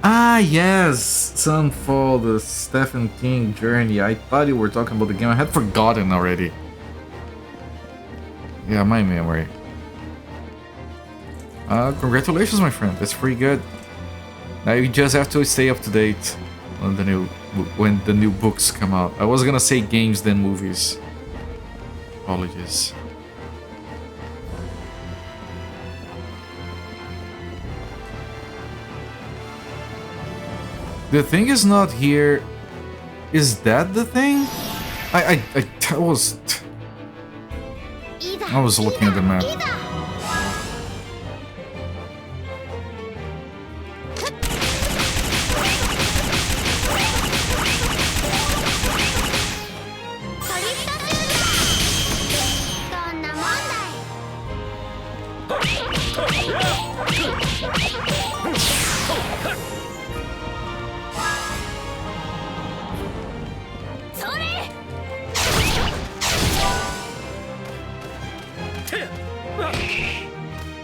Ah, yes! Sunfall, the Stephen King journey. I thought you were talking about the game. I had forgotten already. Yeah, my memory. Congratulations, my friend. That's pretty good. Now you just have to stay up to date on when the new books come out. I was gonna say games then movies. Apologies. The thing is not here. Is that the thing? I was looking at the map.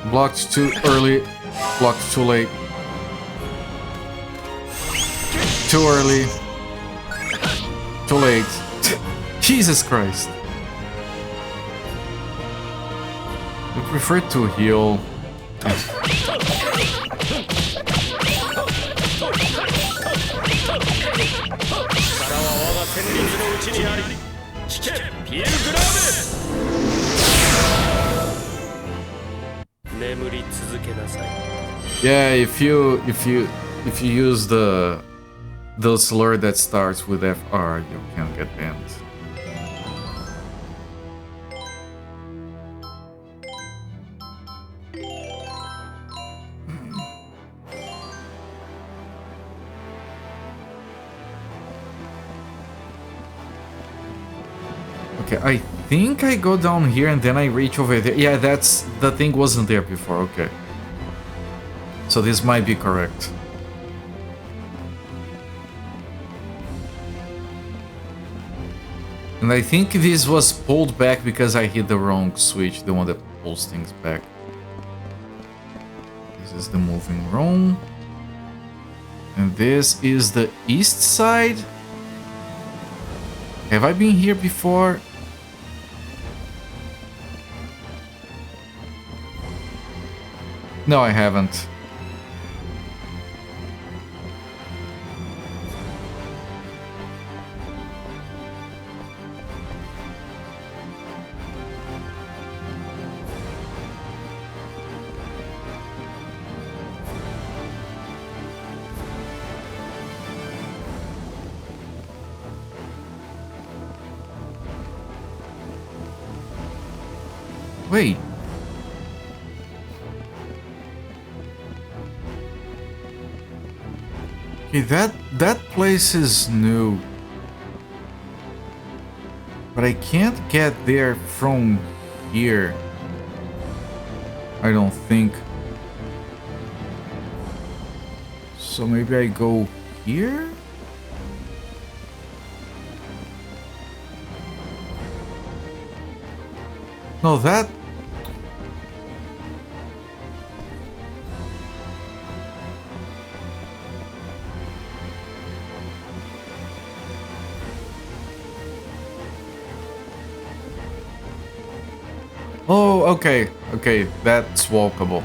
Blocked too early, blocked too late. Too early. Too late. Jesus Christ. I prefer to heal. Yeah, if you use the slur that starts with FR, you can get banned. Okay, I think I go down here and then I reach over there. Yeah, that's the thing wasn't there before. Okay. So this might be correct. And I think this was pulled back because I hit the wrong switch, the one that pulls things back. This is the moving room. And this is the east side. Have I been here before? No, I haven't. Wait. Okay, that place is new. But I can't get there from here. I don't think. So maybe I go here? No, that... Oh, okay. Okay, that's walkable.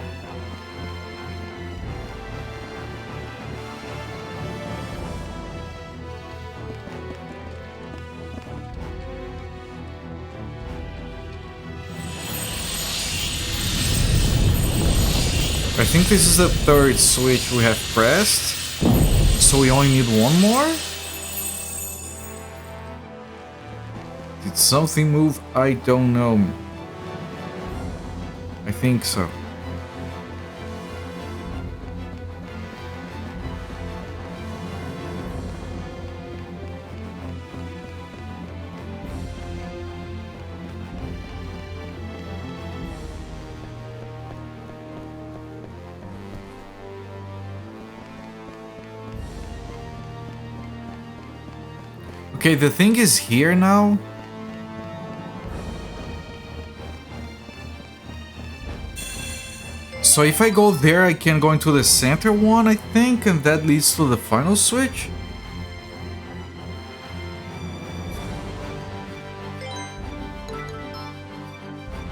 I think this is the third switch we have pressed. So we only need one more? Did something move? I don't know. I think so. Okay, the thing is here now. So if I go there, I can go into the center one, I think, and that leads to the final switch.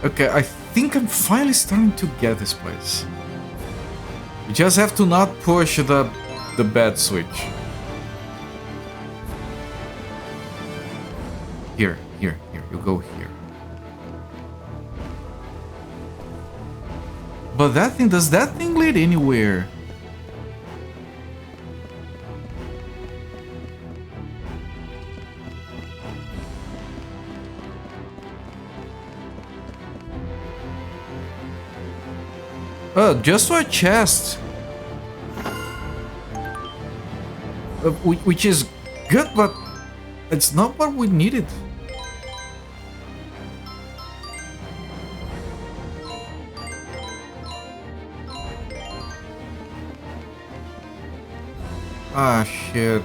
Okay, I think I'm finally starting to get this place. You just have to not push the bad switch. Here. You go here. But that thing, does that thing lead anywhere? Just to a chest. Which is good, but it's not what we needed. Ah, shit.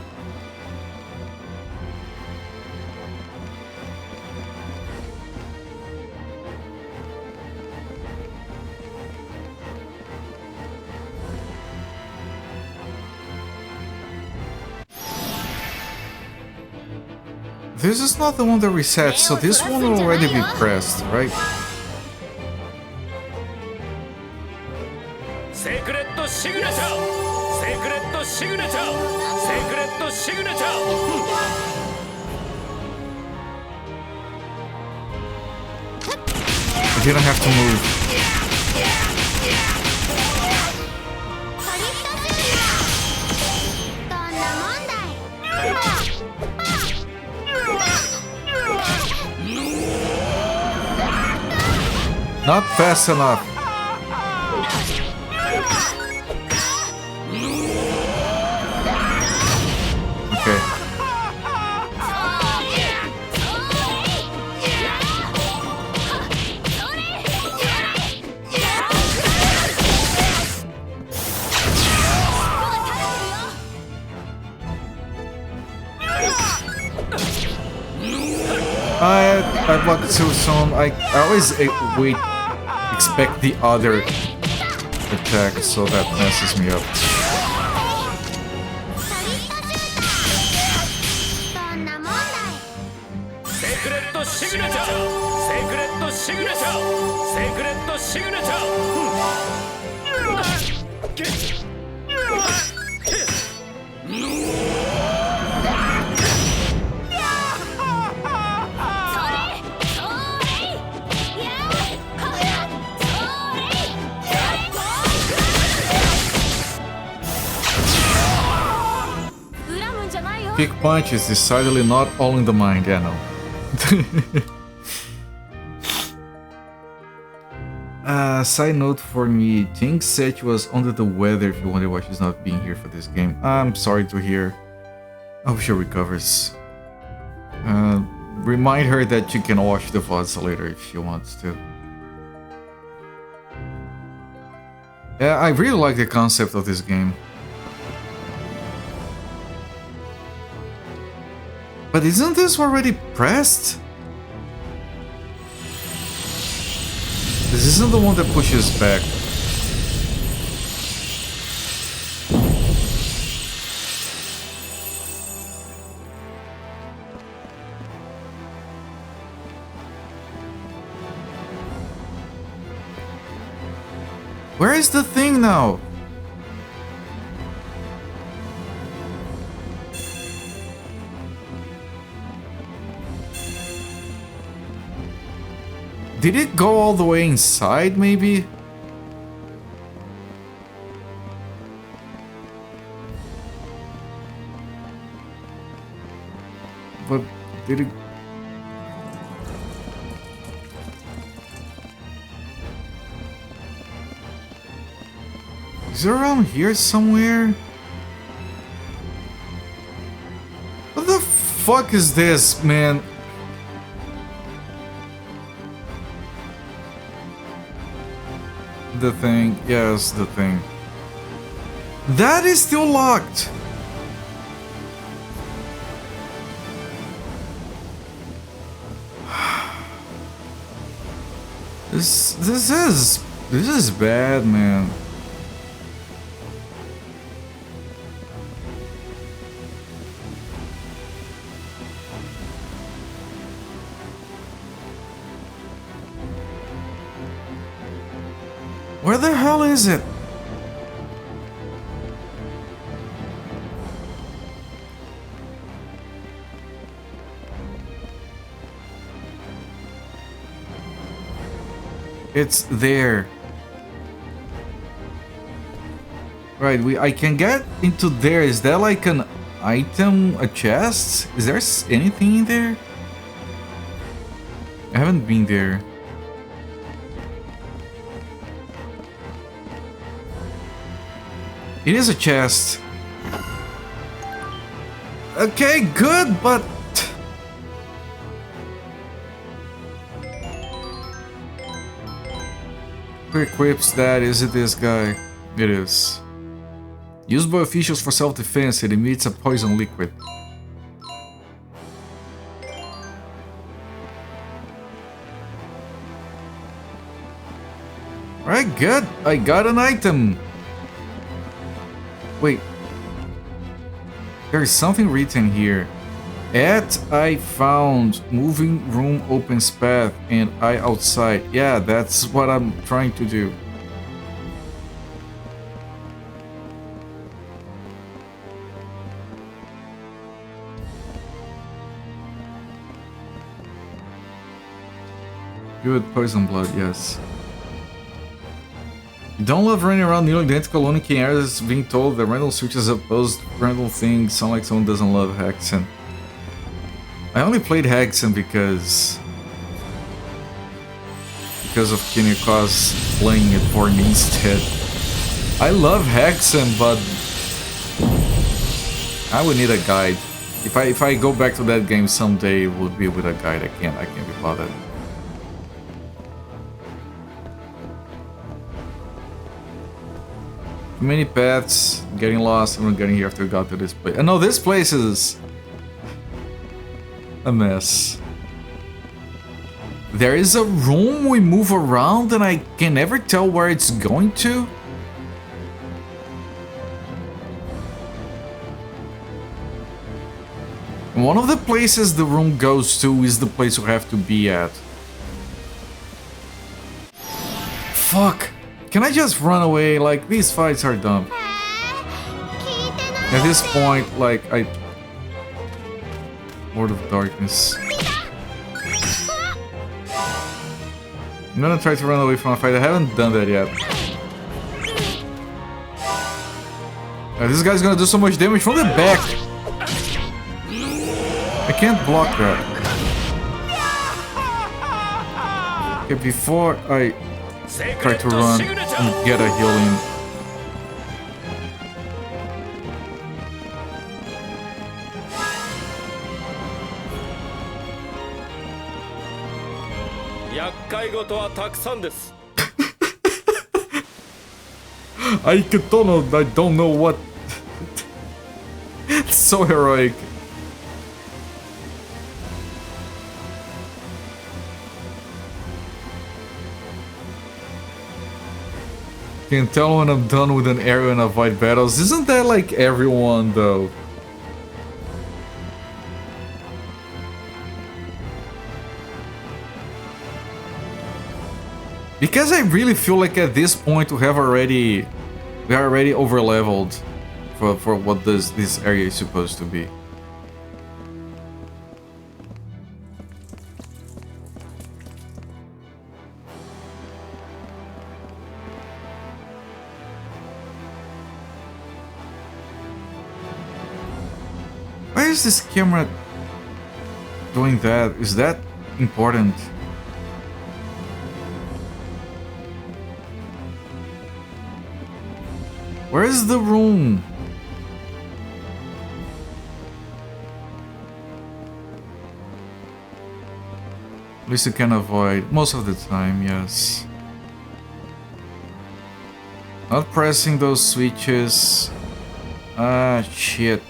This is not the one that resets, so this one will already be pressed, right? Secret signature! Secret signature! Secret signature! I didn't have to move. Not fast enough. Okay. I blocked too soon. I always expect the other attack, so that messes me up. Secret signature! Secret signature! Secret signature! Kick punch is decidedly not all in the mind, yeah, no. Side note for me, Ting said she was under the weather if you wonder why she's not being here for this game. I'm sorry to hear. I hope she recovers. Remind her that she can watch the VODs later if she wants to. Yeah, I really like the concept of this game. But isn't this already pressed? This isn't the one that pushes back. Where is the thing now? Did it go all the way inside, maybe? But did it... Is it around here somewhere? What the fuck is this, man? The thing, yes, the thing. That is still locked. This is bad, man. Where the hell is it? It's there. Right, I can get into there. Is that like an item, a chest? Is there anything in there? I haven't been there. It is a chest. Okay, good, but... Who equips that? Is it this guy? It is. Used by officials for self-defense, it emits a poison liquid. Alright, good. I got an item. Wait. There is something written here. I found moving room opens path and I outside. Yeah, that's what I'm trying to do. Good, poison blood, yes. You don't love running around nearly identical unique areas being told that random switches opposed random things sound like someone doesn't love Hexen. I only played Hexen because of Kiniko's playing it for me instead. I love Hexen, but I would need a guide. If I go back to that game someday, it would be with a guide. I can't be bothered. Many paths, getting lost, and we're getting here after we got to this place. No, this place is a mess. There is a room we move around and I can never tell where it's going to. One of the places the room goes to is the place we have to be at. Fuck. Can I just run away? Like, these fights are dumb. At this point, like, Lord of Darkness. I'm gonna try to run away from a fight. I haven't done that yet. This guy's gonna do so much damage from the back. I can't block that. Okay, before I try to run and get a heal in. I don't know what. It's so heroic. Can tell when I'm done with an area and avoid battles. Isn't that like everyone though? Because I really feel like at this point we are already over leveled for what this area is supposed to be. Why is this camera doing that? Is that important? Where is the room? At least you can avoid most of the time, yes. Not pressing those switches. Ah, shit.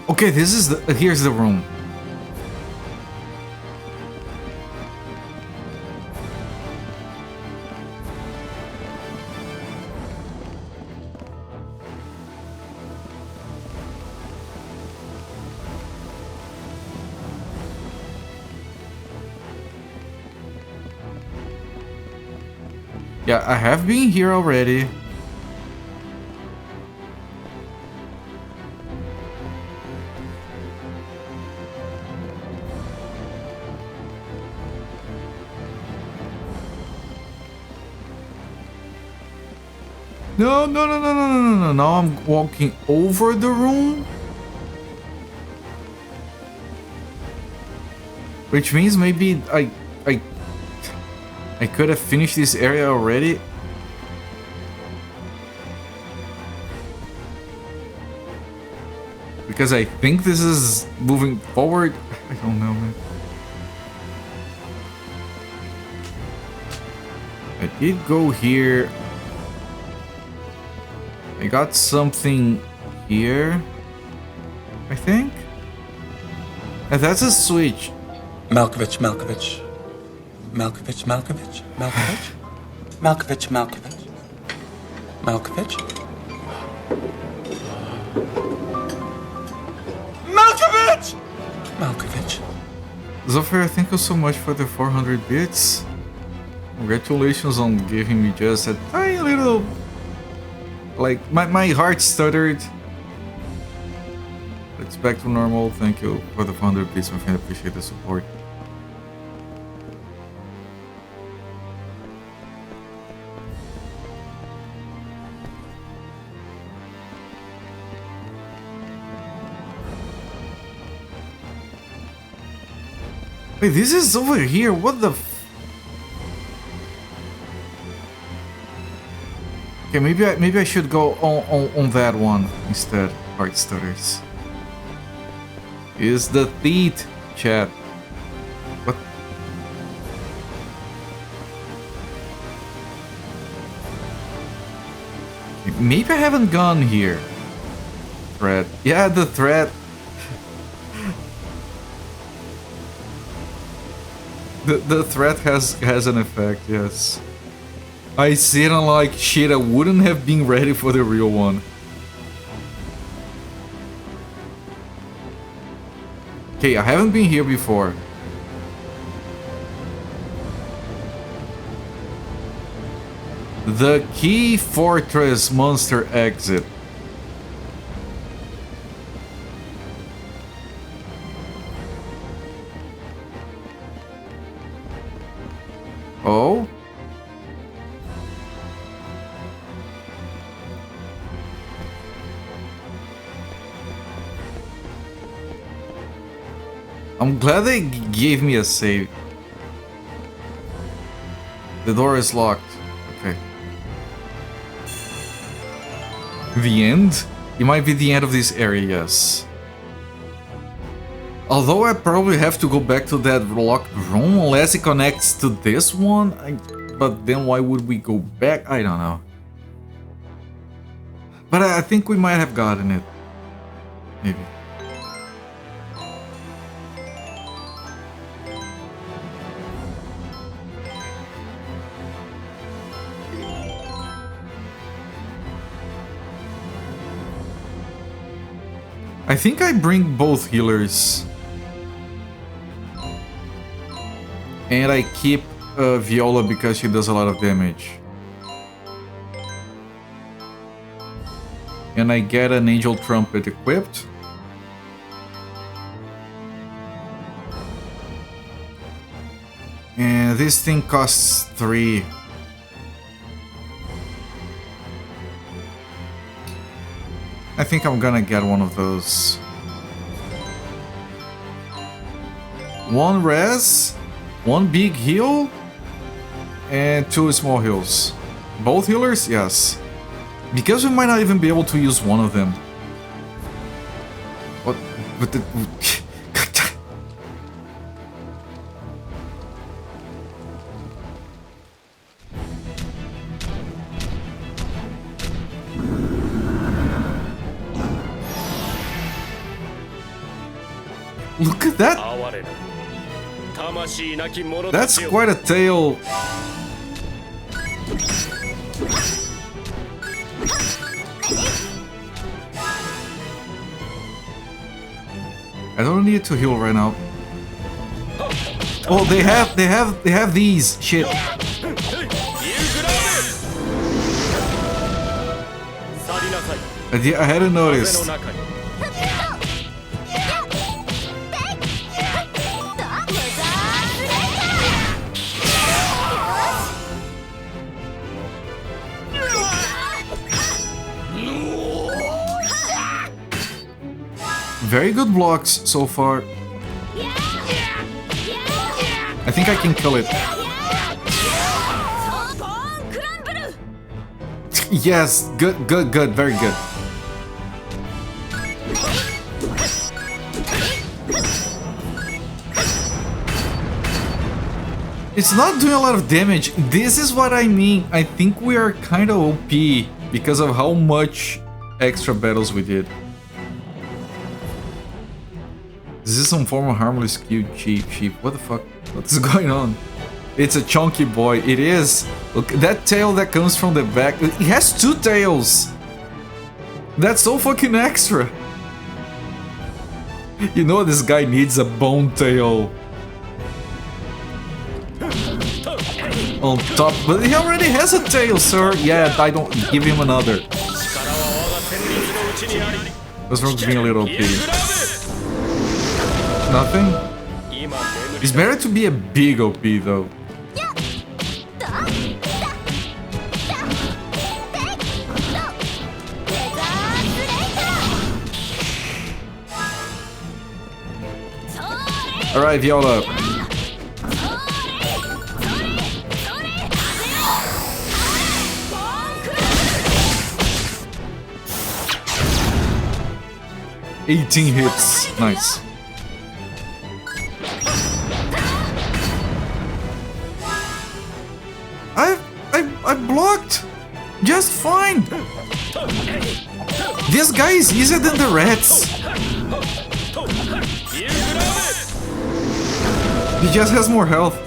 Okay, this is the here's the room. Yeah, I have been here already. No, no, no, no, no, no, no, no. Now I'm walking over the room. Which means maybe I could have finished this area already. Because I think this is moving forward. I don't know, man. I did go here. I got something here, I think. And that's a switch. Malkovich, Malkovich. Malkovich, Malkovich. Malkovich. Malkovich, Malkovich. Malkovich. Malkovich! Malkovich. Zofia, thank you so much for the 400 bits. Congratulations on giving me just a tiny little... Like, my heart stuttered. It's back to normal. Thank you for the 400 bits, my friend. I appreciate the support. Wait, this is over here. What the f... Okay, maybe I should go on that one instead. Heart stutters. Is the teeth, chat. What? Maybe I haven't gone here. Thread. Yeah, the thread. The threat has an effect, yes. I see it and like, shit, I wouldn't have been ready for the real one. Okay, I haven't been here before. The Key Fortress monster exit. Oh? I'm glad they gave me a save. The door is locked. Okay. The end? It might be the end of this area, yes. Although I probably have to go back to that locked room unless it connects to this one. But then why would we go back? I don't know. But I think we might have gotten it. Maybe. I think I bring both healers. And I keep Viola because she does a lot of damage. And I get an Angel Trumpet equipped. And this thing costs 3. I think I'm gonna get one of those. 1 res, 1 big heal, and 2 small heals. Both healers? Yes. Because we might not even be able to use one of them. What? But the... Look at that! That's quite a tail. I don't need to heal right now. Oh, they have these shit. I hadn't noticed. Very good blocks so far. I think I can kill it. Yes, good, very good. It's not doing a lot of damage. This is what I mean. I think we are kind of OP because of how much extra battles we did. This is some form of harmless cute sheep. What the fuck? What is going on? It's a chunky boy. It is. Look, that tail that comes from the back. It has 2 tails. That's so fucking extra. You know this guy needs a bone tail on top, but he already has a tail, sir. Yeah, I don't give him another. What's wrong with being a little pig? Nothing? It's better to be a big OP though. Alright, Viola. $18 hits. Nice. I blocked just fine. This guy is easier than the rats. He just has more health.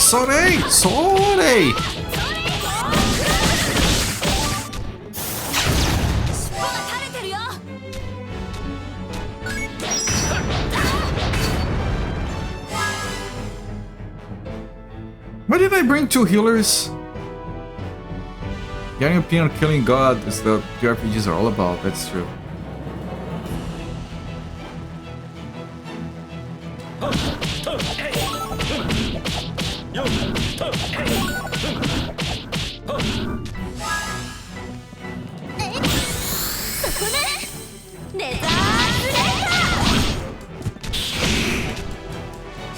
Sorry. Why did I bring 2 healers? Getting a piano killing God is the RPGs are all about, that's true.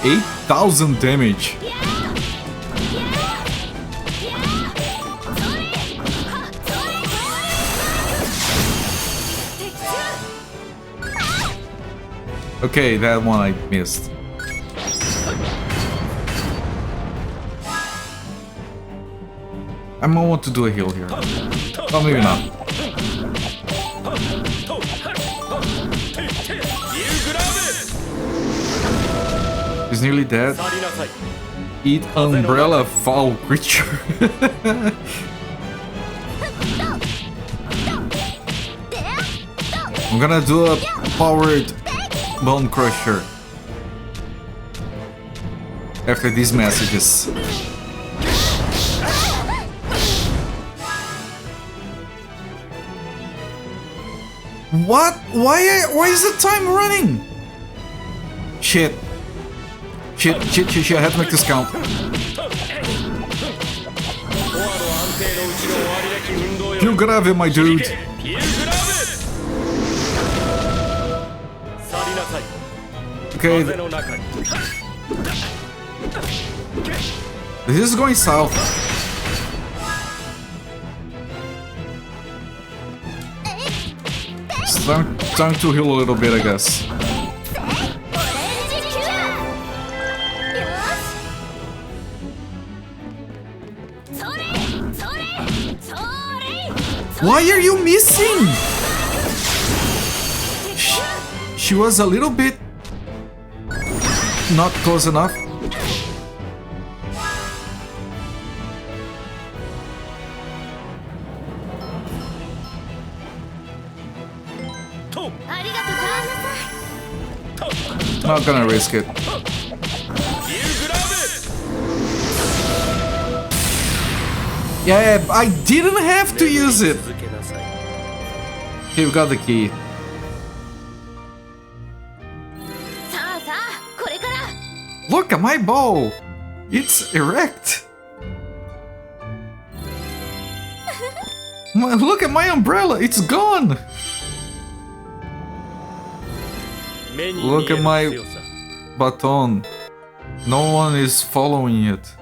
$8,000 damage. Okay, that one I missed. I might want to do a heal here. Oh, maybe not. He's nearly dead. Eat umbrella foul creature. I'm gonna do a powered Bone Crusher after these messages. What? Why is the time running? Shit. I have to make this count. You grave, my dude. Okay. This is going south. It's time to heal a little bit, I guess. Why are you missing? She was a little bit not close enough. not gonna risk it. Yeah, I didn't have to use it. Okay, we got the key. Look at my bow. It's erect. Look at my umbrella. It's gone. Look at my baton. No one is following it.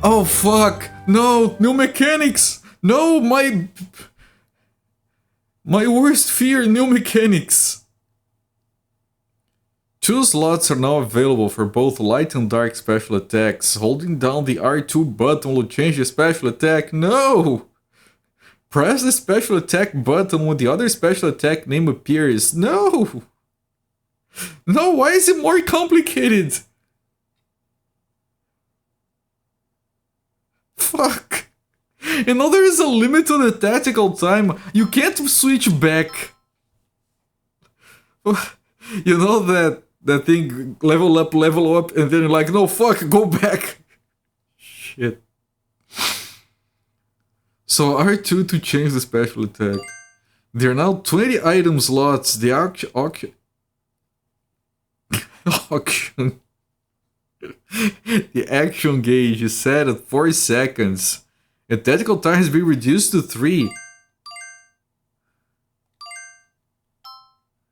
Oh fuck! No! New mechanics! No! My worst fear, new mechanics! 2 slots are now available for both light and dark special attacks. Holding down the R2 button will change the special attack. No! Press the special attack button when the other special attack name appears. No! No, why is it more complicated? Fuck. You know there is a limit to the tactical time. You can't switch back. You know that thing, level up, and then you're like, no, fuck, go back. Shit. So R2 to change the special attack. There are now 20 item slots. The auction. The action gauge is set at 4 seconds. And tactical time has been reduced to 3.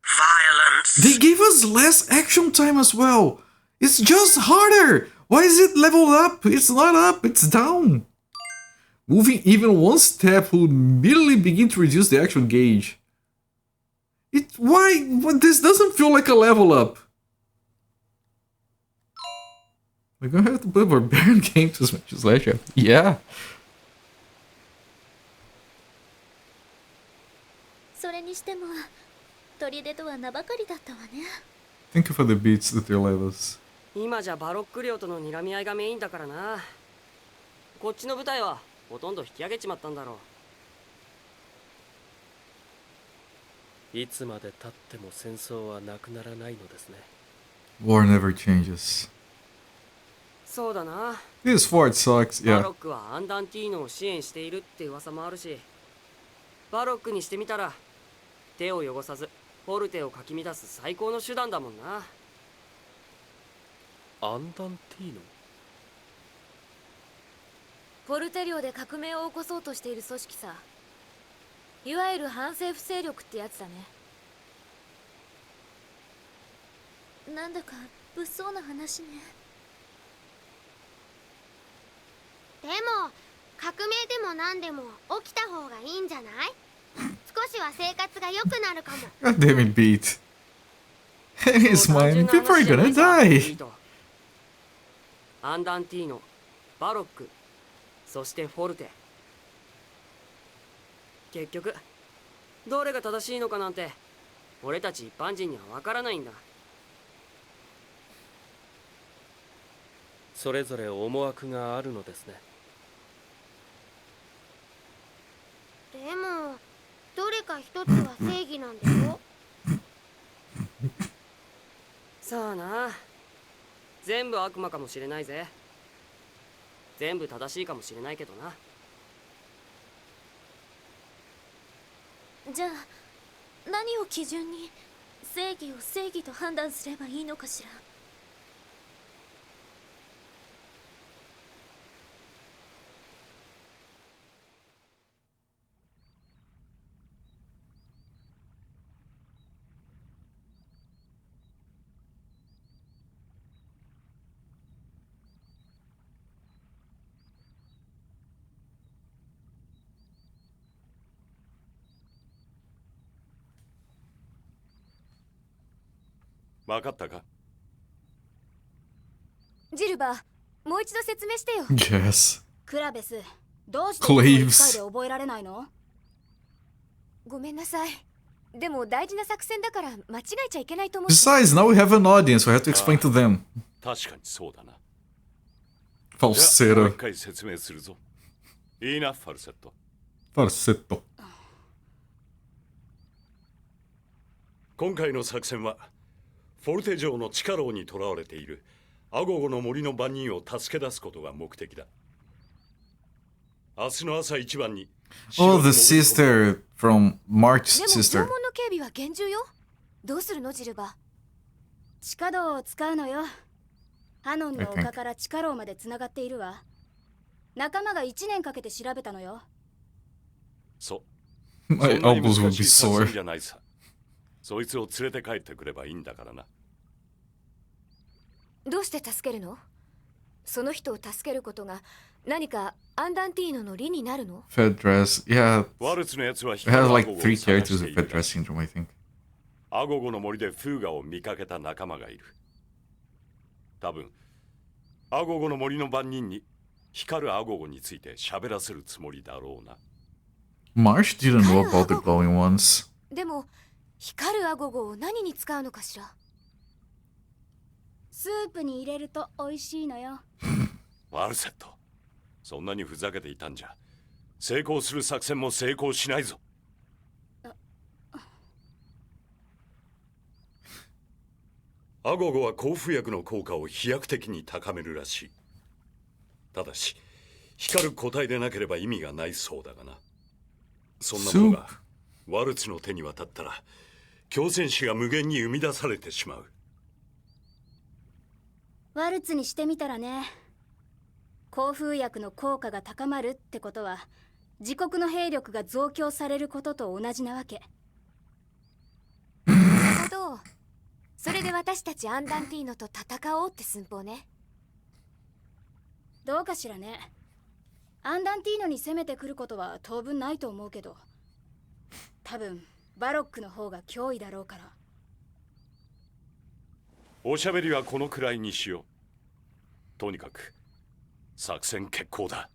Violence. They gave us less action time as well. It's just harder. Why is it leveled up? It's not up, it's down. Moving even one step will immediately begin to reduce the action gauge. Why? This doesn't feel like a level up. We're gonna have to play barbarian games as much as last year. Yeah. Thank you for the beats that they let us. 今じゃバロック領との睨み合いがメインだからな。こっちの部隊はほとんど引き上げちまったんだろう。いつまで経っても戦争はなくならないのですね。War never changes. そうだな。This fort sucks, バ yeah. ロックはアンダンティーノを支援しているって噂もあるし、バロックにしてみたら手を汚さずフォルテをかき乱す最高の手段だもんな。アンダンティーノ。フォルテ領で革命を起こそうとしている組織さ。いわゆる反政府勢力ってやつだね。なんだか物騒な話ね。でも革命でも何でも起きた方がいいんじゃない？少しは生活が良くなるかも。God damn it, beat. In his mind, people are gonna die. アンダンティーノ、バロック、そしてフォルテ。結局どれが正しいのかなんて俺たち一般人にはわからないんだ。それぞれ思惑があるのですね。でもどれか一つは正義なんでしょ？さあな。全部悪魔かもしれないぜ。全部正しいかもしれないけどな。じゃあ何を基準に正義を正義と判断すればいいのかしら。分かったか？ジルバー、もう一度説明してよ。Yes. クラベス、どうしてこの一回で覚えられないの？ごめんなさい。でも大事な作戦だから間違えちゃいけないと思う。Besides, now we have an audience, we have to explain to them. 確かにそうだな。Falsetto. 一回説明するぞ。いいな、ファルセット。Falsetto. 今回の作戦はフォルテ城の地下牢に囚われているアゴゴの森の番人を助け出すことが目的だ。明日の朝一番に。Oh, the sister from Mark's でも sister. 縄文の警備は厳重よ。どうするのジルバ？地下道を使うのよ。ハノンの丘から地下牢までつながっているわ。仲間が1年かけて調べたのよ。そう。 My elbows would be そんなに難しい作戦 sore. じゃないさ。そいつを連れて帰ってくればいいんだからな。どうして助けるの？その人を助けることが何かアンダンティーノの利になるの？ Fed dress. Yeah. ワルツのやつは It has like 3 characters with Fed dress syndrome, I think. アゴゴの森でフーガを見かけた仲間がいる。多分アゴゴの森の番人に光るアゴゴについて喋らせるつもりだろうな。 Marsh didn't know about the glowing ones. でも光るアゴゴを何に使うのかしら？スープに入れると美味しいのよ。ワルセット、そんなにふざけていたんじゃ成功する作戦も成功しないぞ。アゴゴは口服薬の効果を飛躍的に高めるらしい。ただし光る個体でなければ意味がないそうだがな。そんなものがワルツの手に渡ったら強戦士が無限に生み出されてしまう。ワルツにしてみたらね。口風薬の効果が高まるってことは自国の兵力が増強されることと同じなわけ。なるほど。それで私たちアンダンティーノと戦おうって寸法ね。どうかしらね。アンダンティーノに攻めてくることは当分ないと思うけど、多分バロックの方が脅威だろうから。おしゃべりはこのくらいにしよう。とにかく作戦決行だ。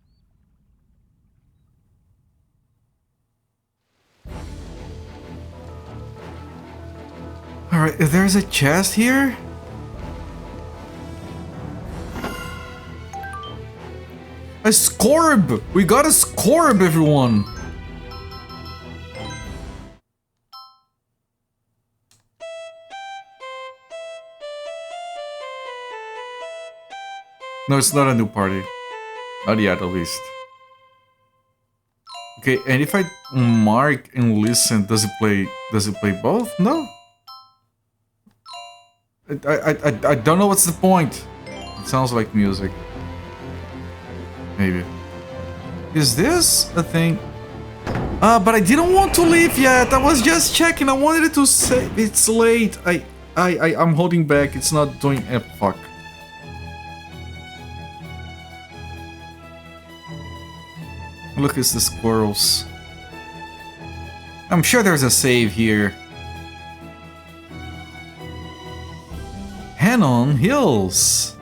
Alright, there's a chest here? A scorb! We got a scorb, everyone! No, it's not a new party. Not yet, at least. Okay, and if I mark and listen, does it play both? No? I don't know what's the point. It sounds like music. Maybe. Is this a thing? But I didn't want to leave yet. I was just checking. I wanted it to say it's late. I'm holding back. It's not doing a fuck. Look at the squirrels. I'm sure there's a save here. Hanon Hills.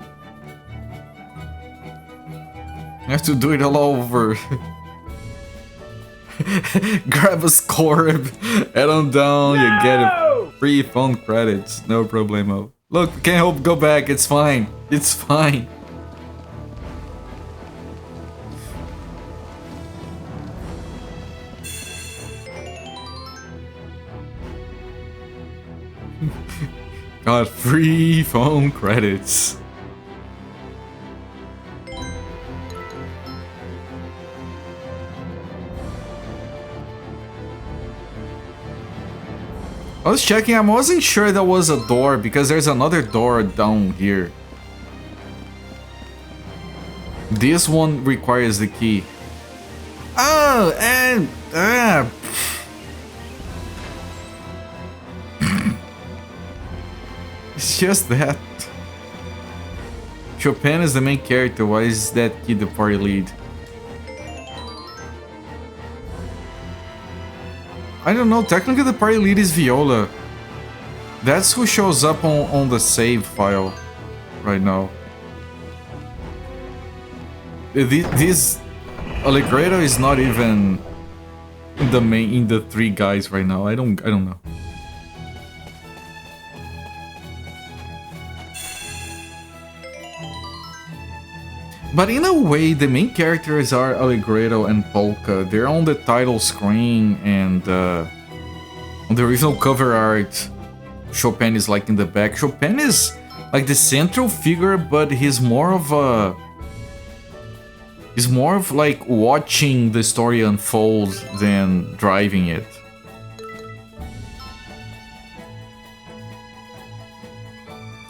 I have to do it all over. Grab a scorb, head on down, you get it. Free phone credits, no problemo. Look, can't help go back, it's fine. It's fine. Got free phone credits. I was checking, I wasn't sure there was a door because there's another door down here. This one requires the key. Oh, and it's just that. Chopin is the main character, why is that kid the party lead? I don't know, technically the party lead is Viola. That's who shows up on the save file right now. This Allegretto is not even in the three guys right now. I don't know. But in a way, the main characters are Allegretto and Polka. They're on the title screen and on the original cover art. Chopin is like in the back. Chopin is like the central figure, but he's more of like watching the story unfold than driving it.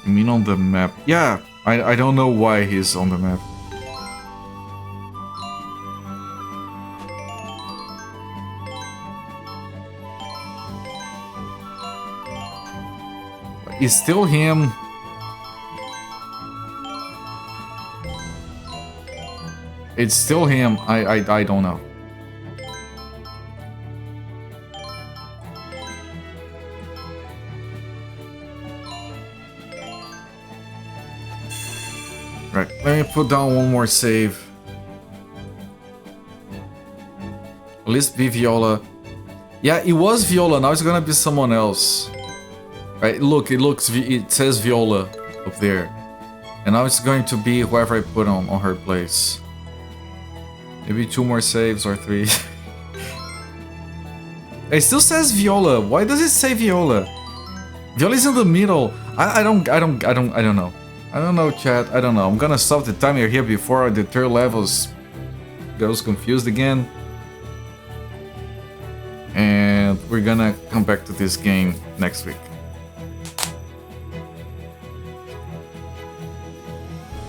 You mean on the map? Yeah, I don't know why he's on the map. It's still him. It's still him. I don't know. Right, let me put down one more save. At least be Viola. Yeah, it was Viola, now it's gonna be someone else. Right, look, it says Viola up there. And now it's going to be whoever I put on her place. Maybe 2 more saves or 3. It still says Viola. Why does it say Viola? Viola's in the middle. I don't know. I don't know, chat. I don't know. I'm gonna stop the timer here before the third levels goes confused again. And we're gonna come back to this game next week.